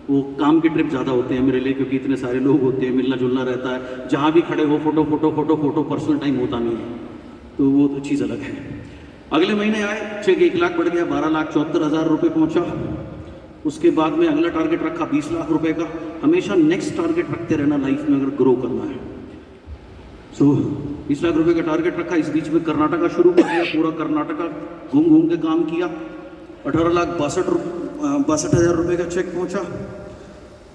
वो काम के ट्रिप ज़्यादा होते हैं मेरे लिए, क्योंकि इतने सारे लोग होते हैं, मिलना जुलना रहता है, जहाँ भी खड़े हो photo photo photo photo, personal time होता नहीं है, तो वो तो चीज़ अलग है। अगले महीने आए, चेक 1 लाख बढ़ गया, 12,74,000 रुपये पहुँचा। उसके बाद में अगला टारगेट रखा 20 लाख रुपए का। हमेशा नेक्स्ट टारगेट रखते रहना लाइफ में अगर ग्रो करना है। सो 20 लाख रुपए का टारगेट रखा। इस बीच में कर्नाटका शुरू कर दिया, पूरा कर्नाटका घूम घूम के काम किया। 18,62,000 रुपए का चेक पहुंचा।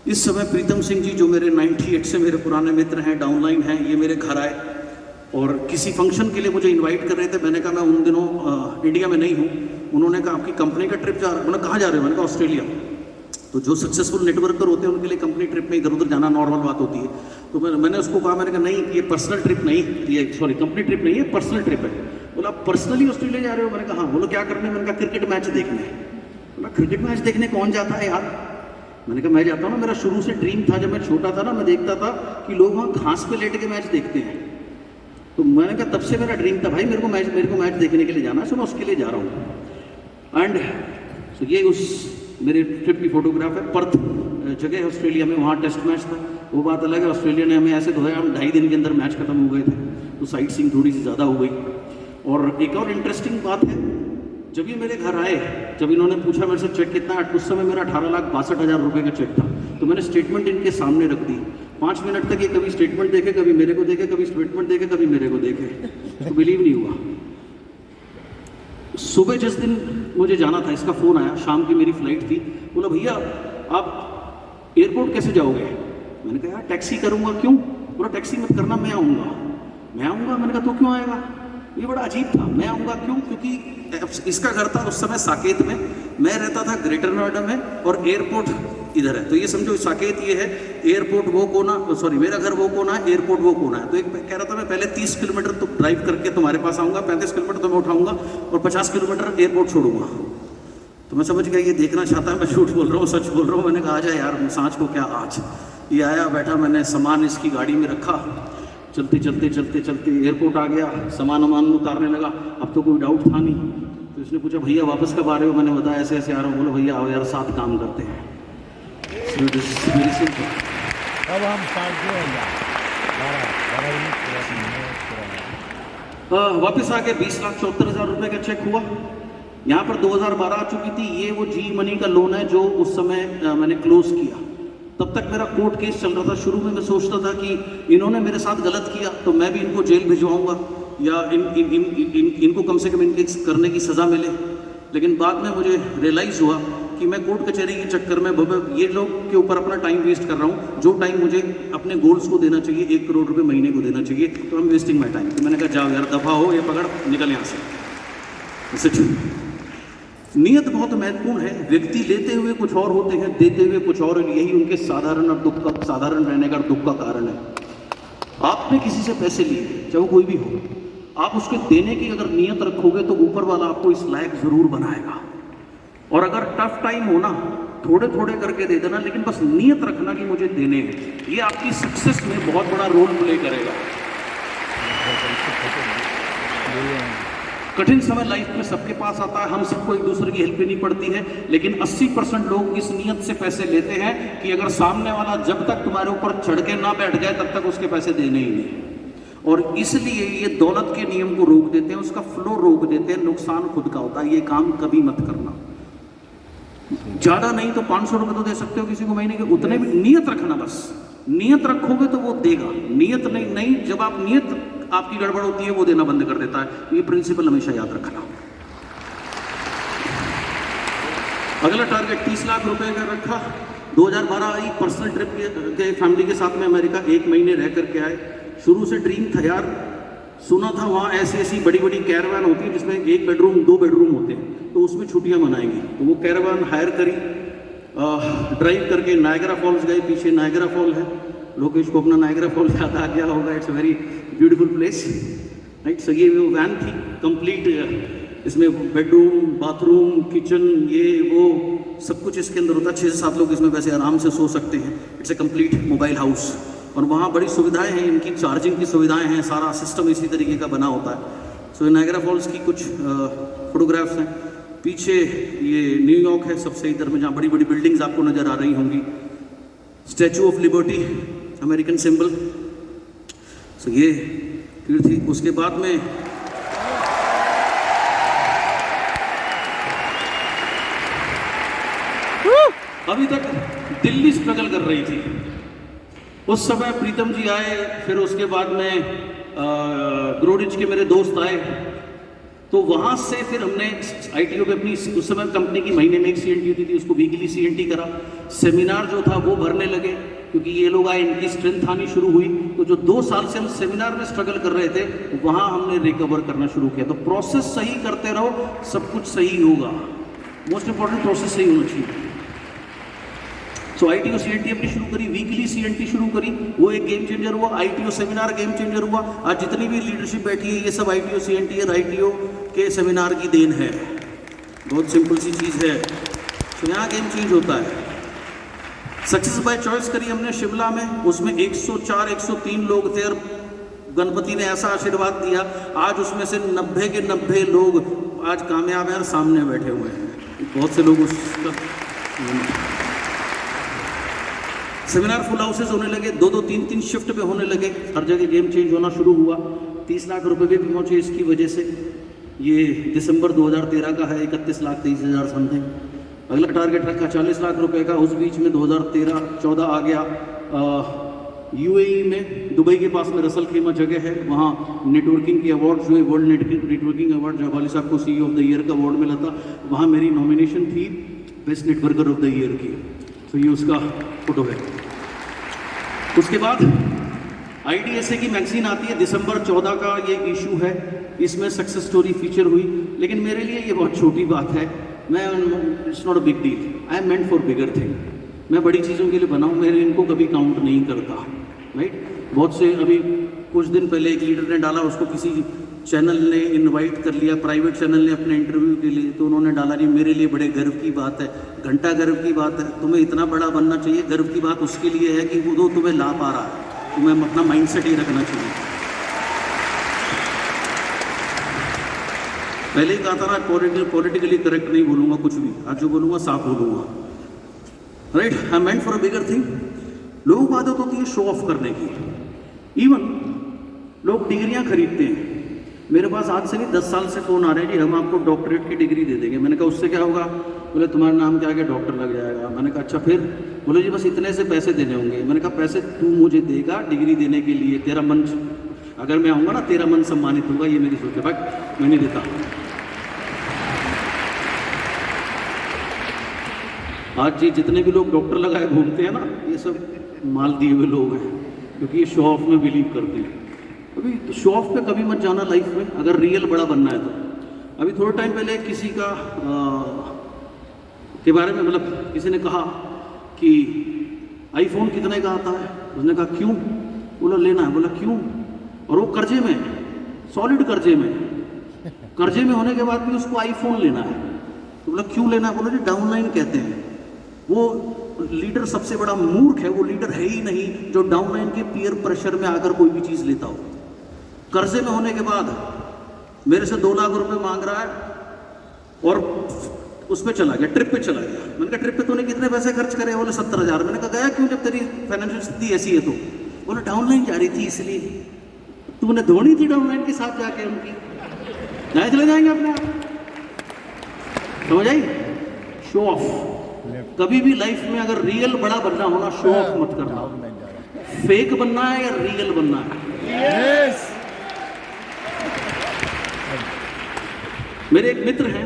इस समय प्रीतम सिंह जी जो मेरे 98 से मेरे पुराने मित्र हैं, डाउनलाइन हैं, ये मेरे घर आए और किसी फंक्शन के लिए मुझे इनवाइट कर रहे थे। मैंने कहा मैं उन दिनों इंडिया में नहीं हूँ। उन्होंने कहा आपकी कंपनी का ट्रिप जा रहा है। मैंने कहाँ जा रहे हो? मैंने कहा ऑस्ट्रेलिया। तो जो सक्सेसफुल नेटवर्कर होते हैं उनके लिए कंपनी ट्रिप में इधर उधर जाना नॉर्मल बात होती है। तो मैंने उसको कहा, मैंने कहा नहीं ये पर्सनल ट्रिप नहीं, ये सॉरी कंपनी ट्रिप नहीं है, पर्सनल ट्रिप है। बोला पर्सनली ऑस्ट्रेलिया जा रहे हो? मैंने कहा हाँ। बोलो क्या करने? मैंने कहा क्रिकेट मैच देखने। बोला क्रिकेट मैच देखने कौन जाता है यार? मैंने कहा मैं जाता हूँ ना, मेरा शुरू से ड्रीम था। जब मैं छोटा था ना, मैं देखता था कि लोग वहाँ घास पे लेट के मैच देखते हैं। तो मैंने कहा तब से मेरा ड्रीम था भाई मेरे को मैच देखने के लिए जाना है, सो मैं उसके लिए जा रहा हूँ। एंड सो ये उस मेरे ट्रिप की फोटोग्राफ है। पर्थ जगह है ऑस्ट्रेलिया में, वहाँ टेस्ट मैच था। वो बात अलग है, ऑस्ट्रेलिया ने हमें ऐसे धोया, हम 2.5 दिन के अंदर मैच खत्म हो गए थे। तो साइट सीइंग थोड़ी सी ज़्यादा हो गई। और एक और इंटरेस्टिंग बात है, जब ये मेरे घर आए, जब इन्होंने पूछा मेरे से चेक कितना है, उस समय मेरा 18,62,000 रुपये का चेक था। तो मैंने स्टेटमेंट इनके सामने रख दी। 5 मिनट तक ये कभी स्टेटमेंट देखे, कभी मेरे को देखे, कभी स्टेटमेंट देखे, कभी मेरे को देखे। तो बिलीव नहीं हुआ। सुबह जिस दिन मुझे जाना था, इसका फ़ोन आया, शाम की मेरी फ्लाइट थी। बोला भैया आप एयरपोर्ट कैसे जाओगे? मैंने कहा यार टैक्सी करूँगा। क्यों? बोला टैक्सी मत करना, मैं आऊँगा। मैंने कहा तो क्यों आएगा? ये बड़ा अजीब था, मैं आऊँगा क्यों? क्योंकि इसका घर था उस समय साकेत में, मैं रहता था ग्रेटर नोएडा में, और एयरपोर्ट इधर है। तो ये समझो साकेत ये है, एयरपोर्ट वो कोना, सॉरी मेरा घर वो कोना है, एयरपोर्ट वो कोना है। तो एक कह रहा था मैं पहले 30 किलोमीटर तो ड्राइव करके तुम्हारे पास आऊँगा, 35 किलोमीटर तो मैं उठाऊँगा और 50 किलोमीटर एयरपोर्ट छोड़ूंगा। तो मैं समझ गया ये देखना चाहता है मैं झूठ बोल रहा हूँ सच बोल रहा हूँ। मैंने कहा आ जा यार, सांच को क्या आज। ये आया बैठा, मैंने सामान इसकी गाड़ी में रखा चलते चलते चलते चलते एयरपोर्ट आ गया, सामान वामान उतारने लगा। अब तो कोई डाउट था नहीं, तो उसने पूछा भैया वापस कब आ रहे हो? मैंने बताया ऐसे ऐसे आ रहा हूँ। बोलो भैया आओ यार साथ काम करते हैं। So this is very simple. अब हम साथ जो है वापस आके 20,74,000 रुपए का चेक हुआ। यहाँ पर 2012 आ चुकी थी। ये वो जी मनी का लोन है जो उस समय मैंने क्लोज किया। तब तक मेरा कोर्ट केस चल रहा था। शुरू में मैं सोचता था कि इन्होंने मेरे साथ गलत किया तो मैं भी इनको जेल भिजवाऊंगा या इनको कम से कम इनके करने की सज़ा मिले। लेकिन बाद में मुझे रियलाइज़ हुआ कि मैं कोर्ट कचहरी के चक्कर में ये लोग के ऊपर अपना टाइम वेस्ट कर रहा हूँ। जो टाइम मुझे अपने गोल्स को देना चाहिए, 1 करोड़ रुपए महीने को देना चाहिए, तो I am wasting my time. तो मैंने कहा जाओ यार दफ़ा हो, ये पकड़ निकल यहाँ से। नियत बहुत महत्वपूर्ण है। व्यक्ति लेते हुए कुछ और होते हैं, देते हुए कुछ और। यही उनके साधारण रहने का दुख का कारण है। आपने किसी से पैसे लिए, चाहे वो कोई भी हो, आप उसके देने की अगर नियत रखोगे तो ऊपर वाला आपको इस लायक जरूर बनाएगा। और अगर टफ टाइम हो ना, थोड़े थोड़े करके दे देना, लेकिन बस नियत रखना कि मुझे देने हैं। ये आपकी सक्सेस में बहुत बड़ा रोल प्ले करेगा। कठिन समय लाइफ में सबके पास आता है, हम सबको एक दूसरे की हेल्प लेनी पड़ती है। लेकिन 80% लोग इस नियत से पैसे लेते हैं कि अगर सामने वाला जब तक तुम्हारे ऊपर चढ़ के ना बैठ जाए तब तक उसके पैसे देने ही नहीं। और इसलिए ये दौलत के नियम को रोक देते हैं, उसका फ्लो रोक देते हैं। नुकसान खुद का होता है। ये काम कभी मत करना। ज्यादा नहीं तो 500 रुपए तो दे सकते हो किसी को महीने के, उतने भी नियत रखना। बस नियत रखोगे तो वो देगा। नियत नहीं, जब आप नियत आपकी गड़बड़ होती है वो देना बंद कर देता है। ये प्रिंसिपल हमेशा याद रखना। अगला टारगेट 30 लाख रुपए का रखा। 2012 आई, पर्सनल ट्रिप के फैमिली के साथ में अमेरिका 1 महीने रह करके आए। शुरू से ड्रीम था यार, सुना था वहाँ ऐसी बड़ी बड़ी कैरावान होती है जिसमें 1 बेडरूम 2 बेडरूम होते हैं, तो उसमें छुट्टियाँ मनाएंगी। तो वो कैरावान हायर करी, ड्राइव करके नायग्रा फॉल्स गए। पीछे नायग्रा फॉल है, लोकेश को अपना नायग्रा फॉल याद आ गया होगा। It's a very beautiful place, right. So ये वो वैन थी कंप्लीट, इसमें बेडरूम, बाथरूम, किचन, ये वो सब कुछ इसके अंदर होता है। 6 से 7 लोग इसमें वैसे आराम से सो सकते हैं। It's a complete mobile house. और वहाँ बड़ी सुविधाएं हैं, इनकी चार्जिंग की सुविधाएं हैं, सारा सिस्टम इसी तरीके का बना होता है। सो नायग्रा फॉल्स की कुछ फोटोग्राफ्स हैं। पीछे ये न्यूयॉर्क है सबसे इधर में, जहाँ बड़ी बड़ी बिल्डिंग्स आपको नजर आ रही होंगी। Statue of Liberty, American symbol. So ये फिर थी। उसके बाद में अभी तक दिल्ली स्ट्रगल कर रही थी। उस समय प्रीतम जी आए, फिर उसके बाद में ग्रोडिच के मेरे दोस्त आए। तो वहाँ से फिर हमने ITO पे अपनी उस समय कंपनी की महीने में एक CNT होती थी, उसको वीकली CNT करा। सेमिनार जो था वो भरने लगे क्योंकि ये लोग आए, इनकी स्ट्रेंथ आनी शुरू हुई। तो जो 2 साल से हम सेमिनार में स्ट्रगल कर रहे थे, वहाँ हमने रिकवर करना शुरू किया। तो प्रोसेस सही करते रहो, सब कुछ सही होगा। मोस्ट इंपॉर्टेंट प्रोसेस सही होना चाहिए। सो ITO CNT अपनी शुरू करी, वीकली CNT शुरू करी, वो एक गेम चेंजर हुआ। ITO सेमिनार गेम चेंजर हुआ। आज जितनी भी लीडरशिप बैठी है ये सब ITO CNT और ITO के सेमिनार की देन है। बहुत सिंपल सी चीज़ है। तो यहाँ गेम चेंज होता है। सक्सेस बाय चॉइस करी हमने शिमला में, उसमें 104 103 लोग थे और गणपति ने ऐसा आशीर्वाद दिया, आज उसमें से 90 के 90 लोग आज कामयाब हैं और सामने बैठे हुए हैं। बहुत से लोग उसका सेमिनार फुल हाउसेज होने लगे, 2-2 3-3 शिफ्ट पे होने लगे। हर जगह गेम चेंज होना शुरू हुआ। 30 लाख रुपए भी पहुंचे इसकी वजह से। ये दिसंबर 2013 का है, 31,23,000 समथिंग। अगला टारगेट रखा 40 लाख रुपए का। उस बीच में 2013-14 आ गया। UAE में दुबई के पास में रसल खेमा जगह है, वहाँ नेटवर्किंग के अवार्ड हुए। वर्ल्ड नेटवर्किंग अवार्ड जवाली साहब को CEO ऑफ द ईयर का अवार्ड मिला था। वहाँ मेरी नॉमिनेशन थी best networker of the year की। तो ये उसका फोटो है। उसके बाद IDSA की मैगजीन आती है, दिसंबर 14 का ये इशू है। इसमें सक्सेस स्टोरी फीचर हुई, लेकिन मेरे लिए ये बहुत छोटी बात है। मैं it's not a big deal, I am meant for bigger thing. मैं बड़ी चीज़ों के लिए बना हूँ, मेरे इनको कभी काउंट नहीं करता, राइट। बहुत से अभी कुछ दिन पहले एक लीडर ने डाला, उसको किसी चैनल ने इनवाइट कर लिया, प्राइवेट चैनल ने अपने इंटरव्यू के लिए, तो उन्होंने डाला नहीं, मेरे लिए बड़े गर्व की बात है, घंटा गर्व की बात है। तुम्हें इतना बड़ा बनना चाहिए। गर्व की बात उसके लिए है कि वो तुम्हें ला पा रहा है। तुम्हें अपना माइंडसेट ही रखना चाहिए। पहले ही कहा था ना, पॉलिटिकली करेक्ट नहीं बोलूंगा कुछ भी, आज जो बोलूंगा साफ बोलूंगा। Right, I meant for a bigger thing. लोगों को आदत होती है शो ऑफ करने की। इवन लोग डिग्रियां खरीदते हैं। मेरे पास आज से नहीं 10 साल से फ़ोन आ रहे हैं कि हम आपको डॉक्टरेट की डिग्री दे देंगे। मैंने कहा उससे क्या होगा? बोले तुम्हारा नाम क्या है, डॉक्टर लग जाएगा। मैंने कहा अच्छा फिर? बोले जी बस इतने से पैसे देने होंगे। मैंने कहा पैसे तू मुझे देगा डिग्री देने के लिए, तेरा मन, अगर मैं आऊँगा ना तेरा मन सम्मानित होगा, ये मेरी सोच है। भाई मैं नहीं देता। आज ये जितने भी लोग डॉक्टर लगाए घूमते हैं ना, ये सब माल दिए हुए लोग हैं, क्योंकि ये शो ऑफ में बिलीव करते हैं। अभी तो शो ऑफ पे कभी मत जाना लाइफ में, अगर रियल बड़ा बनना है तो। अभी थोड़ा टाइम पहले किसी का के बारे में, मतलब किसी ने कहा कि आईफोन कितने का आता है? उसने कहा क्यों? बोला लेना है। बोला क्यों? और वो कर्जे में, सॉलिड कर्जे में, कर्जे में होने के बाद भी उसको आईफोन लेना है। तो बोला क्यों लेना है? बोला जी डाउनलाइन कहते हैं। वो लीडर सबसे बड़ा मूर्ख है, वो लीडर है ही नहीं जो डाउनलाइन के पीयर प्रेशर में आकर कोई भी चीज लेता हो। कर्जे में होने के बाद मेरे से 2 लाख रुपए मांग रहा है और उस पे चला गया, ट्रिप पे चला गया। मैंने कहा ट्रिप पे तूने कितने पैसे खर्च करे? बोले 70,000। मैंने कहा गया क्यों जब तेरी फाइनेंशियल स्थिति ऐसी है तो? बोले डाउनलाइन जा रही थी इसलिए। तूने धोनी थी डाउनलाइन के साथ जाके उनकी, नए चले जाएंगे अपने आप। समझ आई? शो ऑफ कभी भी लाइफ में, अगर रियल बड़ा बनना हो ना, शो ऑफ मत करना। फेक बनना है या रियल बनना है? यस। मेरे एक मित्र हैं,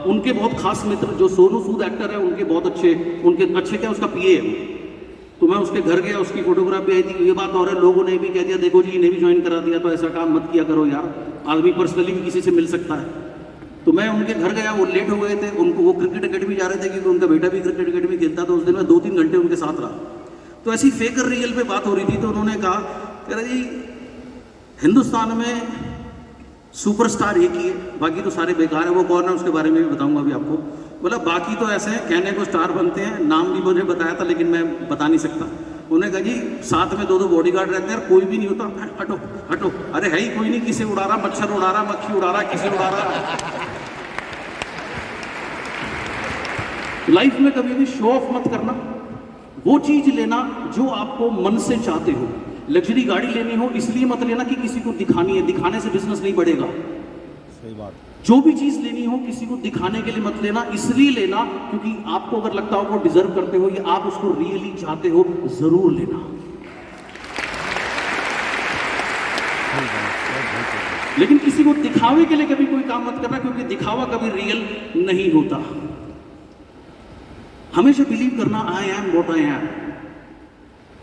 उनके बहुत खास मित्र जो सोनू सूद एक्टर है, उनके बहुत अच्छे, उनके अच्छे क्या उसका पीए है। तो मैं उसके घर गया, उसकी फोटोग्राफी आई थी। ये बात और है, लोगों ने भी कह दिया देखो जी इन्हें भी ज्वाइन करा दिया, तो ऐसा काम मत किया करो यार, आदमी पर्सनली भी किसी से मिल सकता है। तो मैं उनके घर गया, वो लेट हो गए थे, उनको वो क्रिकेट अकेडमी जा रहे थे क्योंकि उनका बेटा भी क्रिकेट अकेडमी खेलता, तो उस दिन मैं 2-3 घंटे उनके साथ रहा। तो ऐसी फेक और रियल पे बात हो रही थी। तो उन्होंने कहा कह रहा जी हिंदुस्तान में सुपरस्टार एक ही है, बाकी तो सारे बेकार है। वो कौन है उसके बारे में भी बताऊंगा अभी आपको। बोला बाकी तो ऐसे हैं, कहने को स्टार बनते हैं, नाम भी मुझे बताया था लेकिन मैं बता नहीं सकता। उन्होंने कहा जी साथ में 2-2 बॉडीगार्ड रहते हैं, कोई भी नहीं होता। हटो हटो, अरे है ही कोई नहीं, किसे उड़ा रहा, मच्छर उड़ा रहा, मक्खी उड़ा रहा, किसे उड़ा रहा। लाइफ में कभी भी शो ऑफ मत करना, वो चीज लेना जो आपको मन से चाहते हो। लग्जरी गाड़ी लेनी हो इसलिए मत लेना कि किसी को दिखानी है, दिखाने से बिजनेस नहीं बढ़ेगा। सही बात। जो भी चीज लेनी हो किसी को दिखाने के लिए मत लेना, इसलिए लेना क्योंकि आपको अगर लगता हो वो डिजर्व करते हो या आप उसको रियली चाहते हो, जरूर लेना। लेकिन किसी को दिखावे के लिए कभी कोई काम मत करना, क्योंकि दिखावा कभी रियल नहीं होता। हमेशा बिलीव करना आई एम व्हाट आई एम।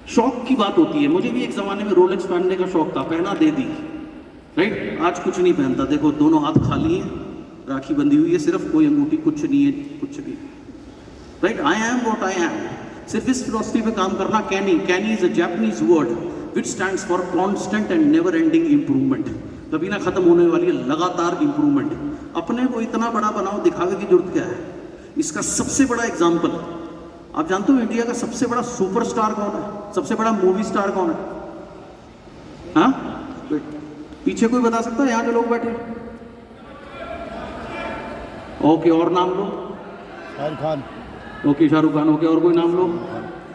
शौक की बात होती है, मुझे भी एक जमाने में रोलेक्स पहनने का शौक था, पहना दे दी, राइट। आज कुछ नहीं पहनता, देखो दोनों हाथ खाली हैं, राखी बंधी हुई है सिर्फ, कोई अंगूठी कुछ नहीं है, कुछ भी, right. I am what I am, सिर्फ इस फिलॉसफी पे काम करना। Kaizen is a Japanese word which stands for constant and never ending improvement. कभी ना खत्म होने वाली है लगातार इंप्रूवमेंट। अपने को इतना बड़ा बनाओ, दिखावे की जरूरत क्या है। इसका सबसे बड़ा एग्जाम्पल, आप जानते हो इंडिया का सबसे बड़ा सुपरस्टार कौन है, सबसे बड़ा मूवी स्टार कौन है? हाँ, पीछे कोई बता सकता है? यहाँ जो लोग बैठे, ओके, और नाम लो। शाहरुख खान। ओके, शाहरुख खान, ओके, और कोई नाम लो।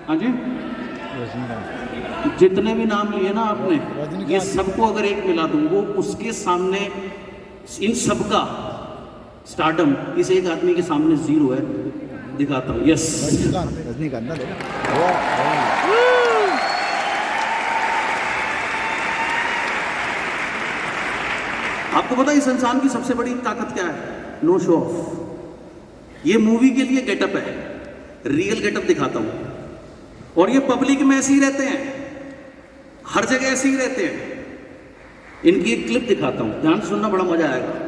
हाँ जी, रजनीकांत। जितने भी नाम लिए ना आपने, रजनीकांत। ये सबको अगर एक मिला दूं, वो उसके सामने, इन सबका स्टार्टम इस एक आदमी के सामने जीरो है। दिखाता हूं, यस, रजनीकांत ना देखा। आपको पता है इस इंसान की सबसे बड़ी ताकत क्या है? No show off. ये मूवी के लिए गेटअप है, रियल गेटअप दिखाता हूं। और ये पब्लिक में ऐसे ही रहते हैं, हर जगह ऐसे ही रहते हैं। इनकी एक क्लिप दिखाता हूं, ध्यान से सुनना, बड़ा मजा आएगा।